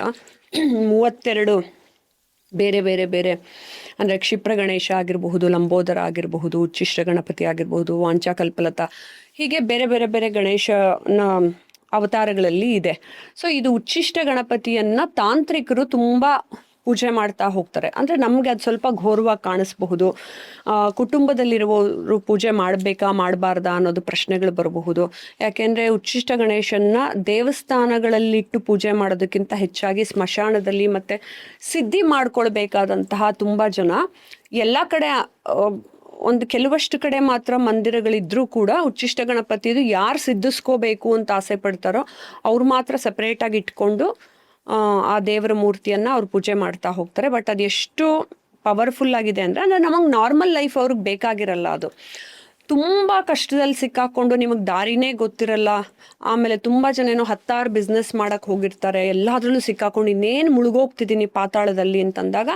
32 ಬೇರೆ ಅಂದರೆ ಕ್ಷಿಪ್ರ ಗಣೇಶ ಆಗಿರಬಹುದು, ಲಂಬೋದರ ಆಗಿರಬಹುದು, ಉಚ್ಚಿಷ್ಟ ಗಣಪತಿ ಆಗಿರಬಹುದು, ವಾಂಚಾಕಲ್ಪಲತಾ, ಹೀಗೆ ಬೇರೆ ಗಣೇಶನ ಅವತಾರಗಳಲ್ಲಿ ಇದೆ. ಸೊ ಇದು ಉಚ್ಚಿಷ್ಟ ಗಣಪತಿಯನ್ನು ತಾಂತ್ರಿಕರು ತುಂಬ ಪೂಜೆ ಮಾಡ್ತಾ ಹೋಗ್ತಾರೆ. ಅಂದರೆ ನಮಗೆ ಅದು ಸ್ವಲ್ಪ ಘೋರವಾಗಿ ಕಾಣಿಸ್ಬಹುದು. ಕುಟುಂಬದಲ್ಲಿರುವವರು ಪೂಜೆ ಮಾಡಬೇಕಾ ಮಾಡಬಾರ್ದಾ ಅನ್ನೋದು ಪ್ರಶ್ನೆಗಳು ಬರಬಹುದು. ಯಾಕೆಂದರೆ ಉಚ್ಚಿಷ್ಟ ಗಣೇಶನ್ನ ದೇವಸ್ಥಾನಗಳಲ್ಲಿಟ್ಟು ಪೂಜೆ ಮಾಡೋದಕ್ಕಿಂತ ಹೆಚ್ಚಾಗಿ ಸ್ಮಶಾನದಲ್ಲಿ ಮತ್ತು ಸಿದ್ಧಿ ಮಾಡ್ಕೊಳ್ಬೇಕಾದಂತಹ ತುಂಬ ಜನ ಎಲ್ಲ ಕಡೆ ಕೆಲವಷ್ಟು ಕಡೆ ಮಾತ್ರ ಮಂದಿರಗಳಿದ್ರೂ ಕೂಡ ಉಚ್ಚಿಷ್ಟ ಗಣಪತಿದು ಯಾರು ಸಿದ್ಧಿಸ್ಕೋಬೇಕು ಅಂತ ಆಸೆ ಪಡ್ತಾರೋ ಅವ್ರು ಮಾತ್ರ ಸಪ್ರೇಟಾಗಿ ಇಟ್ಕೊಂಡು ಆ ದೇವರ ಮೂರ್ತಿಯನ್ನು ಅವ್ರು ಪೂಜೆ ಮಾಡ್ತಾ ಹೋಗ್ತಾರೆ. ಬಟ್ ಅದು ಎಷ್ಟು ಪವರ್ಫುಲ್ ಆಗಿದೆ ಅಂದರೆ ನಮಗೆ ನಾರ್ಮಲ್ ಲೈಫ್ ಅವ್ರಿಗೆ ಬೇಕಾಗಿರಲ್ಲ. ಅದು ತುಂಬ ಕಷ್ಟದಲ್ಲಿ ಸಿಕ್ಕಾಕೊಂಡು ನಿಮಗೆ ದಾರಿನೇ ಗೊತ್ತಿರಲ್ಲ. ಆಮೇಲೆ ತುಂಬ ಜನ ಏನೋ 10 ಬಿಸ್ನೆಸ್ ಮಾಡೋಕ್ಕೆ ಹೋಗಿರ್ತಾರೆ, ಎಲ್ಲಾದ್ರಲ್ಲೂ ಸಿಕ್ಕಾಕೊಂಡು ಇನ್ನೇನು ಮುಳುಗೋಗ್ತಿದ್ದೀನಿ ಪಾತಾಳದಲ್ಲಿ ಅಂತಂದಾಗ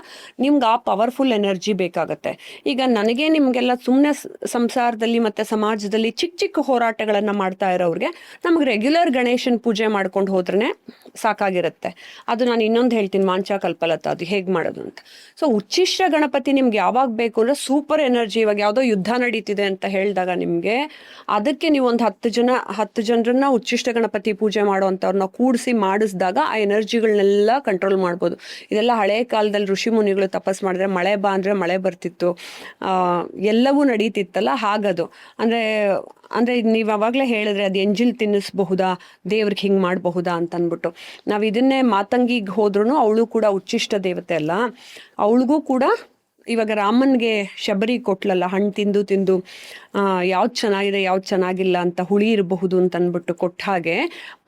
ನಿಮ್ಗೆ ಆ ಪವರ್ಫುಲ್ ಎನರ್ಜಿ ಬೇಕಾಗತ್ತೆ. ಈಗ ನನಗೆ ನಿಮಗೆಲ್ಲ ಸುಮ್ಮನೆ ಸಂಸಾರದಲ್ಲಿ ಮತ್ತು ಸಮಾಜದಲ್ಲಿ ಚಿಕ್ಕ ಹೋರಾಟಗಳನ್ನು ಮಾಡ್ತಾ ಇರೋರಿಗೆ ನಮಗೆ ರೆಗ್ಯುಲರ್ ಗಣೇಶನ ಪೂಜೆ ಮಾಡ್ಕೊಂಡು ಹೋದ್ರೇ ಸಾಕಾಗಿರುತ್ತೆ. ಅದು ನಾನು ಇನ್ನೊಂದು ಹೇಳ್ತೀನಿ, ವಾಂಚಾಕಲ್ಪಲತಾ, ಅದು ಹೇಗೆ ಮಾಡೋದು ಅಂತ. ಸೊ ಉಚ್ಚಿಷ್ಟ ಗಣಪತಿ ನಿಮ್ಗೆ ಯಾವಾಗ ಬೇಕು ಅಂದರೆ ಸೂಪರ್ ಎನರ್ಜಿ. ಇವಾಗ ಯಾವುದೋ ಯುದ್ಧ ನಡೀತಿದೆ ಅಂತ ಹೇಳಿದಾಗ ನಿಮಗೆ ಅದಕ್ಕೆ ನೀವು ಒಂದು 10 ಜನರನ್ನ ಉಚ್ಚಿಷ್ಟ ಗಣಪತಿ ಪೂಜೆ ಮಾಡೋವಂಥವ್ರನ್ನ ಕೂಡಿಸಿ ಮಾಡಿಸಿದಾಗ ಆ ಎನರ್ಜಿಗಳನ್ನೆಲ್ಲ ಕಂಟ್ರೋಲ್ ಮಾಡ್ಬೋದು. ಇದೆಲ್ಲ ಹಳೆ ಕಾಲದಲ್ಲಿ ಋಷಿ ಮುನಿಗಳು ತಪಸ್ ಮಾಡಿದ್ರೆ ಮಳೆ ಬಾ ಅಂದರೆ ಮಳೆ ಬರ್ತಿತ್ತು, ಎಲ್ಲವೂ ನಡೀತಿತ್ತಲ್ಲ. ಹಾಗದು ಅಂದರೆ ನೀವು ಅವಾಗಲೇ ಹೇಳಿದ್ರೆ ಅದು ಎಂಜಿಲ್ ತಿನ್ನಿಸ್ಬಹುದಾ, ದೇವ್ರಿಗೆ ಹಿಂಗೆ ಮಾಡಬಹುದಾ ಅಂತ ಅಂದ್ಬಿಟ್ಟು ನಾವು ಇದನ್ನೇ ಮಾತಂಗಿಗೆ ಹೋದ್ರೂ ಅವಳು ಕೂಡ ಉಚ್ಚಿಷ್ಟ ದೇವತೆ ಅಲ್ಲ, ಅವಳಿಗೂ ಕೂಡ ಇವಾಗ ರಾಮನ್ಗೆ ಶಬರಿ ಕೊಟ್ಲಲ್ಲ, ಹಣ್ಣು ತಿಂದು ತಿಂದು ಯಾವ್ದು ಚೆನ್ನಾಗಿದೆ ಯಾವ್ದು ಚೆನ್ನಾಗಿಲ್ಲ ಅಂತ, ಹುಳಿ ಇರಬಹುದು ಅಂತ ಅಂದ್ಬಿಟ್ಟು ಕೊಟ್ಟ ಹಾಗೆ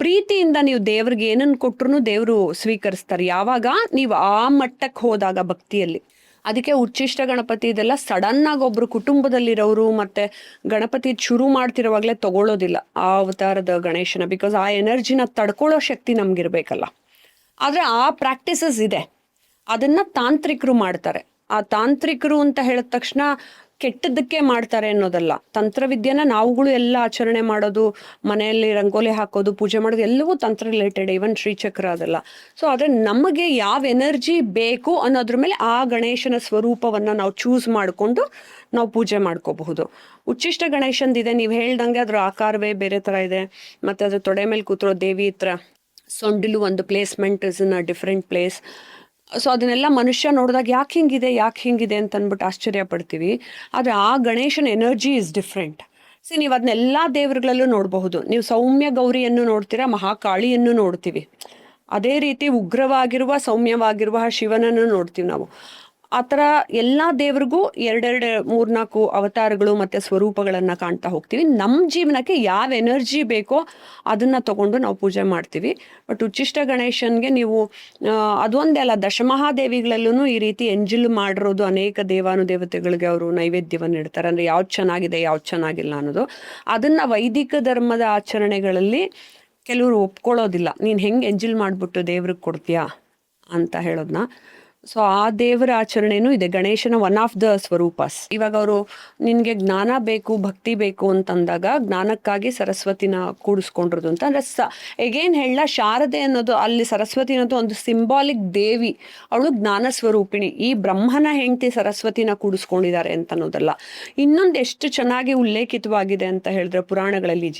ಪ್ರೀತಿಯಿಂದ ನೀವು ದೇವ್ರಿಗೆ ಏನನ್ನು ಕೊಟ್ರು ದೇವರು ಸ್ವೀಕರಿಸ್ತಾರೆ, ಯಾವಾಗ ನೀವು ಆ ಮಟ್ಟಕ್ಕೆ ಹೋದಾಗ ಭಕ್ತಿಯಲ್ಲಿ. ಅದಕ್ಕೆ ಉಚ್ಚಿಷ್ಟ ಗಣಪತಿ ಇದೆಲ್ಲ ಸಡನ್ ಆಗಿ ಒಬ್ರು ಕುಟುಂಬದಲ್ಲಿರೋರು ಮತ್ತೆ ಗಣಪತಿ ಶುರು ಮಾಡ್ತಿರೋವಾಗಲೇ ತಗೊಳ್ಳೋದಿಲ್ಲ ಆ ಅವತಾರದ ಗಣೇಶನ, ಬಿಕಾಸ್ ಆ ಎನರ್ಜಿನ ತಡ್ಕೊಳ್ಳೋ ಶಕ್ತಿ ನಮ್ಗಿರ್ಬೇಕಲ್ಲ. ಆದರೆ ಆ ಪ್ರಾಕ್ಟೀಸಸ್ ಇದೆ, ಅದನ್ನ ತಾಂತ್ರಿಕರು ಮಾಡ್ತಾರೆ. ಆ ತಾಂತ್ರಿಕರು ಅಂತ ಹೇಳಿದ ತಕ್ಷಣ ಕೆಟ್ಟದ್ದಕ್ಕೆ ಮಾಡ್ತಾರೆ ಅನ್ನೋದಲ್ಲ. ತಂತ್ರವಿದ್ಯೆನ ನಾವುಗಳು ಎಲ್ಲ ಆಚರಣೆ ಮಾಡೋದು, ಮನೆಯಲ್ಲಿ ರಂಗೋಲಿ ಹಾಕೋದು, ಪೂಜೆ ಮಾಡೋದು ಎಲ್ಲವೂ ತಂತ್ರ ರಿಲೇಟೆಡ್, ಈವನ್ ಶ್ರೀಚಕ್ರ ಅದೆಲ್ಲ. ಸೊ ಆದರೆ ನಮಗೆ ಯಾವ ಎನರ್ಜಿ ಬೇಕು ಅನ್ನೋದ್ರ ಮೇಲೆ ಆ ಗಣೇಶನ ಸ್ವರೂಪವನ್ನು ನಾವು ಚೂಸ್ ಮಾಡಿಕೊಂಡು ನಾವು ಪೂಜೆ ಮಾಡ್ಕೋಬಹುದು. ಉಚ್ಚಿಷ್ಟ ಗಣೇಶಂದಿದೆ, ನೀವು ಹೇಳ್ದಂಗೆ ಅದ್ರ ಆಕಾರವೇ ಬೇರೆ ಥರ ಇದೆ, ಮತ್ತು ಅದ್ರ ತೊಡೆ ಮೇಲೆ ಕೂತಿರೋ ದೇವಿ ಹತ್ರ ಸೊಂಡಿಲು ಒಂದು placement is in a different place. So ಅದನ್ನೆಲ್ಲ ಮನುಷ್ಯ ನೋಡಿದಾಗ ಯಾಕೆ ಹಿಂಗಿದೆ ಅಂತ ಅಂದ್ಬಿಟ್ಟು ಆಶ್ಚರ್ಯ ಪಡ್ತೀವಿ. ಆದರೆ ಆ ಗಣೇಶನ ಎನರ್ಜಿ ಇಸ್ ಡಿಫ್ರೆಂಟ್. ನೀವು ಅದನ್ನೆಲ್ಲ ದೇವರುಗಳಲ್ಲೂ ನೋಡಬಹುದು. ನೀವು ಸೌಮ್ಯ ಗೌರಿಯನ್ನು ನೋಡ್ತೀರಾ, ಮಹಾಕಾಳಿಯನ್ನು ನೋಡ್ತೀವಿ. ಅದೇ ರೀತಿ ಉಗ್ರವಾಗಿರುವ ಸೌಮ್ಯವಾಗಿರುವ ಶಿವನನ್ನು ನೋಡ್ತೀವಿ ನಾವು. ಆ ಥರ ಎಲ್ಲ ದೇವ್ರಿಗೂ 2-3-4 ಅವತಾರಗಳು ಮತ್ತು ಸ್ವರೂಪಗಳನ್ನು ಕಾಣ್ತಾ ಹೋಗ್ತೀವಿ. ನಮ್ಮ ಜೀವನಕ್ಕೆ ಯಾವ ಎನರ್ಜಿ ಬೇಕೋ ಅದನ್ನು ತಗೊಂಡು ನಾವು ಪೂಜೆ ಮಾಡ್ತೀವಿ. ಬಟ್ ಉಚ್ಚಿಷ್ಟ ಗಣೇಶನ್ಗೆ ನೀವು ಅದೊಂದೇ ಅಲ್ಲ, ದಶಮಹಾದೇವಿಗಳಲ್ಲೂ ಈ ರೀತಿ ಎಂಜಿಲ್ ಮಾಡಿರೋದು ಅನೇಕ ದೇವಾನುದೇವತೆಗಳಿಗೆ ಅವರು ನೈವೇದ್ಯವನ್ನು ಇಡ್ತಾರೆ. ಅಂದರೆ ಯಾವ್ದು ಚೆನ್ನಾಗಿದೆ ಯಾವ್ದು ಚೆನ್ನಾಗಿಲ್ಲ ಅನ್ನೋದು. ಅದನ್ನು ವೈದಿಕ ಧರ್ಮದ ಆಚರಣೆಗಳಲ್ಲಿ ಕೆಲವರು ಒಪ್ಕೊಳ್ಳೋದಿಲ್ಲ. ನೀನು ಹೆಂಗೆ ಎಂಜಿಲ್ ಮಾಡಿಬಿಟ್ಟು ದೇವ್ರಿಗೆ ಕೊಡ್ತೀಯಾ ಅಂತ ಹೇಳೋದನ್ನ. ಸೊ ಆ ದೇವರ ಆಚರಣೆನೂ ಇದೆ. ಗಣೇಶನ ಒನ್ ಆಫ್ ದ ಸ್ವರೂಪಸ್. ಇವಾಗ ಅವರು ನಿನಗೆ ಜ್ಞಾನ ಬೇಕು ಭಕ್ತಿ ಬೇಕು ಅಂತಂದಾಗ ಜ್ಞಾನಕ್ಕಾಗಿ ಸರಸ್ವತಿನ ಕೂಡಿಸ್ಕೊಂಡಿರೋದು ಅಂತ. ಅಂದರೆ ಎಗೇನ್ ಹೇಳ, ಶಾರದೆ ಅನ್ನೋದು ಅಲ್ಲಿ ಸರಸ್ವತಿ ಅನ್ನೋದು ಒಂದು ಸಿಂಬಾಲಿಕ್ ದೇವಿ, ಅವಳು ಜ್ಞಾನ ಸ್ವರೂಪಿಣಿ. ಈ ಬ್ರಹ್ಮನ ಹೆಂಡತಿ ಸರಸ್ವತಿನ ಕೂಡಿಸ್ಕೊಂಡಿದ್ದಾರೆ ಅಂತ ಅನ್ನೋದಲ್ಲ. ಇನ್ನೊಂದು ಎಷ್ಟು ಚೆನ್ನಾಗಿ ಉಲ್ಲೇಖಿತವಾಗಿದೆ ಅಂತ ಹೇಳಿದ್ರೆ ಪುರಾಣಗಳಲ್ಲಿ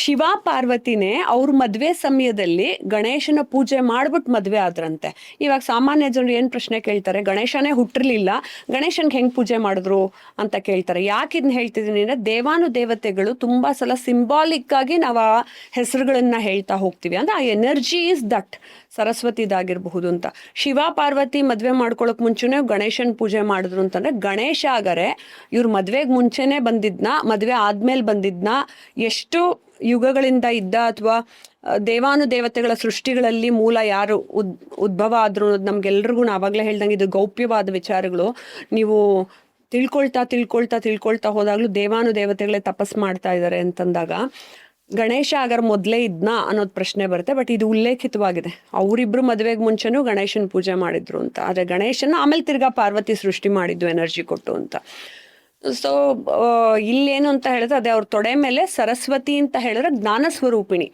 ಶಿವ ಪಾರ್ವತಿನೇ ಅವ್ರ ಮದುವೆ ಸಮಯದಲ್ಲಿ ಗಣೇಶನ ಪೂಜೆ ಮಾಡ್ಬಿಟ್ಟು ಮದುವೆ ಆದ್ರಂತೆ. ಇವಾಗ ಸಾಮಾನ್ಯ ಜನರು ಏನು ಪ್ರಶ್ನೆ ಕೇಳ್ತಾರೆ, ಗಣೇಶನೇ ಹುಟ್ಟಿರ್ಲಿಲ್ಲ, ಗಣೇಶನ್ಗೆ ಹೆಂಗೆ ಪೂಜೆ ಮಾಡಿದ್ರು ಅಂತ ಕೇಳ್ತಾರೆ. ಯಾಕೆ ಇದನ್ನ ಹೇಳ್ತಿದ್ದೀನಿ ಅಂದರೆ, ದೇವಾನುದೇವತೆಗಳು ತುಂಬ ಸಲ ಸಿಂಬಾಲಿಕ್ ಆಗಿ ನಾವು ಆ ಹೆಸರುಗಳನ್ನ ಹೇಳ್ತಾ ಹೋಗ್ತೀವಿ. ಅಂದರೆ ಆ ಎನರ್ಜಿ ಇಸ್ ದಟ್ ಸರಸ್ವತಿದಾಗಿರಬಹುದು ಅಂತ. ಶಿವ ಪಾರ್ವತಿ ಮದುವೆ ಮಾಡ್ಕೊಳ್ಳೋಕೆ ಮುಂಚೆನೇ ಗಣೇಶನ ಪೂಜೆ ಮಾಡಿದ್ರು ಅಂತಂದರೆ, ಗಣೇಶ ಆಗರೆ ಇವ್ರ ಮದುವೆಗೆ ಮುಂಚೆನೇ ಬಂದಿದ್ನ, ಮದುವೆ ಆದ್ಮೇಲೆ ಬಂದಿದ್ನ, ಎಷ್ಟು ಯುಗಗಳಿಂದ ಇದ್ದ, ಅಥವಾ ದೇವಾನುದೇವತೆಗಳ ಸೃಷ್ಟಿಗಳಲ್ಲಿ ಮೂಲ ಯಾರು ಉದ್ಭವ ಆದ್ರು ನಮ್ಗೆಲ್ರಿಗೂ ಆವಾಗಲೇ ಹೇಳ್ದಂಗೆ ಇದು ಗೌಪ್ಯವಾದ ವಿಚಾರಗಳು. ನೀವು ತಿಳ್ಕೊಳ್ತಾ ಹೋದಾಗ್ಲೂ ದೇವಾನುದೇವತೆಗಳೇ ತಪಸ್ ಮಾಡ್ತಾ ಇದ್ದಾರೆ ಅಂತಂದಾಗ ಗಣೇಶ ಆಗರ ಮೊದಲೇ ಇದ್ನ ಅನ್ನೋದು ಪ್ರಶ್ನೆ ಬರುತ್ತೆ. ಬಟ್ ಇದು ಉಲ್ಲೇಖಿತವಾಗಿದೆ, ಅವರಿಬ್ರು ಮದುವೆಗೆ ಮುಂಚೆನೂ ಗಣೇಶನ ಪೂಜೆ ಮಾಡಿದ್ರು ಅಂತ. ಆದರೆ ಗಣೇಶನ ಆಮೇಲೆ ತಿರ್ಗಾ ಪಾರ್ವತಿ ಸೃಷ್ಟಿ ಮಾಡಿದ್ದು ಎನರ್ಜಿ ಕೊಟ್ಟು ಅಂತ. ಸೊ ಇಲ್ಲೇನು ಅಂತ ಹೇಳಿದ್ರೆ, ಅದೇ ಅವ್ರ ತೊಡೆ ಮೇಲೆ ಸರಸ್ವತಿ ಅಂತ ಹೇಳಿದ್ರೆ ಜ್ಞಾನ ಸ್ವರೂಪಿಣಿ.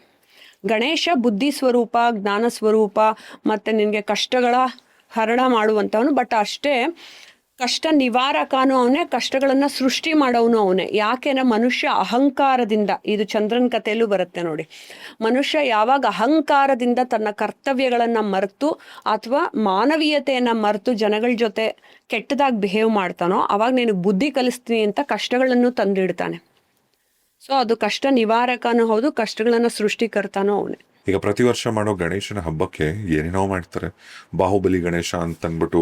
ಗಣೇಶ ಬುದ್ಧಿ ಸ್ವರೂಪ, ಜ್ಞಾನ ಸ್ವರೂಪ, ಮತ್ತು ನಿನಗೆ ಕಷ್ಟಗಳ ಹರಣ ಮಾಡುವಂಥವನು. ಬಟ್ ಅಷ್ಟೇ ಕಷ್ಟ ನಿವಾರಕನೂ ಅವನೇ, ಕಷ್ಟಗಳನ್ನು ಸೃಷ್ಟಿ ಮಾಡೋನು ಅವನೇ. ಯಾಕೆಂದ್ರೆ ಮನುಷ್ಯ ಅಹಂಕಾರದಿಂದ, ಇದು ಚಂದ್ರನ ಕಥೆಯಲ್ಲೂ ಬರುತ್ತೆ ನೋಡಿ, ಮನುಷ್ಯ ಯಾವಾಗ ಅಹಂಕಾರದಿಂದ ತನ್ನ ಕರ್ತವ್ಯಗಳನ್ನು ಮರೆತು ಅಥವಾ ಮಾನವೀಯತೆಯನ್ನು ಮರೆತು ಜನಗಳ ಜೊತೆ ಕೆಟ್ಟದಾಗಿ ಬಿಹೇವ್ ಮಾಡ್ತಾನೋ, ಅವಾಗ ನಿನಗೆ ಬುದ್ಧಿ ಕಲಿಸ್ತೀನಿ ಅಂತ ಕಷ್ಟಗಳನ್ನು ತಂದಿಡ್ತಾನೆ. ಸೊ ಅದು ಕಷ್ಟ ನಿವಾರಕನೂ ಹೌದು, ಕಷ್ಟಗಳನ್ನು ಸೃಷ್ಟಿಕರ್ತಾನೋ ಅವನೇ. ಈಗ ಪ್ರತಿ ವರ್ಷ ಮಾಡೋ ಗಣೇಶನ ಹಬ್ಬಕ್ಕೆ ಏನೇನೋ ಮಾಡ್ತಾರೆ. ಬಾಹುಬಲಿ ಗಣೇಶ ಅಂತ ಅಂದ್ಬಿಟ್ಟು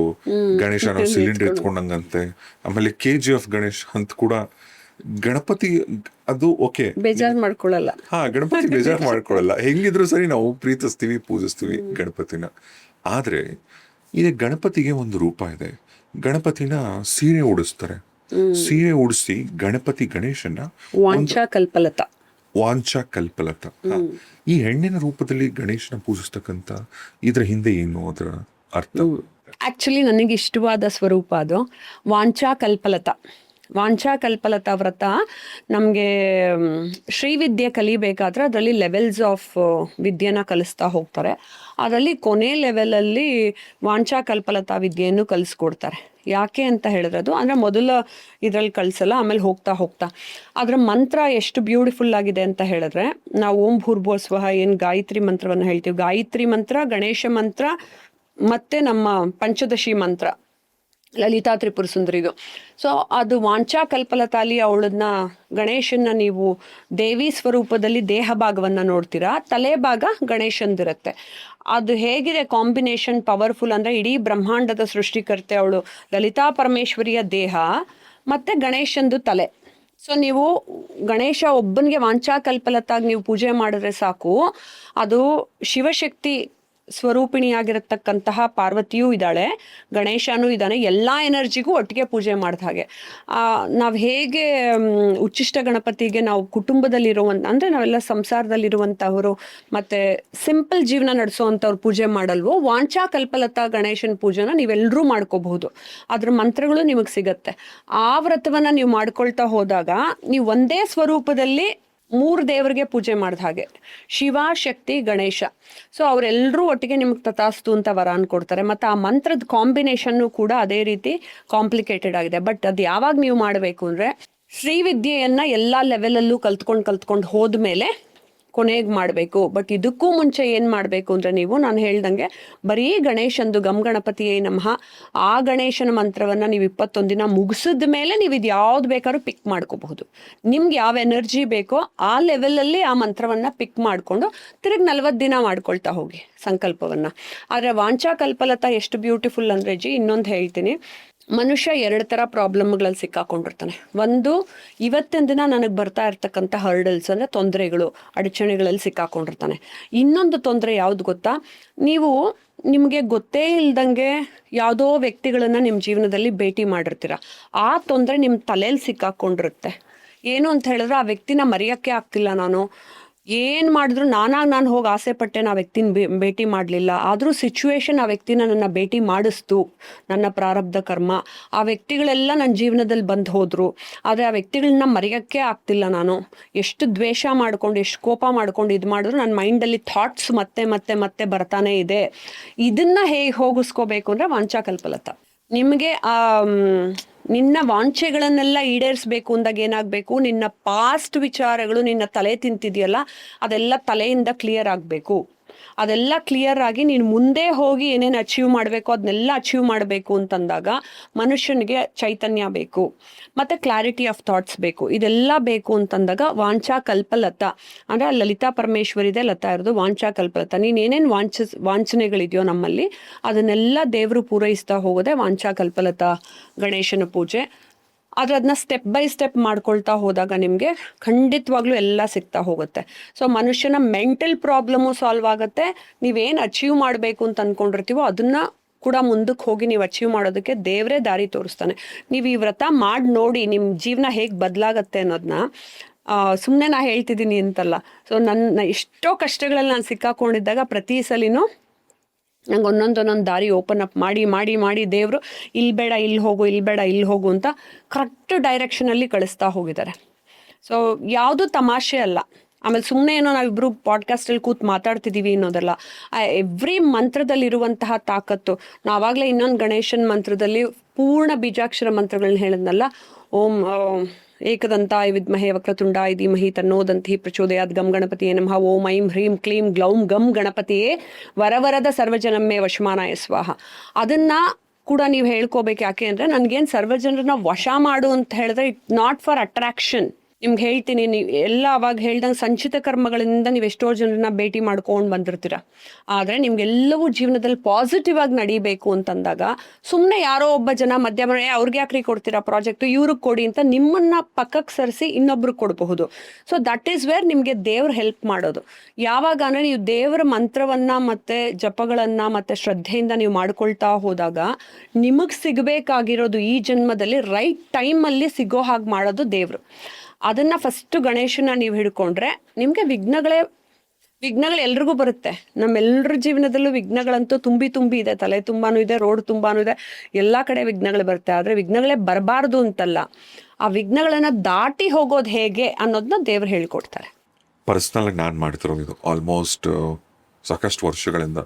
ಗಣೇಶನ ಸಿಲಿಂಡರ್ ಎತ್ಕೊಂಡಂಗಂತೆ, ಆಮೇಲೆ KGF ಗಣೇಶ ಅಂತ ಕೂಡ. ಗಣಪತಿ ಅದು ಓಕೆ, ಬೇಜಾರು ಮಾಡ್ಕೊಳ್ಳಲ್ಲ. ಗಣಪತಿ ಬೇಜಾರು ಮಾಡ್ಕೊಳ್ಳಲ್ಲ. ಹೆಂಗಿದ್ರು ಸರಿ ನಾವು ಪ್ರೀತಿಸ್ತೀವಿ, ಪೂಜಿಸ್ತೀವಿ ಗಣಪತಿನ. ಆದ್ರೆ ಈಗ ಗಣಪತಿಗೆ ಒಂದು ರೂಪ ಇದೆ. ಗಣಪತಿನ ಸೀರೆ ಉಡಿಸ್ತಾರೆ. ಸೀರೆ ಉಡಿಸಿ ಗಣೇಶನ ವಾಂಚಾ ಕಲ್ಪಲತ, ಈ ಹೆಣ್ಣಿನ ರೂಪದಲ್ಲಿ ಗಣೇಶನ ಪೂಜಿಸ್ತಕ್ಕಂಥ ಇದ್ರ ಹಿಂದೆ ಏನು ಅದರ ಅರ್ಥ? ಆಕ್ಚುಲಿ ನನಗೆ ಇಷ್ಟವಾದ ಸ್ವರೂಪ ಅದು ವಾಂಚಾ ಕಲ್ಪಲತ ವ್ರತ. ನಮಗೆ ಶ್ರೀವಿದ್ಯೆ ಕಲಿಬೇಕಾದ್ರೆ ಅದರಲ್ಲಿ ಲೆವೆಲ್ಸ್ ಆಫ್ ವಿದ್ಯೆನ ಕಲಿಸ್ತಾ ಹೋಗ್ತಾರೆ. ಅದರಲ್ಲಿ ಕೊನೆ ಲೆವೆಲಲ್ಲಿ ವಾಂಚಾ ಕಲ್ಪಲತಾ ವಿದ್ಯೆಯನ್ನು ಕಲಿಸ್ಕೊಡ್ತಾರೆ. ಯಾಕೆ ಅಂತ ಹೇಳಿದ್ರೆ, ಅದು ಅಂದರೆ ಮೊದಲ ಇದರಲ್ಲಿ ಕಳಿಸಲ್ಲ, ಆಮೇಲೆ ಹೋಗ್ತಾ ಅದರ ಮಂತ್ರ ಎಷ್ಟು ಬ್ಯೂಟಿಫುಲ್ ಆಗಿದೆ ಅಂತ ಹೇಳಿದ್ರೆ, ನಾವು ಓಂ ಭೂರ್ಭುವಃ ಸ್ವಃ ಏನು ಗಾಯತ್ರಿ ಮಂತ್ರವನ್ನು ಹೇಳ್ತೀವಿ, ಗಾಯತ್ರಿ ಮಂತ್ರ, ಗಣೇಶ ಮಂತ್ರ ಮತ್ತು ನಮ್ಮ ಪಂಚದಶಿ ಮಂತ್ರ, ಲಲಿತಾ ತ್ರಿಪುರ ಸುಂದರಿದು. ಸೊ ಅದು ವಾಂಚಾ ಕಲ್ಪಲತಾಲಿ ಅವಳನ್ನ ಗಣೇಶನ್ನ ನೀವು ದೇವಿ ಸ್ವರೂಪದಲ್ಲಿ ದೇಹ ಭಾಗವನ್ನು ನೋಡ್ತೀರಾ, ತಲೆ ಭಾಗ ಗಣೇಶಂದಿರುತ್ತೆ. ಅದು ಹೇಗಿದೆ ಕಾಂಬಿನೇಷನ್ ಪವರ್ಫುಲ್ ಅಂದರೆ ಇಡೀ ಬ್ರಹ್ಮಾಂಡದ ಸೃಷ್ಟಿಕರ್ತೆ ಅವಳು ಲಲಿತಾ ಪರಮೇಶ್ವರಿಯ ದೇಹ ಮತ್ತು ಗಣೇಶಂದು ತಲೆ. ಸೊ ನೀವು ಗಣೇಶ ಒಬ್ಬನಿಗೆ ವಾಂಚಾ ಕಲ್ಪಲತಾಗಿ ನೀವು ಪೂಜೆ ಮಾಡಿದ್ರೆ ಸಾಕು, ಅದು ಶಿವಶಕ್ತಿ ಸ್ವರೂಪಿಣಿಯಾಗಿರತಕ್ಕಂತಹ ಪಾರ್ವತಿಯೂ ಇದ್ದಾಳೆ, ಗಣೇಶನೂ ಇದ್ದಾನೆ, ಎಲ್ಲ ಎನರ್ಜಿಗೂ ಒಟ್ಟಿಗೆ ಪೂಜೆ ಮಾಡಿದ ಹಾಗೆ. ನಾವು ಹೇಗೆ ಉಚ್ಚಿಷ್ಟ ಗಣಪತಿಗೆ ನಾವು ಕುಟುಂಬದಲ್ಲಿರುವಂಥ ಅಂದರೆ ನಾವೆಲ್ಲ ಸಂಸಾರದಲ್ಲಿರುವಂಥವರು ಮತ್ತು ಸಿಂಪಲ್ ಜೀವನ ನಡೆಸೋವಂಥವ್ರು ಪೂಜೆ ಮಾಡಲ್ವೋ, ವಾಂಚಾ ಕಲ್ಪಲತಾ ಗಣೇಶನ ಪೂಜೆನ ನೀವೆಲ್ಲರೂ ಮಾಡ್ಕೋಬಹುದು. ಅದ್ರ ಮಂತ್ರಗಳು ನಿಮಗೆ ಸಿಗತ್ತೆ. ಆ ವ್ರತವನ್ನು ನೀವು ಮಾಡ್ಕೊಳ್ತಾ ಹೋದಾಗ ನೀವು ಒಂದೇ ಸ್ವರೂಪದಲ್ಲಿ 3 ದೇವರಿಗೆ ಪೂಜೆ ಮಾಡಿದ ಹಾಗೆ, ಶಿವ, ಶಕ್ತಿ, ಗಣೇಶ. ಸೊ ಅವರೆಲ್ಲರೂ ಒಟ್ಟಿಗೆ ನಿಮಗೆ ತಥಾಸ್ತು ಅಂತ ವರಾನ್ ಕೊಡ್ತಾರೆ. ಮತ್ತು ಆ ಮಂತ್ರದ ಕಾಂಬಿನೇಷನ್ನು ಕೂಡ ಅದೇ ರೀತಿ ಕಾಂಪ್ಲಿಕೇಟೆಡ್ ಆಗಿದೆ. ಬಟ್ ಅದು ಯಾವಾಗ ನೀವು ಮಾಡಬೇಕು ಅಂದರೆ ಶ್ರೀವಿದ್ಯೆಯನ್ನು ಎಲ್ಲ ಲೆವೆಲಲ್ಲೂ ಕಲ್ತ್ಕೊಂಡು ಹೋದ್ಮೇಲೆ ಕೊನೆಗೆ ಮಾಡಬೇಕು. ಬಟ್ ಇದಕ್ಕೂ ಮುಂಚೆ ಏನು ಮಾಡಬೇಕು ಅಂದರೆ ನೀವು ನಾನು ಹೇಳ್ದಂಗೆ ಬರೀ ಗಣೇಶಂದು ಗಮ್ ಗಣಪತಿಯೇ ನಮಃ ಆ ಗಣೇಶನ ಮಂತ್ರವನ್ನು ನೀವು 21 ದಿನ ಮುಗಿಸಿದ ಮೇಲೆ ನೀವು ಇದು ಯಾವ್ದು ಬೇಕಾದ್ರೂ ಪಿಕ್ ಮಾಡ್ಕೋಬಹುದು. ನಿಮ್ಗೆ ಯಾವ ಎನರ್ಜಿ ಬೇಕೋ ಆ ಲೆವೆಲಲ್ಲಿ ಆ ಮಂತ್ರವನ್ನು ಪಿಕ್ ಮಾಡಿಕೊಂಡು ತಿರುಗಿ 40 ದಿನ ಮಾಡ್ಕೊಳ್ತಾ ಹೋಗಿ ಸಂಕಲ್ಪವನ್ನು. ಆದರೆ ವಾಂಚಾ ಕಲ್ಪಲತಾ ಎಷ್ಟು ಬ್ಯೂಟಿಫುಲ್ ಅಂದರೆ ಇನ್ನೊಂದು ಹೇಳ್ತೀನಿ, ಮನುಷ್ಯ 2 ಥರ ಪ್ರಾಬ್ಲಮ್ಗಳಲ್ಲಿ ಸಿಕ್ಕಾಕೊಂಡಿರ್ತಾನೆ. ಒಂದು, ಇವತ್ತಿನ ದಿನ ನನಗೆ ಬರ್ತಾ ಇರ್ತಕ್ಕಂಥ ಹರ್ಡಲ್ಸ್ ಅಂದರೆ ತೊಂದರೆಗಳು, ಅಡಚಣೆಗಳಲ್ಲಿ ಸಿಕ್ಕಾಕೊಂಡಿರ್ತಾನೆ. ಇನ್ನೊಂದು ತೊಂದರೆ ಯಾವುದು ಗೊತ್ತಾ, ನಿಮಗೆ ಗೊತ್ತೇ ಇಲ್ದಂಗೆ ಯಾವುದೋ ವ್ಯಕ್ತಿಗಳನ್ನು ನಿಮ್ಮ ಜೀವನದಲ್ಲಿ ಭೇಟಿ ಮಾಡಿರ್ತೀರ, ಆ ತೊಂದರೆ ನಿಮ್ಮ ತಲೆಯಲ್ಲಿ ಸಿಕ್ಕಾಕೊಂಡಿರುತ್ತೆ. ಏನು ಅಂತ ಹೇಳಿದ್ರೆ ಆ ವ್ಯಕ್ತಿನ ಮರೆಯೋಕ್ಕೆ ಆಗ್ತಿಲ್ಲ, ನಾನು ಏನು ಮಾಡಿದ್ರು ನಾನು ಹೋಗಿ ಆಸೆ ಪಟ್ಟೆ, ಆ ವ್ಯಕ್ತಿನ ಭೇಟಿ ಮಾಡಲಿಲ್ಲ, ಆದರೂ ಸಿಚುವೇಶನ್ ಆ ವ್ಯಕ್ತಿನ ನನ್ನ ಭೇಟಿ ಮಾಡಿಸ್ತು, ನನ್ನ ಪ್ರಾರಬ್ಧ ಕರ್ಮ. ಆ ವ್ಯಕ್ತಿಗಳೆಲ್ಲ ನನ್ನ ಜೀವನದಲ್ಲಿ ಬಂದು ಹೋದರು, ಆದರೆ ಆ ವ್ಯಕ್ತಿಗಳನ್ನ ಮರೆಯೋಕ್ಕೆ ಆಗ್ತಿಲ್ಲ. ನಾನು ಎಷ್ಟು ದ್ವೇಷ ಮಾಡ್ಕೊಂಡು ಎಷ್ಟು ಕೋಪ ಮಾಡ್ಕೊಂಡು ಇದು ಮಾಡಿದ್ರು ನನ್ನ ಮೈಂಡಲ್ಲಿ ಥಾಟ್ಸ್ ಮತ್ತೆ ಬರ್ತಾನೆ ಇದೆ. ಇದನ್ನು ಹೇಗೆ ಹೋಗಿಸ್ಕೋಬೇಕು ಅಂದರೆ ವಾಂಚಾ ಕಲ್ಪಲತಾ. ನಿಮಗೆ ನಿನ್ನ ವಾಂಛೆಗಳನ್ನೆಲ್ಲ ಈಡೇರಿಸಬೇಕು ಅಂದಾಗ ಏನಾಗಬೇಕು, ನಿನ್ನ ಪಾಸ್ಟ್ ವಿಚಾರಗಳು ನಿನ್ನ ತಲೆ ತಿಂತಿದೆಯಲ್ಲ ಅದೆಲ್ಲ ತಲೆಯಿಂದ ಕ್ಲಿಯರ್ ಆಗಬೇಕು. ಅದೆಲ್ಲ ಕ್ಲಿಯರ್ ಆಗಿ ನೀನು ಮುಂದೆ ಹೋಗಿ ಏನೇನು ಅಚೀವ್ ಮಾಡಬೇಕು ಅದನ್ನೆಲ್ಲ ಅಚೀವ್ ಮಾಡಬೇಕು ಅಂತಂದಾಗ ಮನುಷ್ಯನಿಗೆ ಚೈತನ್ಯ ಬೇಕು ಮತ್ತು ಕ್ಲಾರಿಟಿ ಆಫ್ ಥಾಟ್ಸ್ ಬೇಕು. ಇದೆಲ್ಲ ಬೇಕು ಅಂತಂದಾಗ ವಾಂಚಾ ಕಲ್ಪಲತಾ ಅಂದರೆ ಲಲಿತಾ ಪರಮೇಶ್ವರಿದೆ, ಲತಾ ಇರೋದು ವಾಂಚಾ ಕಲ್ಪಲತಾ. ನೀನು ಏನೇನು ವಾಂಛನೆಗಳಿದೆಯೋ ನಮ್ಮಲ್ಲಿ ಅದನ್ನೆಲ್ಲ ದೇವರು ಪೂರೈಸ್ತಾ ಹೋಗೋದೆ ವಾಂಚಾ ಕಲ್ಪಲತಾ ಗಣೇಶನ ಪೂಜೆ. ಆದರೆ ಅದನ್ನ ಸ್ಟೆಪ್ ಬೈ ಸ್ಟೆಪ್ ಮಾಡ್ಕೊಳ್ತಾ ಹೋದಾಗ ನಿಮಗೆ ಖಂಡಿತವಾಗ್ಲೂ ಎಲ್ಲ ಸಿಗ್ತಾ ಹೋಗುತ್ತೆ. ಸೊ ಮನುಷ್ಯನ ಮೆಂಟಲ್ ಪ್ರಾಬ್ಲಮ್ಮು ಸಾಲ್ವ್ ಆಗುತ್ತೆ. ನೀವೇನು ಅಚೀವ್ ಮಾಡಬೇಕು ಅಂತ ಅಂದ್ಕೊಂಡಿರ್ತೀವೋ ಅದನ್ನು ಕೂಡ ಮುಂದಕ್ಕೆ ಹೋಗಿ ನೀವು ಅಚೀವ್ ಮಾಡೋದಕ್ಕೆ ದೇವರೇ ದಾರಿ ತೋರಿಸ್ತಾನೆ. ನೀವು ಈ ವ್ರತ ಮಾಡಿ ನೋಡಿ ನಿಮ್ಮ ಜೀವನ ಹೇಗೆ ಬದಲಾಗತ್ತೆ ಅನ್ನೋದನ್ನ ಸುಮ್ಮನೆ ನಾ ಹೇಳ್ತಿದ್ದೀನಿ ಅಂತಲ್ಲ. ಸೊ ನನ್ನ ಎಷ್ಟೋ ಕಷ್ಟಗಳಲ್ಲಿ ನಾನು ಸಿಕ್ಕಾಕೊಂಡಿದ್ದಾಗ ಪ್ರತಿ ಸಲಿನೂ ನಂಗೆ ಒಂದೊಂದು ದಾರಿ ಓಪನ್ ಅಪ್ ಮಾಡಿ ದೇವರು ಇಲ್ಲಿ ಬೇಡ ಇಲ್ಲಿ ಹೋಗು, ಇಲ್ಲಿ ಬೇಡ ಇಲ್ಲಿ ಹೋಗು ಅಂತ ಕರೆಕ್ಟ್ ಡೈರೆಕ್ಷನಲ್ಲಿ ಕಳಿಸ್ತಾ ಹೋಗಿದ್ದಾರೆ. ಸೊ ಯಾವುದು ತಮಾಷೆ ಅಲ್ಲ. ಆಮೇಲೆ ಸುಮ್ಮನೆ ಏನೋ ನಾವಿಬ್ಬರು ಪಾಡ್ಕಾಸ್ಟಲ್ಲಿ ಕೂತು ಮಾತಾಡ್ತಿದ್ದೀವಿ ಅನ್ನೋದಲ್ಲ. ಎವ್ರಿ ಮಂತ್ರದಲ್ಲಿರುವಂತಹ ತಾಕತ್ತು. ನಾವಾಗಲೇ ಇನ್ನೊಂದು ಗಣೇಶನ ಮಂತ್ರದಲ್ಲಿ ಪೂರ್ಣ ಬೀಜಾಕ್ಷರ ಮಂತ್ರಗಳನ್ನ ಹೇಳಿದ್ನಲ್ಲ, ಓಂ ಏಕದಂತಾಯ ವಿದ್ಮಹೇ ವಕ್ರತುಂಡಾಯ ಧೀಮಹಿ ತನ್ನೋದಂತಿ ಪ್ರಚೋದಯಾತ್ ಗಮ್ ಗಣಪತಿಯೇ ನಮಃ ಓಂ ಐಂ ಹ್ರೀಂ ಕ್ಲೀಂ ಗ್ಲೌಂ ಗಮ್ ಗಣಪತಿಯೇ ವರವರದ ಸರ್ವಜನಮ್ಮೆ ವಶಮಾನಾಯ ಸ್ವಾಹ. ಅದನ್ನು ಕೂಡ ನೀವು ಹೇಳ್ಕೋಬೇಕು. ಯಾಕೆ ಅಂದರೆ ನನಗೇನು ಸರ್ವಜನರನ್ನ ವಶ ಮಾಡು ಅಂತ ಹೇಳಿದ್ರೆ ಇಟ್ ನಾಟ್ ಫಾರ್ ಅಟ್ರಾಕ್ಷನ್. ನಿಮ್ಗೆ ಹೇಳ್ತೀನಿ, ನೀವು ಎಲ್ಲ ಅವಾಗ ಹೇಳ್ದಂಗೆ ಸಂಚಿತ ಕರ್ಮಗಳಿಂದ ನೀವು ಎಷ್ಟೋ ಜನರನ್ನ ಭೇಟಿ ಮಾಡ್ಕೊಂಡು ಬಂದಿರ್ತೀರ. ಆದರೆ ನಿಮ್ಗೆಲ್ಲವೂ ಜೀವನದಲ್ಲಿ ಪಾಸಿಟಿವ್ ಆಗಿ ನಡೀಬೇಕು ಅಂತಂದಾಗ ಸುಮ್ಮನೆ ಯಾರೋ ಒಬ್ಬ ಜನ ಮಧ್ಯ ಅವ್ರಿಗೆ ಯಾಕ್ರಿ ಕೊಡ್ತೀರಾ ಪ್ರಾಜೆಕ್ಟು, ಇವ್ರಿಗೆ ಕೊಡಿ ಅಂತ ನಿಮ್ಮನ್ನು ಪಕ್ಕಕ್ಕೆ ಸರಿಸಿ ಇನ್ನೊಬ್ರಿಗೆ ಕೊಡಬಹುದು. ಸೊ ದಟ್ ಈಸ್ ವೇರ್ ನಿಮಗೆ ದೇವ್ರು ಹೆಲ್ಪ್ ಮಾಡೋದು. ಯಾವಾಗ ಅಂದರೆ ನೀವು ದೇವರ ಮಂತ್ರವನ್ನು ಮತ್ತು ಜಪಗಳನ್ನು ಮತ್ತು ಶ್ರದ್ಧೆಯಿಂದ ನೀವು ಮಾಡ್ಕೊಳ್ತಾ ಹೋದಾಗ ನಿಮಗೆ ಸಿಗಬೇಕಾಗಿರೋದು ಈ ಜನ್ಮದಲ್ಲಿ ರೈಟ್ ಟೈಮಲ್ಲಿ ಸಿಗೋ ಹಾಗೆ ಮಾಡೋದು ದೇವರು. ಅದನ್ನು ಫಸ್ಟು ಗಣೇಶನ ನೀವು ಹಿಡ್ಕೊಂಡ್ರೆ ನಿಮಗೆ ವಿಘ್ನಗಳು ಎಲ್ರಿಗೂ ಬರುತ್ತೆ. ನಮ್ಮೆಲ್ಲರ ಜೀವನದಲ್ಲೂ ವಿಘ್ನಗಳಂತೂ ತುಂಬಿ ಇದೆ. ತಲೆ ತುಂಬಾನು ಇದೆ, ರೋಡ್ ತುಂಬಾನು ಇದೆ, ಎಲ್ಲ ಕಡೆ ವಿಘ್ನಗಳು ಬರುತ್ತೆ. ಆದರೆ ವಿಘ್ನಗಳೇ ಬರಬಾರ್ದು ಅಂತಲ್ಲ, ಆ ವಿಘ್ನಗಳನ್ನು ದಾಟಿ ಹೋಗೋದು ಹೇಗೆ ಅನ್ನೋದನ್ನ ದೇವ್ರು ಹೇಳ್ಕೊಡ್ತಾರೆ. ಪರ್ಸ್ನಲಾಗಿ ನಾನು ಮಾಡ್ತಿರೋದು ಇದು ಆಲ್ಮೋಸ್ಟ್ ಸಾಕಷ್ಟು ವರ್ಷಗಳಿಂದ.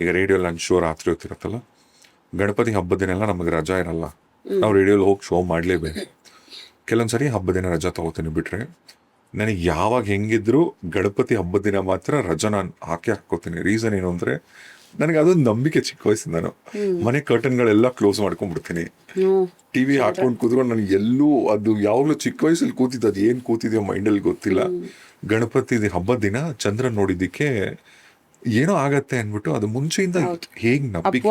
ಈಗ ರೇಡಿಯೋ ಲಂಚ್ ಶೋ ರಾತ್ರಿ ಹೊತ್ತಿರುತ್ತಲ್ಲ, ಗಣಪತಿ ಹಬ್ಬದ ದಿನ ಎಲ್ಲ ನಮಗೆ ರಜಾ ಇರಲ್ಲ, ನಾವು ರೇಡಿಯೋಲಿ ಹೋಗಿ ಶೋ ಮಾಡಲೇಬೇಕು. ಕೆಲವೊಂದು ಸರಿ ಹಬ್ಬದ ದಿನ ರಜಾ ತಗೋತೀನಿ. ಬಿಟ್ರೆ ನನಗೆ ಯಾವಾಗ ಹೆಂಗಿದ್ರು ಗಣಪತಿ ಹಬ್ಬದ ದಿನ ಮಾತ್ರ ರಜಾ ನಾನು ಹಾಕೋತೀನಿ. ರೀಸನ್ ಏನು ಅಂದರೆ ನನಗೆ ಅದೊಂದು ನಂಬಿಕೆ ಚಿಕ್ಕ ವಯಸ್ಸಿಂದನು. ಮನೆ ಕರ್ಟನ್ಗಳೆಲ್ಲ ಕ್ಲೋಸ್ ಮಾಡ್ಕೊಂಡ್ಬಿಡ್ತೀನಿ, ಟಿವಿ ಹಾಕೊಂಡು ಕೂತ್ಕೊಂಡು ನನಗೆ ಎಲ್ಲೂ ಅದು ಯಾವಾಗಲೂ ಚಿಕ್ಕ ವಯಸ್ಸಲ್ಲಿ ಕೂತಿದ್ದು ಅದು ಏನು ಕೂತಿದೆಯೋ ಮೈಂಡಲ್ಲಿ ಗೊತ್ತಿಲ್ಲ. ಗಣಪತಿ ಹಬ್ಬದ ದಿನ ಚಂದ್ರ ನೋಡಿದ್ದಕ್ಕೆ ಏನೋ ಆಗತ್ತೆ ಅನ್ಬಿಟ್ಟು ಅದು ಮುಂಚೆಯಿಂದ ಹೇಗ್ ನಂಬಿಕೆ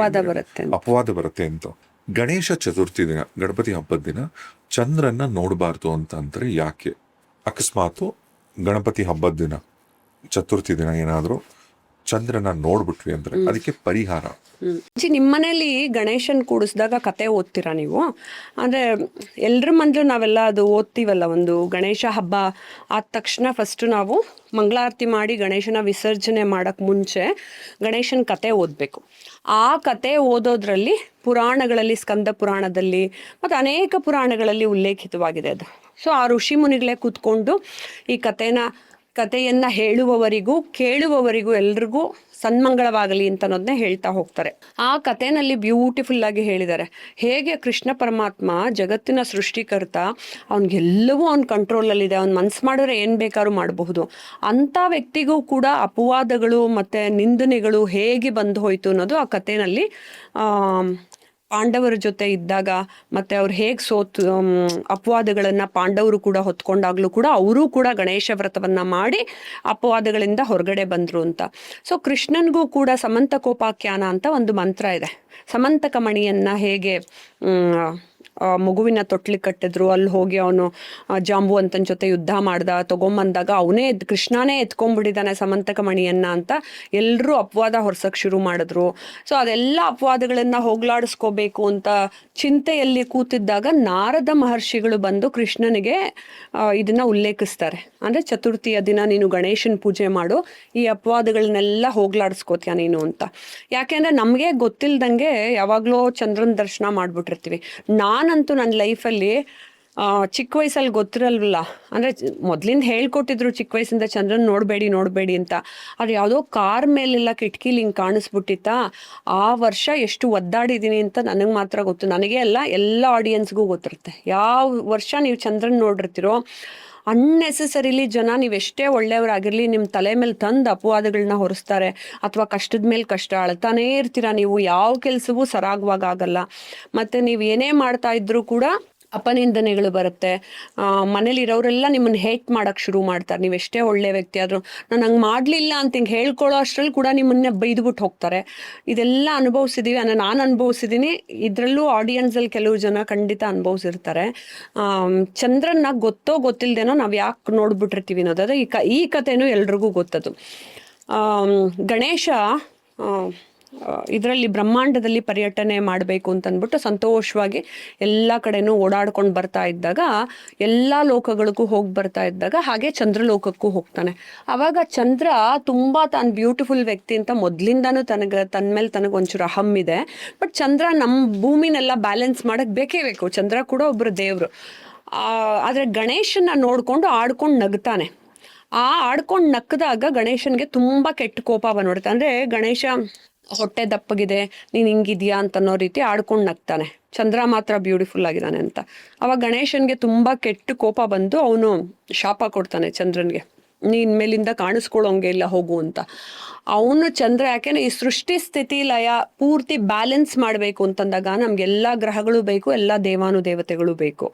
ಅಪವಾದ ಬರುತ್ತೆ ಅಂತ. ಗಣೇಶ ಚತುರ್ಥಿ ದಿನ, ಗಣಪತಿ ಹಬ್ಬದ ದಿನ ಚಂದ್ರನ್ನ ನೋಡಬಾರ್ದು ಅಂತ ಅಂತಾರೆ. ಯಾಕೆ? ಅಕಸ್ಮಾತ್ ಗಣಪತಿ ಹಬ್ಬದ ದಿನ ಚತುರ್ಥಿ ದಿನ ಏನಾದರೂ ಚಂದ್ರನ ನೋಡ್ಬಿಟ್ವಿ ಅಂದ್ರೆ ಅದಕ್ಕೆ ಪರಿಹಾರ. ನಿಮ್ಮನೇಲಿ ಗಣೇಶನ್ ಕೂಡಿಸಿದಾಗ ಕತೆ ಓದ್ತೀರಾ ನೀವು? ಅಂದರೆ ಎಲ್ರ ಮನೇಲೂ ನಾವೆಲ್ಲ ಅದು ಓದ್ತೀವಲ್ಲ. ಒಂದು ಗಣೇಶ ಹಬ್ಬ ಆದ ತಕ್ಷಣ ಫಸ್ಟು ನಾವು ಮಂಗಳಾರತಿ ಮಾಡಿ ಗಣೇಶನ ವಿಸರ್ಜನೆ ಮಾಡೋಕ್ಕೆ ಮುಂಚೆ ಗಣೇಶನ ಕತೆ ಓದಬೇಕು. ಆ ಕತೆ ಓದೋದ್ರಲ್ಲಿ ಪುರಾಣಗಳಲ್ಲಿ, ಸ್ಕಂದ ಪುರಾಣದಲ್ಲಿ ಮತ್ತು ಅನೇಕ ಪುರಾಣಗಳಲ್ಲಿ ಉಲ್ಲೇಖಿತವಾಗಿದೆ ಅದು. ಸೊ ಆ ಋಷಿ ಮುನಿಗಳೇ ಕೂತ್ಕೊಂಡು ಈ ಕಥೆಯನ್ನು ಹೇಳುವವರಿಗೂ ಕೇಳುವವರಿಗೂ ಎಲ್ರಿಗೂ ಸನ್ಮಂಗಳವಾಗಲಿ ಅಂತ ಅನ್ನೋದನ್ನೇ ಹೇಳ್ತಾ ಹೋಗ್ತಾರೆ. ಆ ಕಥೆನಲ್ಲಿ ಬ್ಯೂಟಿಫುಲ್ ಆಗಿ ಹೇಳಿದ್ದಾರೆ ಹೇಗೆ ಕೃಷ್ಣ ಪರಮಾತ್ಮ ಜಗತ್ತಿನ ಸೃಷ್ಟಿಕರ್ತ, ಅವನಿಗೆಲ್ಲವೂ ಅವ್ನ ಕಂಟ್ರೋಲಲ್ಲಿದೆ, ಅವ್ನು ಮನ್ಸು ಮಾಡಿದ್ರೆ ಏನು ಬೇಕಾದ್ರೂ ಮಾಡಬಹುದು. ಅಂಥ ವ್ಯಕ್ತಿಗೂ ಕೂಡ ಅಪವಾದಗಳು ಮತ್ತು ನಿಂದನೆಗಳು ಹೇಗೆ ಬಂದು ಹೋಯಿತು ಅನ್ನೋದು ಆ ಕಥೆನಲ್ಲಿ ಪಾಂಡವರ ಜೊತೆ ಇದ್ದಾಗ ಮತ್ತು ಅವ್ರು ಹೇಗೆ ಅಪವಾದಗಳನ್ನು ಪಾಂಡವರು ಕೂಡ ಹೊತ್ಕೊಂಡಾಗಲೂ ಕೂಡ ಅವರೂ ಕೂಡ ಗಣೇಶ ವ್ರತವನ್ನು ಮಾಡಿ ಅಪವಾದಗಳಿಂದ ಹೊರಗಡೆ ಬಂದರು ಅಂತ. ಸೊ ಕೃಷ್ಣನಿಗೂ ಕೂಡ ಸಮಂತಕೋಪಾಖ್ಯಾನ ಅಂತ ಒಂದು ಮಂತ್ರ ಇದೆ. ಸಮಂತಕ ಮಣಿಯನ್ನು ಹೇಗೆ ಮಗುವಿನ ತೊಟ್ಲಿಗೆ ಕಟ್ಟಿದ್ರು, ಅಲ್ಲಿ ಹೋಗಿ ಅವನು ಜಾಂಬುವಂತನ ಜೊತೆ ಯುದ್ಧ ಮಾಡ್ದ, ತಗೊಂಬಂದಾಗ ಅವನೇ ಕೃಷ್ಣನೇ ಎತ್ಕೊಂಡ್ಬಿಟ್ಟಿದ್ದಾನೆ ಸಮಂತಕ ಮಣಿಯನ್ನು ಅಂತ ಎಲ್ಲರೂ ಅಪವಾದ ಹೊರ್ಸಕ್ಕೆ ಶುರು ಮಾಡಿದ್ರು. ಸೊ ಅದೆಲ್ಲ ಅಪವಾದಗಳನ್ನು ಹೋಗ್ಲಾಡಿಸ್ಕೋಬೇಕು ಅಂತ ಚಿಂತೆಯಲ್ಲಿ ಕೂತಿದ್ದಾಗ ನಾರದ ಮಹರ್ಷಿಗಳು ಬಂದು ಕೃಷ್ಣನಿಗೆ ಇದನ್ನು ಉಲ್ಲೇಖಿಸ್ತಾರೆ. ಅಂದರೆ ಚತುರ್ಥಿಯ ದಿನ ನೀನು ಗಣೇಶನ ಪೂಜೆ ಮಾಡು, ಈ ಅಪವಾದಗಳನ್ನೆಲ್ಲ ಹೋಗ್ಲಾಡಿಸ್ಕೋತೀಯ ನೀನು ಅಂತ. ಯಾಕೆಂದರೆ ನಮಗೆ ಗೊತ್ತಿಲ್ದಂಗೆ ಯಾವಾಗಲೂ ಚಂದ್ರನ ದರ್ಶನ ಮಾಡಿಬಿಟ್ಟಿರ್ತೀವಿ. ನಾನಂತೂ ನನ್ನ ಲೈಫಲ್ಲಿ ಚಿಕ್ಕ ವಯಸ್ಸಲ್ಲಿ ಗೊತ್ತಿರಲ್ವಲ್ಲ, ಅಂದರೆ ಮೊದಲಿಂದ ಹೇಳ್ಕೊಟ್ಟಿದ್ರು ಚಿಕ್ಕ ವಯಸ್ಸಿಂದ ಚಂದ್ರನ ನೋಡಬೇಡಿ ಅಂತ. ಅದು ಯಾವುದೋ ಕಾರ್ ಮೇಲೆಲ್ಲ ಕಿಟಕಿಲಿ ಹಿಂಗೆ ಕಾಣಿಸ್ಬಿಟ್ಟಿತ್ತಾ, ಆ ವರ್ಷ ಎಷ್ಟು ಒದ್ದಾಡಿದ್ದೀನಿ ಅಂತ ನನಗೆ ಮಾತ್ರ ಗೊತ್ತು. ನನಗೆ ಅಲ್ಲ, ಎಲ್ಲ ಆಡಿಯನ್ಸ್ಗೂ ಗೊತ್ತಿರುತ್ತೆ. ಯಾವ ವರ್ಷ ನೀವು ಚಂದ್ರನ ನೋಡಿರ್ತೀರೋ ಅನ್ನೆಸೆಸರಿಲಿ ಜನ ನೀವೆಷ್ಟೇ ಒಳ್ಳೆಯವರಾಗಿರಲಿ ನಿಮ್ಮ ತಲೆ ಮೇಲೆ ತಂದು ಅಪವಾದಗಳನ್ನ ಹೊರಿಸ್ತಾರೆ, ಅಥವಾ ಕಷ್ಟದ ಮೇಲೆ ಕಷ್ಟ ಅಳ್ತಾನೇ ಇರ್ತೀರ. ನೀವು ಯಾವ ಕೆಲಸವೂ ಸರಾಗವಾಗ ಆಗಲ್ಲ. ಮತ್ತು ನೀವು ಏನೇ ಮಾಡ್ತಾ ಇದ್ರೂ ಕೂಡ ಅಪನಿಂದನೆಗಳು ಬರುತ್ತೆ. ಮನೇಲಿರೋರೆಲ್ಲ ನಿಮ್ಮನ್ನು ಹೇಟ್ ಮಾಡೋಕ್ಕೆ ಶುರು ಮಾಡ್ತಾರೆ. ನೀವೆಷ್ಟೇ ಒಳ್ಳೆ ವ್ಯಕ್ತಿ ಆದರೂ ನಾನು ಹಂಗೆ ಮಾಡಲಿಲ್ಲ ಅಂತ ಹಿಂಗೆ ಹೇಳ್ಕೊಳ್ಳೋ ಅಷ್ಟರಲ್ಲಿ ಕೂಡ ನಿಮ್ಮನ್ನೇ ಬೈದ್ಬಿಟ್ಟು ಹೋಗ್ತಾರೆ. ಇದೆಲ್ಲ ಅನುಭವಿಸಿದ್ದೀವಿ, ನಾನು ಅನುಭವಿಸಿದ್ದೀನಿ. ಇದರಲ್ಲೂ ಆಡಿಯನ್ಸಲ್ಲಿ ಕೆಲವು ಜನ ಖಂಡಿತ ಅನುಭವಿಸಿರ್ತಾರೆ. ಚಂದ್ರನ್ನ ಗೊತ್ತೋ ಗೊತ್ತಿಲ್ಲದೇನೋ ನಾವು ಯಾಕೆ ನೋಡ್ಬಿಟ್ಟಿರ್ತೀವಿ ಅನ್ನೋದಾದ್ರೆ ಈ ಕಥೆನೂ ಎಲ್ರಿಗೂ ಗೊತ್ತದು. ಗಣೇಶ ಇದರಲ್ಲಿ ಬ್ರಹ್ಮಾಂಡದಲ್ಲಿ ಪರ್ಯಟನೆ ಮಾಡಬೇಕು ಅಂತಂದ್ಬಿಟ್ಟು ಸಂತೋಷವಾಗಿ ಎಲ್ಲ ಕಡೆನೂ ಓಡಾಡ್ಕೊಂಡು ಬರ್ತಾ ಇದ್ದಾಗ, ಎಲ್ಲ ಲೋಕಗಳಿಗೂ ಹೋಗಿ ಬರ್ತಾ ಇದ್ದಾಗ ಹಾಗೆ ಚಂದ್ರಲೋಕಕ್ಕೂ ಹೋಗ್ತಾನೆ. ಆವಾಗ ಚಂದ್ರ ತುಂಬ ತಾನು ಬ್ಯೂಟಿಫುಲ್ ವ್ಯಕ್ತಿ ಅಂತ ಮೊದಲಿಂದನೂ ತನ್ನ ಮೇಲೆ ತನಗೊಂಚೂರು ಅಹಂ ಇದೆ. ಬಟ್ ಚಂದ್ರ ನಮ್ಮ ಭೂಮಿನೆಲ್ಲ ಬ್ಯಾಲೆನ್ಸ್ ಮಾಡೋಕ್ಕೆ ಬೇಕೇ ಬೇಕು. ಚಂದ್ರ ಕೂಡ ಒಬ್ಬರು ದೇವರು. ಆದರೆ ಗಣೇಶನ ನೋಡಿಕೊಂಡು ಆಡ್ಕೊಂಡು ನಗ್ತಾನೆ. ಆಡ್ಕೊಂಡು ನಕ್ಕದಾಗ ಗಣೇಶನಿಗೆ ತುಂಬ ಕೆಟ್ಟ ಕೋಪ ಬಂದ್ಬಿಡುತ್ತೆ. ಅಂದರೆ ಗಣೇಶ ಹೊಟ್ಟೆ ದಪ್ಪಗಿದೆ, ನೀನು ಹಿಂಗಿದ್ಯಾ ಅಂತನ್ನೋ ರೀತಿ ಆಡ್ಕೊಂಡು ನಗ್ತಾನೆ. ಚಂದ್ರ ಮಾತ್ರ ಬ್ಯೂಟಿಫುಲ್ ಆಗಿದ್ದಾನೆ ಅಂತ. ಅವಾಗ ಗಣೇಶನ್ಗೆ ತುಂಬ ಕೆಟ್ಟ ಕೋಪ ಬಂದು ಅವನು ಶಾಪ ಕೊಡ್ತಾನೆ ಚಂದ್ರನಿಗೆ, ನೀನ್ ಮೇಲಿಂದ ಕಾಣಿಸ್ಕೊಳ್ಳೋಂಗೆ ಇಲ್ಲ, ಹೋಗು ಅಂತ. ಅವನು ಚಂದ್ರ ಯಾಕೆಂದ್ರೆ ಈ ಸೃಷ್ಟಿ ಸ್ಥಿತಿ ಲಯ ಪೂರ್ತಿ ಬ್ಯಾಲೆನ್ಸ್ ಮಾಡಬೇಕು ಅಂತಂದಾಗ ನಮ್ಗೆಲ್ಲ ಗ್ರಹಗಳು ಬೇಕು, ಎಲ್ಲ ದೇವಾನುದೇವತೆಗಳು ಬೇಕು.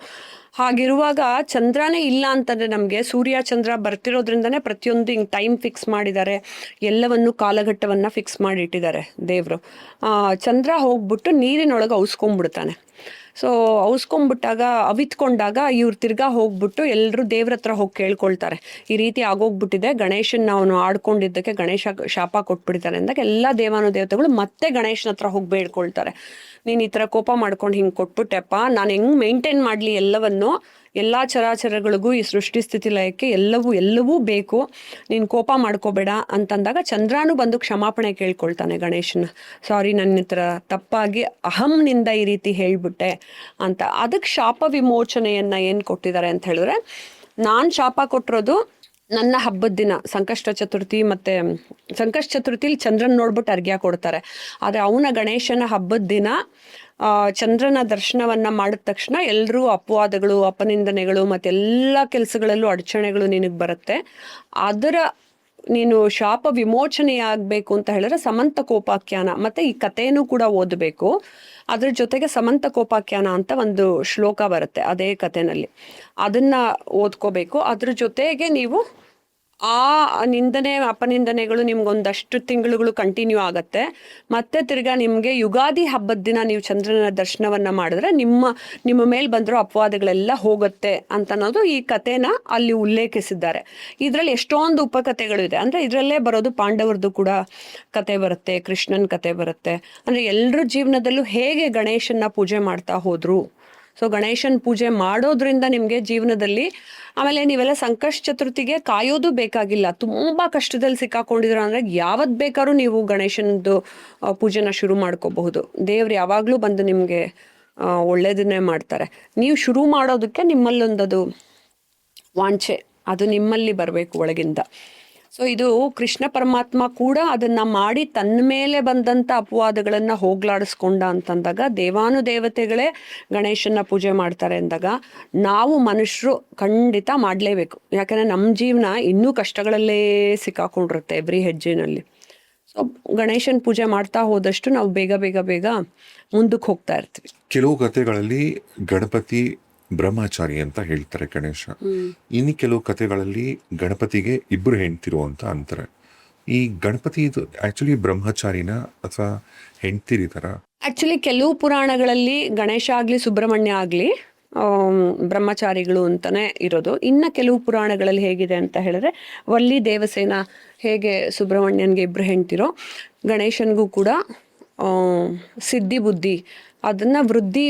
ಹಾಗಿರುವಾಗ ಚಂದ್ರನೇ ಇಲ್ಲ ಅಂತಂದರೆ ನಮಗೆ ಸೂರ್ಯ ಚಂದ್ರ ಬರ್ತಿರೋದ್ರಿಂದನೇ ಪ್ರತಿಯೊಂದು ಹಿಂಗೆ ಟೈಮ್ ಫಿಕ್ಸ್ ಮಾಡಿದ್ದಾರೆ, ಎಲ್ಲವನ್ನು ಕಾಲಘಟ್ಟವನ್ನು ಫಿಕ್ಸ್ ಮಾಡಿಟ್ಟಿದ್ದಾರೆ ದೇವರು. ಚಂದ್ರ ಹೋಗ್ಬಿಟ್ಟು ನೀರಿನೊಳಗೆ ಔಸ್ಕೊಂಡ್ಬಿಡ್ತಾನೆ. ಸೊ ಔಸ್ಕೊಂಡ್ಬಿಟ್ಟಾಗ ಅವಿತ್ಕೊಂಡಾಗ ಇವ್ರು ತಿರ್ಗಾ ಹೋಗ್ಬಿಟ್ಟು ಎಲ್ಲರೂ ದೇವ್ರ ಹತ್ರ ಹೋಗಿ ಕೇಳ್ಕೊಳ್ತಾರೆ, ಈ ರೀತಿ ಆಗೋಗ್ಬಿಟ್ಟಿದೆ, ಗಣೇಶನ ಅವನು ಆಡ್ಕೊಂಡಿದ್ದಕ್ಕೆ ಗಣೇಶ ಶಾಪ ಕೊಟ್ಬಿಡ್ತಾರೆ ಅಂದಾಗ ಎಲ್ಲ ದೇವಾನುದೇವತೆಗಳು ಮತ್ತೆ ಗಣೇಶನ ಹತ್ರ ಹೋಗಿ ಬೇಡ್ಕೊಳ್ತಾರೆ, ನೀನು ಈ ಥರ ಕೋಪ ಮಾಡ್ಕೊಂಡು ಹಿಂಗೆ ಕೊಟ್ಬಿಟ್ಟೆಪ್ಪ, ನಾನು ಹೆಂಗೆ ಮೇಂಟೈನ್ ಮಾಡಲಿ ಎಲ್ಲವನ್ನು, ಎಲ್ಲ ಚರಾಚರಗಳಿಗೂ ಈ ಸೃಷ್ಟಿ ಸ್ಥಿತಿ ಲಯಕ್ಕೆ ಎಲ್ಲವೂ ಬೇಕು, ನೀನು ಕೋಪ ಮಾಡ್ಕೋಬೇಡ ಅಂತಂದಾಗ ಚಂದ್ರನೂ ಬಂದು ಕ್ಷಮಾಪಣೆ ಕೇಳ್ಕೊಳ್ತಾನೆ ಗಣೇಶನ, ಸಾರಿ ನನ್ನ ಹತ್ರ ತಪ್ಪಾಗಿ ಅಹಂನಿಂದ ಈ ರೀತಿ ಹೇಳ್ಬಿಟ್ಟೆ ಅಂತ. ಅದಕ್ಕೆ ಶಾಪ ವಿಮೋಚನೆಯನ್ನು ಏನು ಕೊಟ್ಟಿದ್ದಾರೆ ಅಂತ ಹೇಳಿದ್ರೆ, ನಾನು ಶಾಪ ಕೊಟ್ಟಿರೋದು ನನ್ನ ಹಬ್ಬದ ದಿನ ಸಂಕಷ್ಟ ಚತುರ್ಥಿ, ಮತ್ತು ಸಂಕಷ್ಟ ಚತುರ್ಥಿಲಿ ಚಂದ್ರನ ನೋಡ್ಬಿಟ್ಟು ಅರ್ಘ್ಯ ಕೊಡ್ತಾರೆ. ಆದರೆ ಅವನ ಗಣೇಶನ ಹಬ್ಬದ ದಿನ ಚಂದ್ರನ ದರ್ಶನವನ್ನು ಮಾಡಿದ ತಕ್ಷಣ ಎಲ್ಲರೂ ಅಪವಾದಗಳು, ಅಪನಿಂದನೆಗಳು ಮತ್ತು ಎಲ್ಲ ಕೆಲಸಗಳಲ್ಲೂ ಅಡಚಣೆಗಳು ನಿನಗೆ ಬರುತ್ತೆ. ಅದರ ನೀನು ಶಾಪ ವಿಮೋಚನೆಯಾಗಬೇಕು ಅಂತ ಹೇಳಿದ್ರೆ ಸಮಂತಕೋಪಾಖ್ಯಾನ ಮತ್ತು ಈ ಕಥೆನೂ ಕೂಡ ಓದಬೇಕು. ಅದ್ರ ಜೊತೆಗೆ ಸಮಂತಕೋಪಾಖ್ಯಾನ ಅಂತ ಒಂದು ಶ್ಲೋಕ ಬರುತ್ತೆ ಅದೇ ಕಥೆನಲ್ಲಿ, ಅದನ್ನು ಓದ್ಕೋಬೇಕು. ಅದ್ರ ಜೊತೆಗೆ ನೀವು ಆ ನಿಂದನೆ ಅಪನಿಂದನೆಗಳು ನಿಮ್ಗೊಂದಷ್ಟು ತಿಂಗಳುಗಳು ಕಂಟಿನ್ಯೂ ಆಗತ್ತೆ. ಮತ್ತೆ ತಿರ್ಗಾ ನಿಮಗೆ ಯುಗಾದಿ ಹಬ್ಬದ ದಿನ ನೀವು ಚಂದ್ರನ ದರ್ಶನವನ್ನ ಮಾಡಿದ್ರೆ ನಿಮ್ಮ ಮೇಲೆ ಬಂದಿರೋ ಅಪವಾದಗಳೆಲ್ಲ ಹೋಗುತ್ತೆ ಅಂತ ಅನ್ನೋದು ಈ ಕಥೆನ ಅಲ್ಲಿ ಉಲ್ಲೇಖಿಸಿದ್ದಾರೆ. ಇದರಲ್ಲಿ ಎಷ್ಟೊಂದು ಉಪಕಥೆಗಳು ಇದೆ. ಅಂದರೆ ಇದರಲ್ಲೇ ಬರೋದು ಪಾಂಡವರದ್ದು ಕೂಡ ಕತೆ ಬರುತ್ತೆ, ಕೃಷ್ಣನ ಕತೆ ಬರುತ್ತೆ. ಅಂದರೆ ಎಲ್ಲರ ಜೀವನದಲ್ಲೂ ಹೇಗೆ ಗಣೇಶನ್ನ ಪೂಜೆ ಮಾಡ್ತಾ ಹೋದ್ರು. ಸೊ ಗಣೇಶನ ಪೂಜೆ ಮಾಡೋದ್ರಿಂದ ನಿಮಗೆ ಜೀವನದಲ್ಲಿ ಆಮೇಲೆ ನೀವೆಲ್ಲ ಸಂಕಷ್ಟ ಚತುರ್ಥಿಗೆ ಕಾಯೋದು ಬೇಕಾಗಿಲ್ಲ. ತುಂಬ ಕಷ್ಟದಲ್ಲಿ ಸಿಕ್ಕಾಕೊಂಡಿದ್ರ ಅಂದರೆ ಯಾವತ್ತು ಬೇಕಾದ್ರೂ ನೀವು ಗಣೇಶನದ್ದು ಪೂಜೆನ ಶುರು ಮಾಡ್ಕೋಬಹುದು. ದೇವ್ರು ಯಾವಾಗಲೂ ಬಂದು ನಿಮಗೆ ಒಳ್ಳೇದನ್ನೇ ಮಾಡ್ತಾರೆ. ನೀವು ಶುರು ಮಾಡೋದಕ್ಕೆ ನಿಮ್ಮಲ್ಲೊಂದದು ವಾಂಛೆ ಅದು ನಿಮ್ಮಲ್ಲಿ ಬರಬೇಕು ಒಳಗಿಂದ. ಸೊ ಇದು ಕೃಷ್ಣ ಪರಮಾತ್ಮ ಕೂಡ ಅದನ್ನ ಮಾಡಿ ತನ್ನ ಮೇಲೆ ಬಂದಂಥ ಅಪವಾದಗಳನ್ನು ಹೋಗ್ಲಾಡಿಸ್ಕೊಂಡ ಅಂತಂದಾಗ ದೇವಾನುದೇವತೆಗಳೇ ಗಣೇಶನ ಪೂಜೆ ಮಾಡ್ತಾರೆ ಅಂದಾಗ ನಾವು ಮನುಷ್ಯರು ಖಂಡಿತ ಮಾಡಲೇಬೇಕು. ಯಾಕಂದರೆ ನಮ್ಮ ಜೀವನ ಇನ್ನೂ ಕಷ್ಟಗಳಲ್ಲೇ ಸಿಕ್ಕಾಕೊಂಡಿರುತ್ತೆ ಎವ್ರಿ ಹೆಜ್ಜೆನಲ್ಲಿ. ಸೊ ಗಣೇಶನ ಪೂಜೆ ಮಾಡ್ತಾ ಹೋದಷ್ಟು ನಾವು ಬೇಗ ಬೇಗ ಬೇಗ ಮುಂದಕ್ಕೆ ಹೋಗ್ತಾ ಇರ್ತೀವಿ. ಕೆಲವು ಕಥೆಗಳಲ್ಲಿ ಗಣಪತಿ ಬ್ರಹ್ಮಚಾರಿ ಅಂತ ಹೇಳ್ತಾರೆ ಗಣೇಶ. ಇನ್ನು ಕೆಲವು ಕಥೆಗಳಲ್ಲಿ ಗಣಪತಿಗೆ ಇಬ್ರು ಹೆಂಡ್ತಿರು ಅಂತ ಅಂತಾರೆ. ಈ ಗಣಪತಿ ಇದು ಆಕ್ಚುಲಿ ಬ್ರಹ್ಮಚಾರಿನ ಅಥವಾ ಹೆಂಡ್ತಿರಿದಾರ? ಆಕ್ಚುಲಿ ಕೆಲವು ಪುರಾಣಗಳಲ್ಲಿ ಗಣೇಶ ಆಗಲಿ ಸುಬ್ರಹ್ಮಣ್ಯ ಆಗಲಿ ಬ್ರಹ್ಮಚಾರಿಗಳು ಅಂತಾನೆ ಇರೋದು. ಇನ್ನು ಕೆಲವು ಪುರಾಣಗಳಲ್ಲಿ ಹೇಗಿದೆ ಅಂತ ಹೇಳಿದ್ರೆ ವಲ್ಲಿ ದೇವಸೇನ ಹೇಗೆ ಸುಬ್ರಹ್ಮಣ್ಯನ್ಗೆ ಇಬ್ರು ಹೆಂಡ್ತಿರೋ, ಗಣೇಶನ್ಗೂ ಕೂಡ ಸಿದ್ಧಿ ಬುದ್ಧಿ ಅದನ್ನು ವೃದ್ಧಿ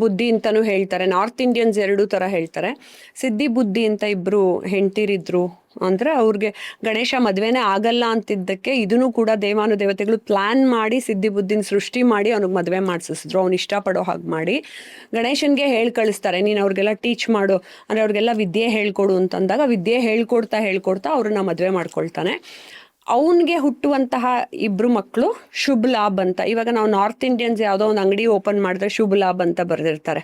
ಬುದ್ಧಿ ಅಂತಲೂ ಹೇಳ್ತಾರೆ. ನಾರ್ತ್ ಇಂಡಿಯನ್ಸ್ ಎರಡೂ ಥರ ಹೇಳ್ತಾರೆ. ಸಿದ್ಧಿ ಬುದ್ಧಿ ಅಂತ ಇಬ್ಬರು ಹೆಂಡ್ತಿರಿದ್ರು. ಅಂದರೆ ಅವ್ರಿಗೆ ಗಣೇಶ ಮದುವೆನೇ ಆಗಲ್ಲ ಅಂತಿದ್ದಕ್ಕೆ ಇದನ್ನು ಕೂಡ ದೇವಾನುದೇವತೆಗಳು ಪ್ಲ್ಯಾನ್ ಮಾಡಿ ಸಿದ್ಧಿ ಬುದ್ಧಿನ ಸೃಷ್ಟಿ ಮಾಡಿ ಅವ್ನಿಗೆ ಮದುವೆ ಮಾಡಿಸಿದ್ರು. ಅವ್ನು ಇಷ್ಟಪಡೋ ಹಾಗೆ ಮಾಡಿ ಗಣೇಶನ್ಗೆ ಹೇಳಿ ಕಳಿಸ್ತಾರೆ, ನೀನು ಅವ್ರಿಗೆಲ್ಲ ಟೀಚ್ ಮಾಡು, ಅಂದರೆ ಅವ್ರಿಗೆಲ್ಲ ವಿದ್ಯೆ ಹೇಳ್ಕೊಡು ಅಂತಂದಾಗ ವಿದ್ಯೆ ಹೇಳ್ಕೊಡ್ತಾ ಅವ್ರನ್ನ ಮದುವೆ ಮಾಡ್ಕೊಳ್ತಾನೆ. ಅವನಿಗೆ ಹುಟ್ಟುವಂತಹ ಇಬ್ರು ಮಕ್ಕಳು ಶುಭ ಲಾಭ್ ಅಂತ. ಇವಾಗ ನಾವು ನಾರ್ತ್ ಇಂಡಿಯನ್ಸ್ ಯಾವುದೋ ಒಂದು ಅಂಗಡಿ ಓಪನ್ ಮಾಡಿದ್ರೆ ಶುಭ ಲಾಭ್ ಅಂತ ಬರೆದಿರ್ತಾರೆ,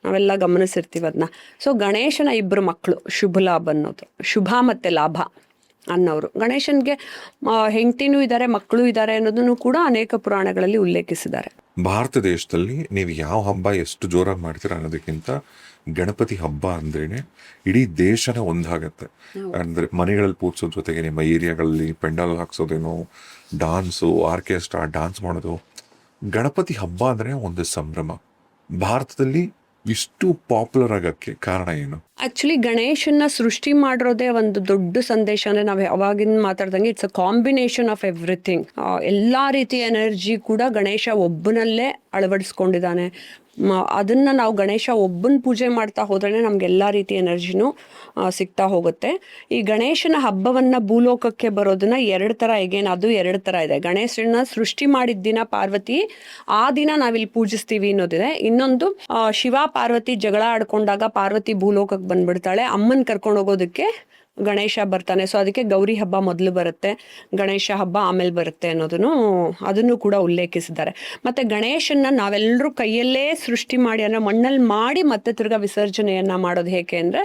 ನಾವೆಲ್ಲ ಗಮನಿಸಿರ್ತೀವಿ ಅದನ್ನ. ಸೊ ಗಣೇಶನ ಇಬ್ರು ಮಕ್ಕಳು ಶುಭ ಲಾಭ್ ಅನ್ನೋದು, ಶುಭ ಮತ್ತು ಲಾಭ ಅನ್ನೋರು. ಗಣೇಶನ್ಗೆ ಹೆಂಡತಿನೂ ಇದ್ದಾರೆ, ಮಕ್ಕಳು ಇದ್ದಾರೆ ಅನ್ನೋದನ್ನು ಕೂಡ ಅನೇಕ ಪುರಾಣಗಳಲ್ಲಿ ಉಲ್ಲೇಖಿಸಿದ್ದಾರೆ. ಭಾರತ ದೇಶದಲ್ಲಿ ನೀವು ಯಾವ ಹಬ್ಬ ಎಷ್ಟು ಜೋರಾಗಿ ಮಾಡ್ತೀರಾ ಅನ್ನೋದಕ್ಕಿಂತ ಗಣಪತಿ ಹಬ್ಬ ಅಂದ್ರೇನೆ ಇಡೀ ದೇಶನ ಒಂದಾಗತ್ತೆ. ಅಂದ್ರೆ ಮನೆಗಳಲ್ಲಿ ಪೂಜಿಸೋ ಜೊತೆಗೆ ನಿಮ್ಮ ಏರಿಯಾಗಳಲ್ಲಿ ಪೆಂಡಾಲ್ ಹಾಕ್ಸೋದೇನೋ, ಡಾನ್ಸು, ಆರ್ಕೆಸ್ಟ್ರಾ, ಡಾನ್ಸ್ ಮಾಡೋದು. ಗಣಪತಿ ಹಬ್ಬ ಅಂದ್ರೆ ಒಂದು ಸಂಭ್ರಮ. ಭಾರತದಲ್ಲಿ ಇಷ್ಟು ಪಾಪ್ಯುಲರ್ ಆಗಕ್ಕೆ ಕಾರಣ ಏನು? ಆಕ್ಚುಲಿ ಗಣೇಶನ್ನ ಸೃಷ್ಟಿ ಮಾಡಿರೋದೇ ಒಂದು ದೊಡ್ಡ ಸಂದೇಶ. ಅಂದರೆ ನಾವು ಯಾವಾಗಿನ ಮಾತಾಡ್ದಂಗೆ it's a combination of everything. ಎಲ್ಲ ರೀತಿಯ ಎನರ್ಜಿ ಕೂಡ ಗಣೇಶ ಒಬ್ಬನಲ್ಲೇ ಅಳವಡಿಸ್ಕೊಂಡಿದ್ದಾನೆ. ಅದನ್ನು ನಾವು ಗಣೇಶ ಒಬ್ಬನ ಪೂಜೆ ಮಾಡ್ತಾ ಹೋದ್ರೆ ನಮ್ಗೆ ಎಲ್ಲ ರೀತಿಯ ಎನರ್ಜಿನೂ ಸಿಗ್ತಾ ಹೋಗುತ್ತೆ. ಈ ಗಣೇಶನ ಹಬ್ಬವನ್ನು ಭೂಲೋಕಕ್ಕೆ ಬರೋದನ್ನ ಎರಡು ಥರ, ಅದು ಎರಡು ಥರ ಇದೆ. ಗಣೇಶನ ಸೃಷ್ಟಿ ಮಾಡಿದ ದಿನ ಪಾರ್ವತಿ, ಆ ದಿನ ನಾವಿಲ್ಲಿ ಪೂಜಿಸ್ತೀವಿ ಅನ್ನೋದಿದೆ. ಇನ್ನೊಂದು ಶಿವ ಪಾರ್ವತಿ ಜಗಳ ಆಡ್ಕೊಂಡಾಗ ಪಾರ್ವತಿ ಭೂಲೋಕಕ್ಕೆ ಬಂದ್ಬಿಡ್ತಾಳೆ, ಅಮ್ಮನ ಕರ್ಕೊಂಡು ಹೋಗೋದಕ್ಕೆ ಗಣೇಶ ಬರ್ತಾನೆ. ಸೊ ಅದಕ್ಕೆ ಗೌರಿ ಹಬ್ಬ ಮೊದಲು ಬರುತ್ತೆ, ಗಣೇಶ ಹಬ್ಬ ಆಮೇಲೆ ಬರುತ್ತೆ ಅದನ್ನು ಕೂಡ ಉಲ್ಲೇಖಿಸಿದ್ದಾರೆ. ಮತ್ತು ಗಣೇಶನ್ನ ನಾವೆಲ್ಲರೂ ಕೈಯಲ್ಲೇ ಸೃಷ್ಟಿ ಮಾಡಿ ಅಂದರೆ ಮಣ್ಣಲ್ಲಿ ಮಾಡಿ ಮತ್ತೆ ತಿರ್ಗಾ ವಿಸರ್ಜನೆಯನ್ನು ಮಾಡೋದು ಹೇಗೆ ಅಂದರೆ,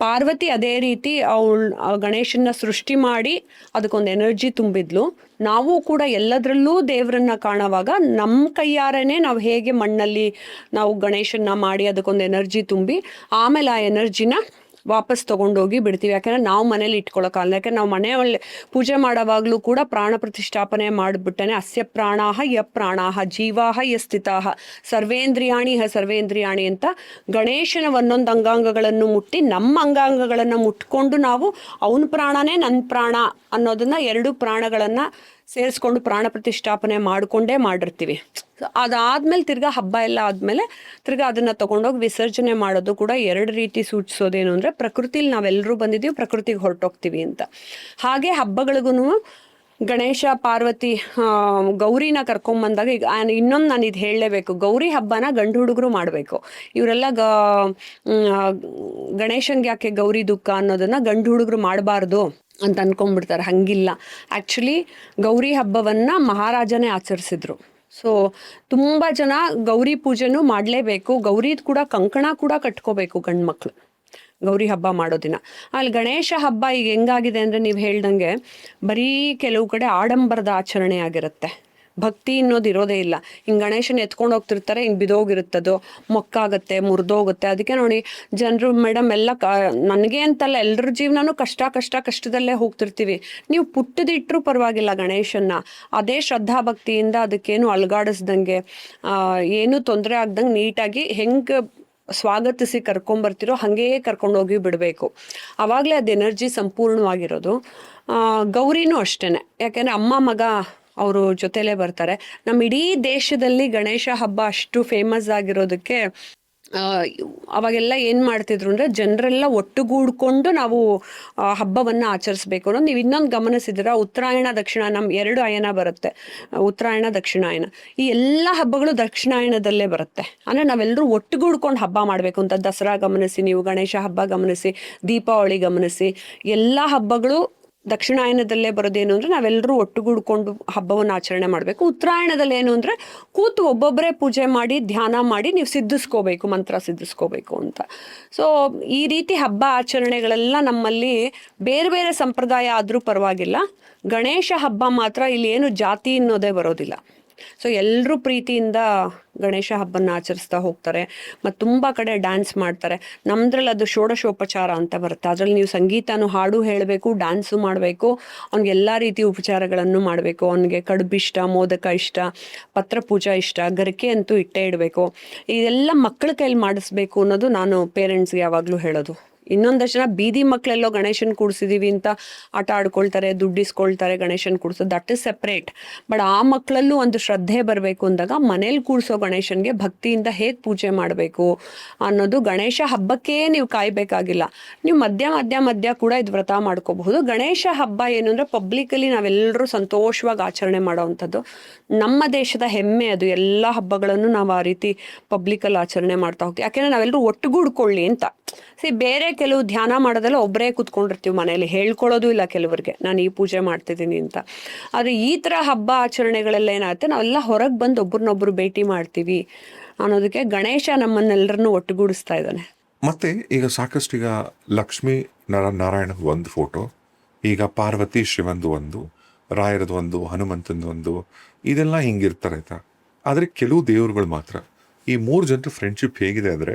ಪಾರ್ವತಿ ಅದೇ ರೀತಿ ಗಣೇಶನ್ನ ಸೃಷ್ಟಿ ಮಾಡಿ ಅದಕ್ಕೊಂದು ಎನರ್ಜಿ ತುಂಬಿದ್ಲು. ನಾವು ಕೂಡ ಎಲ್ಲದರಲ್ಲೂ ದೇವರನ್ನ ಕಾಣುವಾಗ ನಮ್ಮ ಕೈಯಾರನೇ ನಾವು ಹೇಗೆ ಮಣ್ಣಲ್ಲಿ ನಾವು ಗಣೇಶನ್ನ ಮಾಡಿ ಅದಕ್ಕೊಂದು ಎನರ್ಜಿ ತುಂಬಿ ಆಮೇಲೆ ಆ ಎನರ್ಜಿನ ವಾಪಸ್ ತೊಗೊಂಡೋಗಿ ಬಿಡ್ತೀವಿ. ಯಾಕೆಂದರೆ ನಾವು ಮನೇಲಿ ಇಟ್ಕೊಳ್ಳೋಕ್ಕಲ್ಲ. ಯಾಕೆಂದ್ರೆ ನಾವು ಮನೆಯಲ್ಲಿ ಪೂಜೆ ಮಾಡೋವಾಗಲೂ ಕೂಡ ಪ್ರಾಣ ಪ್ರತಿಷ್ಠಾಪನೆ ಮಾಡಿಬಿಟ್ಟನೆ ಅಸ್ಯ ಪ್ರಾಣಾಹ ಯ ಪ್ರಾಣಾಹ ಜೀವಾಹ ಯ ಸ್ಥಿತಾಹ ಸರ್ವೇಂದ್ರಿಯಾಣಿ ಸರ್ವೇಂದ್ರಿಯಾಣಿ ಅಂತ ಗಣೇಶನ ಒಂದೊಂದು ಅಂಗಾಂಗಗಳನ್ನು ಮುಟ್ಟಿ ನಮ್ಮ ಅಂಗಾಂಗಗಳನ್ನು ಮುಟ್ಕೊಂಡು ನಾವು ಅವನ ಪ್ರಾಣನೇ ನನ್ನ ಪ್ರಾಣ ಅನ್ನೋದನ್ನ ಎರಡು ಪ್ರಾಣಗಳನ್ನು ಸೇರಿಸ್ಕೊಂಡು ಪ್ರಾಣ ಪ್ರತಿಷ್ಠಾಪನೆ ಮಾಡಿಕೊಂಡೇ ಮಾಡಿರ್ತೀವಿ. ಅದಾದ್ಮೇಲೆ ತಿರ್ಗಾ ಹಬ್ಬ ಎಲ್ಲ ಆದಮೇಲೆ ತಿರ್ಗಾ ಅದನ್ನು ತೊಗೊಂಡೋಗಿ ವಿಸರ್ಜನೆ ಮಾಡೋದು ಕೂಡ ಎರಡು ರೀತಿ ಸೂಚಿಸೋದೇನು ಅಂದರೆ, ಪ್ರಕೃತಿಲಿ ನಾವೆಲ್ಲರೂ ಬಂದಿದ್ದೀವಿ, ಪ್ರಕೃತಿಗೆ ಹೊರಟೋಗ್ತೀವಿ ಅಂತ. ಹಾಗೆ ಹಬ್ಬಗಳಿಗೂ ಗಣೇಶ ಪಾರ್ವತಿ ಗೌರಿನ ಕರ್ಕೊಂಬಂದಾಗ ಈಗ ಇನ್ನೊಂದು ನಾನು ಇದು ಹೇಳಲೇಬೇಕು, ಗೌರಿ ಹಬ್ಬನ ಗಂಡು ಹುಡುಗರು ಮಾಡಬೇಕು. ಇವರೆಲ್ಲ ಗಣೇಶನ್ಗೆ ಯಾಕೆ ಗೌರಿ ದುಃಖ ಅನ್ನೋದನ್ನು ಗಂಡು ಹುಡುಗರು ಮಾಡಬಾರ್ದು ಅಂತ ಅಂದ್ಕೊಂಡ್ಬಿಡ್ತಾರೆ. ಹಂಗಿಲ್ಲ. ಆ್ಯಕ್ಚುಲಿ ಗೌರಿ ಹಬ್ಬವನ್ನು ಮಹಾರಾಜನೇ ಆಚರಿಸಿದ್ರು. ಸೊ ತುಂಬ ಜನ ಗೌರಿ ಪೂಜೆನೂ ಮಾಡಲೇಬೇಕು. ಗೌರಿದು ಕೂಡ ಕಂಕಣ ಕೂಡ ಕಟ್ಕೋಬೇಕು ಗಂಡು ಮಕ್ಕಳು. ಗೌರಿ ಹಬ್ಬ ಮಾಡೋ ದಿನ. ಅಲ್ಲಿ ಗಣೇಶ ಹಬ್ಬ ಈಗ ಹೆಂಗಾಗಿದೆ ಅಂದರೆ ನೀವು ಹೇಳ್ದಂಗೆ ಬರೀ ಕೆಲವು ಕಡೆ ಆಡಂಬರದ ಆಚರಣೆ ಆಗಿರುತ್ತೆ, ಭಕ್ತಿ ಅನ್ನೋದು ಇರೋದೇ ಇಲ್ಲ. ಹಿಂಗೆ ಗಣೇಶನ ಎತ್ಕೊಂಡು ಹೋಗ್ತಿರ್ತಾರೆ, ಹಿಂಗೆ ಬಿದೋಗಿರುತ್ತದು, ಮೊಕ್ಕಾಗತ್ತೆ, ಮುರಿದೋಗುತ್ತೆ. ಅದಕ್ಕೆ ನೋಡಿ ಜನರು ಮೇಡಮ್ ಎಲ್ಲ ನನಗೆ ಅಂತಲ್ಲ, ಎಲ್ಲರ ಜೀವನನೂ ಕಷ್ಟದಲ್ಲೇ ಹೋಗ್ತಿರ್ತೀವಿ. ನೀವು ಪುಟ್ಟದಿಟ್ಟರೂ ಪರವಾಗಿಲ್ಲ ಗಣೇಶನ್ನ ಅದೇ ಶ್ರದ್ಧಾ ಭಕ್ತಿಯಿಂದ ಅದಕ್ಕೇನು ಅಲ್ಗಾಡಿಸ್ದಂಗೆ ಏನೂ ತೊಂದರೆ ಆಗ್ದಂಗೆ ನೀಟಾಗಿ ಹೆಂಗೆ ಸ್ವಾಗತಿಸಿ ಕರ್ಕೊಂಬರ್ತಿರೋ ಹಾಗೇ ಕರ್ಕೊಂಡೋಗಿ ಬಿಡಬೇಕು. ಆವಾಗಲೇ ಅದು ಎನರ್ಜಿ ಸಂಪೂರ್ಣವಾಗಿರೋದು. ಗೌರಿನೂ ಅಷ್ಟೇ, ಯಾಕೆಂದರೆ ಅಮ್ಮ ಮಗ ಅವರು ಜೊತೆಲೇ ಬರ್ತಾರೆ. ನಮ್ಮ ಇಡೀ ದೇಶದಲ್ಲಿ ಗಣೇಶ ಹಬ್ಬ ಅಷ್ಟು ಫೇಮಸ್ ಆಗಿರೋದಕ್ಕೆ ಅವಾಗೆಲ್ಲ ಏನು ಮಾಡ್ತಿದ್ರು ಅಂದರೆ ಜನರೆಲ್ಲ ಒಟ್ಟುಗೂಡ್ಕೊಂಡು ನಾವು ಹಬ್ಬವನ್ನು ಆಚರಿಸ್ಬೇಕು ಅನ್ನೋದು. ನೀವು ಇನ್ನೊಂದು ಗಮನಿಸಿದ್ರೆ ಉತ್ತರಾಯಣ ದಕ್ಷಿಣ ನಮ್ಮ 2 ಅಯನ ಬರುತ್ತೆ, ಉತ್ತರಾಯಣ ದಕ್ಷಿಣಾಯನ. ಈ ಎಲ್ಲ ಹಬ್ಬಗಳು ದಕ್ಷಿಣಾಯನದಲ್ಲೇ ಬರುತ್ತೆ. ಅಂದರೆ ನಾವೆಲ್ಲರೂ ಒಟ್ಟುಗೂಡ್ಕೊಂಡು ಹಬ್ಬ ಮಾಡಬೇಕು ಅಂತ. ದಸರಾ ಗಮನಿಸಿ, ನೀವು ಗಣೇಶ ಹಬ್ಬ ಗಮನಿಸಿ, ದೀಪಾವಳಿ ಗಮನಿಸಿ, ಎಲ್ಲ ಹಬ್ಬಗಳು ದಕ್ಷಿಣಾಯನದಲ್ಲೇ ಬರೋದೇನು ಅಂದರೆ ನಾವೆಲ್ಲರೂ ಒಟ್ಟುಗೂಡ್ಕೊಂಡು ಹಬ್ಬವನ್ನು ಆಚರಣೆ ಮಾಡಬೇಕು. ಉತ್ತರಾಯಣದಲ್ಲಿ ಏನು ಅಂದರೆ ಕೂತು ಒಬ್ಬೊಬ್ಬರೇ ಪೂಜೆ ಮಾಡಿ ಧ್ಯಾನ ಮಾಡಿ ನೀವು ಸಿದ್ಧಿಸ್ಕೋಬೇಕು, ಮಂತ್ರ ಸಿದ್ಧಿಸ್ಕೋಬೇಕು ಅಂತ. ಸೊ ಈ ರೀತಿ ಹಬ್ಬ ಆಚರಣೆಗಳೆಲ್ಲ ನಮ್ಮಲ್ಲಿ ಬೇರೆ ಬೇರೆ ಸಂಪ್ರದಾಯ ಆದರೂ ಪರವಾಗಿಲ್ಲ, ಗಣೇಶ ಹಬ್ಬ ಮಾತ್ರ ಇಲ್ಲಿ ಏನು ಜಾತಿ ಅನ್ನೋದೇ ಬರೋದಿಲ್ಲ. ಸೊ ಎಲ್ಲರೂ ಪ್ರೀತಿಯಿಂದ ಗಣೇಶ ಹಬ್ಬನ ಆಚರಿಸ್ತಾ ಹೋಗ್ತಾರೆ. ಮತ್ತು ತುಂಬ ಕಡೆ ಡ್ಯಾನ್ಸ್ ಮಾಡ್ತಾರೆ. ನಮ್ದ್ರಲ್ಲಿ ಅದು ಷೋಡಶೋಪಚಾರ ಅಂತ ಬರುತ್ತೆ. ಅದರಲ್ಲಿ ನೀವು ಸಂಗೀತನೂ ಹಾಡು ಹೇಳಬೇಕು, ಡ್ಯಾನ್ಸು ಮಾಡಬೇಕು, ಅವ್ನಿಗೆ ಎಲ್ಲ ರೀತಿ ಉಪಚಾರಗಳನ್ನು ಮಾಡಬೇಕು. ಅವನಿಗೆ ಕಡುಬು ಇಷ್ಟ, ಮೋದಕ ಇಷ್ಟ, ಪತ್ರ ಪೂಜಾ ಇಷ್ಟ, ಗರಿಕೆ ಅಂತೂ ಇಟ್ಟೇ ಇಡಬೇಕು. ಇದೆಲ್ಲ ಮಕ್ಕಳ ಕೈಲಿ ಮಾಡಿಸ್ಬೇಕು ಅನ್ನೋದು ನಾನು ಪೇರೆಂಟ್ಸ್ಗೆ ಯಾವಾಗಲೂ ಹೇಳೋದು. ಇನ್ನೊಂದಷ್ಟು ಜನ ಬೀದಿ ಮಕ್ಕಳೆಲ್ಲೋ ಗಣೇಶನ್ ಕೂಡಿಸಿದೀವಿ ಅಂತ ಆಟ ಆಡ್ಕೊಳ್ತಾರೆ, ದುಡ್ಡಿಸ್ಕೊಳ್ತಾರೆ ಗಣೇಶನ್ ಕೂಡಿಸೋದು, ದಟ್ ಇಸ್ ಸೆಪ್ರೇಟ್. ಬಟ್ ಆ ಮಕ್ಕಳಲ್ಲೂ ಒಂದು ಶ್ರದ್ಧೆ ಬರಬೇಕು ಅಂದಾಗ ಮನೇಲಿ ಕೂಡಿಸೋ ಗಣೇಶನ್ಗೆ ಭಕ್ತಿಯಿಂದ ಹೇಗೆ ಪೂಜೆ ಮಾಡಬೇಕು ಅನ್ನೋದು ಗಣೇಶ ಹಬ್ಬಕ್ಕೇ ನೀವು ಕಾಯಬೇಕಾಗಿಲ್ಲ. ನೀವು ಮಧ್ಯ ಕೂಡ ಇದು ವ್ರತ ಮಾಡ್ಕೋಬಹುದು. ಗಣೇಶ ಹಬ್ಬ ಏನು ಅಂದರೆ ಪಬ್ಲಿಕಲಿ ನಾವೆಲ್ಲರೂ ಸಂತೋಷವಾಗಿ ಆಚರಣೆ ಮಾಡೋವಂಥದ್ದು. ನಮ್ಮ ದೇಶದ ಹೆಮ್ಮೆ ಅದು. ಎಲ್ಲ ಹಬ್ಬಗಳನ್ನು ನಾವು ಆ ರೀತಿ ಪಬ್ಲಿಕಲ್ಲಿ ಆಚರಣೆ ಮಾಡ್ತಾ ಹೋಗ್ತೀವಿ. ಯಾಕೆಂದರೆ ನಾವೆಲ್ಲರೂ ಒಟ್ಟುಗೂಡ್ಕೊಳ್ಳಿ ಅಂತ. ಬೇರೆ ಕೆಲವು ಧ್ಯಾನ ಮಾಡೋದೆಲ್ಲ ಒಬ್ಬರೇ ಕೂತ್ಕೊಂಡಿರ್ತೀವಿ ಮನೇಲಿ, ಹೇಳ್ಕೊಳ್ಳೋದು ಇಲ್ಲ ಕೆಲವರಿಗೆ ನಾನು ಈ ಪೂಜೆ ಮಾಡ್ತಿದ್ದೀನಿ ಅಂತ. ಆದರೆ ಈ ಥರ ಹಬ್ಬ ಆಚರಣೆಗಳೆಲ್ಲ ಏನಾಗುತ್ತೆ, ನಾವೆಲ್ಲ ಹೊರಗೆ ಬಂದು ಒಬ್ರನ್ನೊಬ್ರು ಭೇಟಿ ಮಾಡ್ತೀವಿ ಅನ್ನೋದಕ್ಕೆ ಗಣೇಶ ನಮ್ಮನ್ನೆಲ್ಲರನ್ನೂ ಒಟ್ಟುಗೂಡಿಸ್ತಾ ಇದ್ದಾನೆ. ಮತ್ತೆ ಈಗ ಸಾಕಷ್ಟು ಈಗ ಲಕ್ಷ್ಮೀ ನಾರಾಯಣದ ಒಂದು ಫೋಟೋ, ಈಗ ಪಾರ್ವತಿ ಶಿವಂದು ಒಂದು, ರಾಯರದು ಒಂದು, ಹನುಮಂತಂದು ಒಂದು, ಇದೆಲ್ಲ ಹಿಂಗಿರ್ತಾರೆ ಆಯ್ತಾ. ಆದರೆ ಕೆಲವು ದೇವರುಗಳು ಮಾತ್ರ ಈ 3 ಜನರ ಫ್ರೆಂಡ್ಶಿಪ್ ಹೇಗಿದೆ ಅಂದರೆ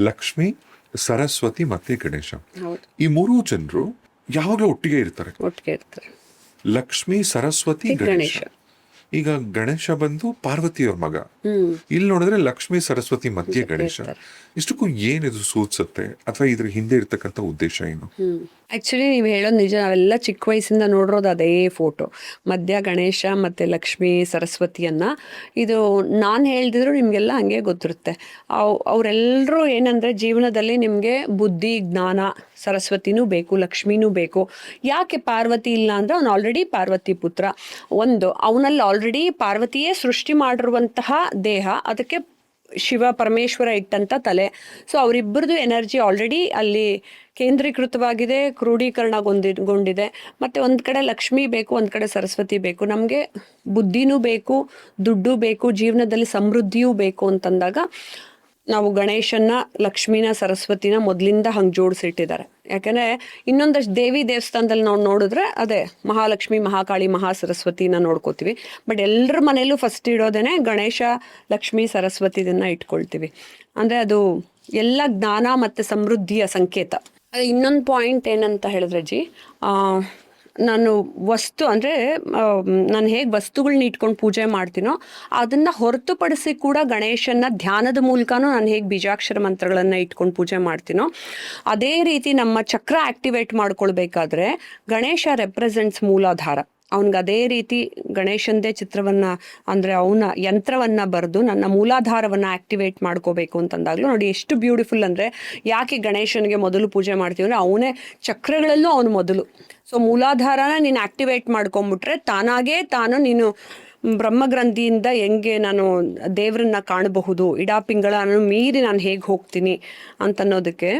ಲಕ್ಷ್ಮಿ, ಸರಸ್ವತಿ ಮತ್ತೆ ಗಣೇಶ, ಈ 3 ಜನರು ಯಾವಾಗಲೂ ಒಟ್ಟಿಗೆ ಇರ್ತಾರೆ. ಲಕ್ಷ್ಮಿ, ಸರಸ್ವತಿ, ಗಣೇಶ. ಈಗ ಗಣೇಶ ಬಂದು ಪಾರ್ವತಿಯವ್ರ ಮಗ. ಇಲ್ಲಿ ನೋಡಿದ್ರೆ ಲಕ್ಷ್ಮಿ, ಸರಸ್ವತಿ ಮಧ್ಯೆ ಗಣೇಶ. ಇಷ್ಟಕ್ಕೂ ಏನಿದು ಸೂಚಿಸುತ್ತೆ, ಅಥವಾ ಇದ್ರ ಹಿಂದೆ ಇರ್ತಕ್ಕಂಥ ಉದ್ದೇಶ ಏನು? ಆ್ಯಕ್ಚುಲಿ ನೀವು ಹೇಳೋದು ನಿಜ. ನಾವೆಲ್ಲ ಚಿಕ್ಕ ವಯಸ್ಸಿಂದ ನೋಡಿರೋದು ಅದೇ ಫೋಟೋ, ಮಧ್ಯ ಗಣೇಶ ಮತ್ತು ಲಕ್ಷ್ಮೀ ಸರಸ್ವತಿಯನ್ನು. ಇದು ನಾನು ಹೇಳ್ದಿದ್ರು ನಿಮಗೆಲ್ಲ ಹಂಗೆ ಗೊತ್ತಿರುತ್ತೆ. ಅವರೆಲ್ಲರೂ ಏನಂದರೆ ಜೀವನದಲ್ಲಿ ನಿಮಗೆ ಬುದ್ಧಿ, ಜ್ಞಾನ, ಸರಸ್ವತಿನೂ ಬೇಕು, ಲಕ್ಷ್ಮೀನೂ ಬೇಕು. ಯಾಕೆ ಪಾರ್ವತಿ ಇಲ್ಲ ಅಂದರೆ ಅವನು ಆಲ್ರೆಡಿ ಪಾರ್ವತಿ ಪುತ್ರ. ಅವನಲ್ಲಿ ಆಲ್ರೆಡಿ ಪಾರ್ವತಿಯೇ ಸೃಷ್ಟಿ ಮಾಡಿರುವಂತಹ ದೇಹ, ಅದಕ್ಕೆ ಶಿವ ಪರಮೇಶ್ವರ ಇಟ್ಟಂಥ ತಲೆ. ಸೊ ಅವರಿಬ್ಬರದು ಎನರ್ಜಿ ಆಲ್ರೆಡಿ ಅಲ್ಲಿ ಕೇಂದ್ರೀಕೃತವಾಗಿದೆ, ಕ್ರೋಢೀಕರಣಗೊಂಡಿದೆ. ಮತ್ತು ಒಂದು ಕಡೆ ಲಕ್ಷ್ಮಿ ಬೇಕು, ಒಂದು ಕಡೆ ಸರಸ್ವತಿ ಬೇಕು. ನಮಗೆ ಬುದ್ಧಿನೂ ಬೇಕು, ದುಡ್ಡು ಬೇಕು, ಜೀವನದಲ್ಲಿ ಸಮೃದ್ಧಿಯೂ ಬೇಕು ಅಂತಂದಾಗ ನಾವು ಗಣೇಶನ್ನ, ಲಕ್ಷ್ಮಿನ, ಸರಸ್ವತಿನ ಮೊದಲಿಂದ ಹಂಗೆ ಜೋಡಿಸಿಟ್ಟಿದ್ದಾರೆ. ಯಾಕಂದರೆ ಇನ್ನೊಂದಷ್ಟು ದೇವಿ ದೇವಸ್ಥಾನದಲ್ಲಿ ನಾವು ನೋಡಿದ್ರೆ ಅದೇ ಮಹಾಲಕ್ಷ್ಮಿ, ಮಹಾಕಾಳಿ, ಮಹಾಸರಸ್ವತಿನ ನೋಡ್ಕೋತೀವಿ. ಬಟ್ ಎಲ್ಲರ ಮನೆಯಲ್ಲೂ ಫಸ್ಟ್ ಇಡೋದೇನೆ ಗಣೇಶ, ಲಕ್ಷ್ಮಿ, ಸರಸ್ವತಿದನ್ನು ಇಟ್ಕೊಳ್ತೀವಿ. ಅಂದರೆ ಅದು ಎಲ್ಲ ಜ್ಞಾನ ಮತ್ತು ಸಮೃದ್ಧಿಯ ಸಂಕೇತ. ಅದು ಇನ್ನೊಂದು ಪಾಯಿಂಟ್ ಏನಂತ ಹೇಳಿದ್ರೆ ಜಿ, ನಾನು ವಸ್ತು ಅಂದರೆ ನಾನು ಹೇಗೆ ವಸ್ತುಗಳನ್ನ ಇಟ್ಕೊಂಡು ಪೂಜೆ ಮಾಡ್ತೀನೋ ಅದನ್ನು ಹೊರತುಪಡಿಸಿ ಕೂಡ ಗಣೇಶನ ಧ್ಯಾನದ ಮೂಲಕನೂ ನಾನು ಹೇಗೆ ಬೀಜಾಕ್ಷರ ಮಂತ್ರಗಳನ್ನು ಇಟ್ಕೊಂಡು ಪೂಜೆ ಮಾಡ್ತೀನೋ ಅದೇ ರೀತಿ ನಮ್ಮ ಚಕ್ರ ಆ್ಯಕ್ಟಿವೇಟ್ ಮಾಡ್ಕೊಳ್ಬೇಕಾದ್ರೆ ಗಣೇಶ ರೆಪ್ರೆಸೆಂಟ್ಸ್ ಮೂಲಾಧಾರ. ಅವ್ನಿಗೆ ಅದೇ ರೀತಿ ಗಣೇಶಂದೇ ಚಿತ್ರವನ್ನು ಅಂದರೆ ಅವನ ಯಂತ್ರವನ್ನು ಬರೆದು ನನ್ನ ಮೂಲಾಧಾರವನ್ನು ಆ್ಯಕ್ಟಿವೇಟ್ ಮಾಡ್ಕೋಬೇಕು ಅಂತಂದಾಗಲೂ ನೋಡಿ ಎಷ್ಟು ಬ್ಯೂಟಿಫುಲ್. ಅಂದರೆ ಯಾಕೆ ಗಣೇಶನಿಗೆ ಮೊದಲು ಪೂಜೆ ಮಾಡ್ತೀವಿ ಅಂದರೆ ಅವನೇ ಚಕ್ರಗಳಲ್ಲೂ ಅವನು ಮೊದಲು. ಸೊ ಮೂಲಾಧಾರನ ನೀನು ಆ್ಯಕ್ಟಿವೇಟ್ ಮಾಡ್ಕೊಂಬಿಟ್ರೆ ತಾನಾಗೇ ತಾನು ನೀನು ಬ್ರಹ್ಮಗ್ರಂಥಿಯಿಂದ ಹೆಂಗೆ ನಾನು ದೇವರನ್ನ ಕಾಣಬಹುದು, ಇಡಾಪಿಂಗಳನ್ನು ಮೀರಿ ನಾನು ಹೇಗೆ ಹೋಗ್ತೀನಿ ಅಂತನ್ನೋದಕ್ಕೆ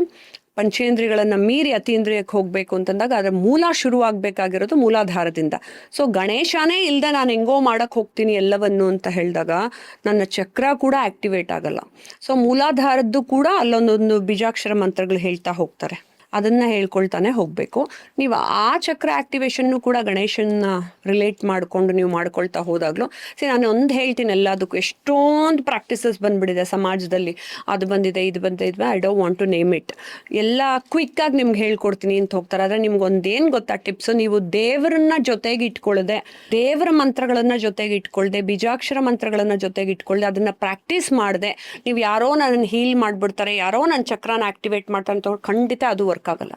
ಪಂಚೇಂದ್ರಿಯಗಳನ್ನು ಮೀರಿ ಅತೀಂದ್ರಿಯಕ್ಕೆ ಹೋಗಬೇಕು ಅಂತಂದಾಗ ಅದರ ಮೂಲ ಶುರುವಾಗಬೇಕಾಗಿರೋದು ಮೂಲಾಧಾರದಿಂದ. ಸೊ ಗಣೇಶನೇ ಇಲ್ಲದೆ ನಾನು ಹೆಂಗೋ ಮಾಡಕ್ಕೆ ಹೋಗ್ತೀನಿ ಎಲ್ಲವನ್ನು ಅಂತ ಹೇಳಿದಾಗ ನನ್ನ ಚಕ್ರ ಕೂಡ ಆಕ್ಟಿವೇಟ್ ಆಗಲ್ಲ. ಸೊ ಮೂಲಾಧಾರದ್ದು ಕೂಡ ಅಲ್ಲೊಂದೊಂದು ಬೀಜಾಕ್ಷರ ಮಂತ್ರಗಳು ಹೇಳ್ತಾ ಹೋಗ್ತಾರೆ, ಅದನ್ನು ಹೇಳ್ಕೊಳ್ತಾನೆ ಹೋಗಬೇಕು. ನೀವು ಆ ಚಕ್ರ ಆ್ಯಕ್ಟಿವೇಶನ್ನು ಕೂಡ ಗಣೇಶನ್ನ ರಿಲೇಟ್ ಮಾಡಿಕೊಂಡು ನೀವು ಮಾಡ್ಕೊಳ್ತಾ ಹೋದಾಗಲೂ ನಾನು ಒಂದು ಹೇಳ್ತೀನಿ, ಎಲ್ಲದಕ್ಕೂ ಎಷ್ಟೊಂದು ಪ್ರಾಕ್ಟೀಸಸ್ ಬಂದುಬಿಟ್ಟಿದೆ ಸಮಾಜದಲ್ಲಿ, ಅದು ಬಂದಿದೆ ಇದು ಬಂದಿದೆ, I don't want to name it, ಎಲ್ಲ ಕ್ವಿಕ್ಕಾಗಿ ನಿಮ್ಗೆ ಹೇಳ್ಕೊಡ್ತೀನಿ ಅಂತ ಹೋಗ್ತಾರೆ. ಆದರೆ ನಿಮ್ಗೆ ಒಂದೇನು ಗೊತ್ತಾ ಟಿಪ್ಸು, ನೀವು ದೇವರನ್ನ ಜೊತೆಗೆ ಇಟ್ಕೊಳ್ಳದೆ, ದೇವರ ಮಂತ್ರಗಳನ್ನು ಜೊತೆಗೆ ಇಟ್ಕೊಳ್ಳದೆ, ಬೀಜಾಕ್ಷರ ಮಂತ್ರಗಳನ್ನು ಜೊತೆಗೆ ಇಟ್ಕೊಳ್ಳದೆ, ಅದನ್ನು ಪ್ರಾಕ್ಟೀಸ್ ಮಾಡದೆ ನೀವು ಯಾರೋ ನನ್ನನ್ನು ಹೀಲ್ ಮಾಡಿಬಿಡ್ತಾರೆ, ಯಾರೋ ನನ್ನ ಚಕ್ರನ ಆ್ಯಕ್ಟಿವೇಟ್ ಮಾಡ್ತಾರೆ ಅಂತ ಖಂಡಿತ ಅದು ವರ್ಕ್ ಆಗಲ್ಲ.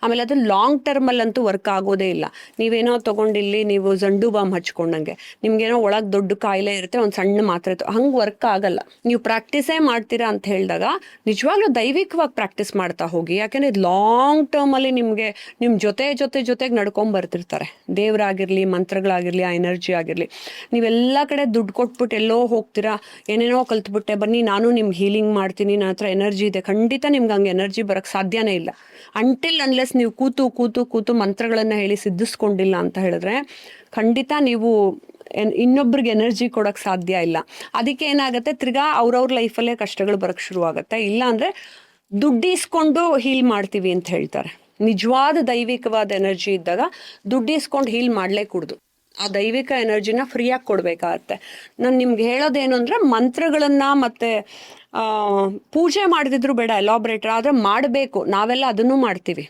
ಆಮೇಲೆ ಅದು ಲಾಂಗ್ ಟರ್ಮಲ್ಲಂತೂ ವರ್ಕ್ ಆಗೋದೇ ಇಲ್ಲ. ನೀವೇನೋ ತೊಗೊಂಡಿಲ್ಲಿ ನೀವು ಜಂಡು ಬಾಂಬ್ ಹಚ್ಕೊಂಡಂಗೆ ನಿಮ್ಗೇನೋ ಒಳಗೆ ದೊಡ್ಡ ಕಾಯಿಲೆ ಇರುತ್ತೆ, ಒಂದು ಸಣ್ಣ ಮಾತ್ರೆ ಇತ್ತು, ಹಂಗೆ ವರ್ಕ್ ಆಗಲ್ಲ. ನೀವು ಪ್ರಾಕ್ಟೀಸೇ ಮಾಡ್ತೀರಾ ಅಂತ ಹೇಳಿದಾಗ ನಿಜವಾಗ್ಲೂ ದೈವಿಕವಾಗಿ ಪ್ರಾಕ್ಟೀಸ್ ಮಾಡ್ತಾ ಹೋಗಿ. ಯಾಕೆಂದರೆ ಲಾಂಗ್ ಟರ್ಮಲ್ಲಿ ನಿಮಗೆ ನಿಮ್ಮ ಜೊತೆಗೆ ನಡ್ಕೊಂಬರ್ತಿರ್ತಾರೆ, ದೇವರಾಗಿರಲಿ, ಮಂತ್ರಗಳಾಗಿರಲಿ, ಆ ಎನರ್ಜಿ ಆಗಿರಲಿ. ನೀವೆಲ್ಲ ಕಡೆ ದುಡ್ಡು ಕೊಟ್ಬಿಟ್ಟು ಎಲ್ಲೋ ಹೋಗ್ತೀರಾ, ಏನೇನೋ ಕಲ್ತ್ಬಿಟ್ಟೆ, ಬನ್ನಿ ನಾನು ನಿಮ್ಗೆ ಹೀಲಿಂಗ್ ಮಾಡ್ತೀನಿ, ನನ್ನ ಹತ್ರ ಎನರ್ಜಿ ಇದೆ, ಖಂಡಿತ ನಿಮ್ಗೆ ಹಂಗೆ ಎನರ್ಜಿ ಬರೋಕ್ಕೆ ಸಾಧ್ಯನೇ ಇಲ್ಲ. ಅಂಟಿಲ್ ಅನ್ಲೆಸ್ ನೀವು ಕೂತು ಮಂತ್ರಗಳನ್ನು ಹೇಳಿ ಸಿದ್ಧಿಸ್ಕೊಂಡಿಲ್ಲ ಅಂತ ಹೇಳಿದ್ರೆ ಖಂಡಿತ ನೀವು ಇನ್ನೊಬ್ರಿಗೆ ಎನರ್ಜಿ ಕೊಡೋಕ್ಕೆ ಸಾಧ್ಯ ಇಲ್ಲ. ಅದಕ್ಕೆ ಏನಾಗುತ್ತೆ, ತಿರ್ಗಾ ಅವ್ರವ್ರ ಲೈಫಲ್ಲೇ ಕಷ್ಟಗಳು ಬರೋಕ್ಕೆ ಶುರುವಾಗುತ್ತೆ. ಇಲ್ಲ ಅಂದರೆ ದುಡ್ಡಿಸ್ಕೊಂಡು ಹೀಲ್ ಮಾಡ್ತೀವಿ ಅಂತ ಹೇಳ್ತಾರೆ. ನಿಜವಾದ ದೈವಿಕವಾದ ಎನರ್ಜಿ ಇದ್ದಾಗ ದುಡ್ಡಿಸ್ಕೊಂಡು ಹೀಲ್ ಮಾಡಲೇ ಕೂಡ್ದು, ಆ ದೈವಿಕ ಎನರ್ಜಿನ ಫ್ರೀಯಾಗಿ ಕೊಡಬೇಕಾಗತ್ತೆ. ನಾನು ನಿಮ್ಗೆ ಹೇಳೋದೇನು ಅಂದರೆ, ಮಂತ್ರಗಳನ್ನು ಮತ್ತು ಪೂಜೆ ಮಾಡದಿದ್ರು ಬೇಡ, ಎಲಾಬ್ರೇಟರ್ ಆದರೆ ಮಾಡಬೇಕು. ನಾವೆಲ್ಲ ಅದನ್ನು ಮಾಡ್ತೀವಿ.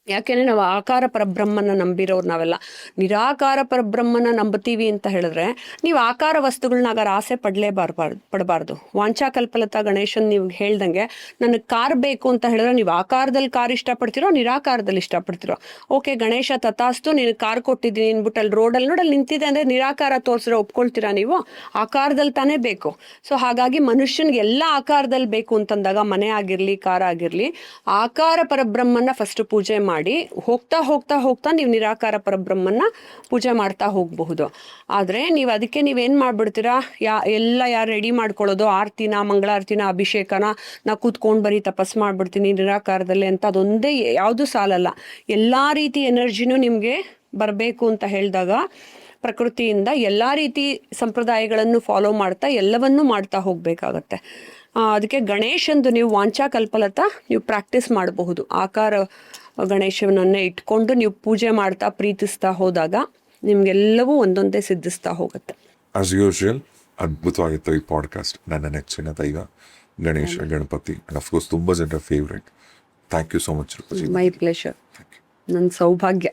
ಯಾಕೆಂದರೆ ನಾವು ಆಕಾರ ಪರಬ್ರಹ್ಮನ ನಂಬಿರೋರು, ನಾವೆಲ್ಲ ನಿರಾಕಾರ ಪರಬ್ರಹ್ಮನ ನಂಬುತ್ತೀವಿ ಅಂತ ಹೇಳಿದ್ರೆ ನೀವು ಆಕಾರ ವಸ್ತುಗಳನ್ನ ಆಸೆ ಪಡಬಾರ್ದು. ವಾಂಚಾಕಲ್ಪಲತಾ ಗಣೇಶನ್ ನೀವು ಹೇಳ್ದಂಗೆ ನನಗೆ ಕಾರ್ ಬೇಕು ಅಂತ ಹೇಳಿದ್ರೆ ನೀವು ಆಕಾರದಲ್ಲಿ ಕಾರ್ ಇಷ್ಟಪಡ್ತಿರೋ ನಿರಾಕಾರದಲ್ಲಿ ಇಷ್ಟಪಡ್ತಿರೋ, ಓಕೆ ಗಣೇಶ ತಥಾಸ್ತು ನಿನಗೆ ಕಾರ್ ಕೊಟ್ಟಿದ್ದೀನಿ ಅಂದ್ಬಿಟ್ಟು ಅಲ್ಲಿ ರೋಡಲ್ಲಿ ನೋಡಲ್ಲಿ ನಿಂತಿದೆ ಅಂದರೆ ನಿರಾಕಾರ ತೋರಿಸಿದ್ರೆ ಒಪ್ಕೊಳ್ತೀರಾ ನೀವು? ಆಕಾರದಲ್ಲಿ ತಾನೇ ಬೇಕು. ಸೊ ಹಾಗಾಗಿ ಮನುಷ್ಯನಿಗೆ ಎಲ್ಲ ಆಕಾರದಲ್ಲಿ ಬೇಕು ಅಂತಂದಾಗ ಮನೆ ಆಗಿರಲಿ, ಕಾರ್ ಆಗಿರಲಿ, ಆಕಾರ ಪರಬ್ರಹ್ಮನ ಫಸ್ಟ್ ಪೂಜೆ ಮಾಡಿ ಹೋಗ್ತಾ ನೀವು ನಿರಾಕಾರ ಪರಬ್ರಹ್ಮನ್ನ ಪೂಜೆ ಮಾಡ್ತಾ ಹೋಗಬಹುದು. ಆದರೆ ನೀವು ಅದಕ್ಕೆ ನೀವೇನು ಮಾಡ್ಬಿಡ್ತೀರಾ, ಯಾರು ರೆಡಿ ಮಾಡ್ಕೊಳ್ಳೋದು, ಆರತಿನ, ಮಂಗಳಾರತಿನ, ಅಭಿಷೇಕನ ನಾ ಕೂತ್ಕೊಂಡು ಬರೀ ತಪಸ್ ಮಾಡ್ಬಿಡ್ತೀನಿ ನಿರಾಕಾರದಲ್ಲಿ ಅಂತ, ಅದೊಂದೇ ಯಾವುದು ಸಾಲಲ್ಲ. ಎಲ್ಲ ರೀತಿ ಎನರ್ಜಿನೂ ನಿಮಗೆ ಬರಬೇಕು ಅಂತ ಹೇಳಿದಾಗ ಪ್ರಕೃತಿಯಿಂದ ಎಲ್ಲ ರೀತಿ ಸಂಪ್ರದಾಯಗಳನ್ನು ಫಾಲೋ ಮಾಡ್ತಾ ಎಲ್ಲವನ್ನೂ ಮಾಡ್ತಾ ಹೋಗಬೇಕಾಗತ್ತೆ. ಅದಕ್ಕೆ ಗಣೇಶಂದು ನೀವು ವಾಂಚಾಕಲ್ಪಲತಾ ನೀವು ಪ್ರಾಕ್ಟೀಸ್ ಮಾಡಬಹುದು. ಆಕಾರ ಗಣೇಶನನ್ನೇ ಇಟ್ಕೊಂಡು ನೀವು ಪೂಜೆ ಮಾಡ್ತಾ ಪ್ರೀತಿಸ್ತಾ ಹೋದಾಗ ನಿಮ್ಗೆಲ್ಲವೂ ಒಂದೊಂದೇ ಸಿದ್ಧಿಸ್ತಾ ಹೋಗುತ್ತೆ. ಆಸ್ ಯೂಶುವಲ್ ಅದ್ಭುತವಾಗಿತ್ತು ಈ ಪಾಡ್ಕಾಸ್ಟ್. ನನ್ನ ನೆಚ್ಚಿನ ದೈವ ಗಣೇಶ, ಗಣಪತಿ, ಅಂಡ್ ಅಫ್ಕೋರ್ಸ್ ತುಂಬ ಜನರ favourite. Thank you so much. My pleasure, ನನ್ನ ಸೌಭಾಗ್ಯ.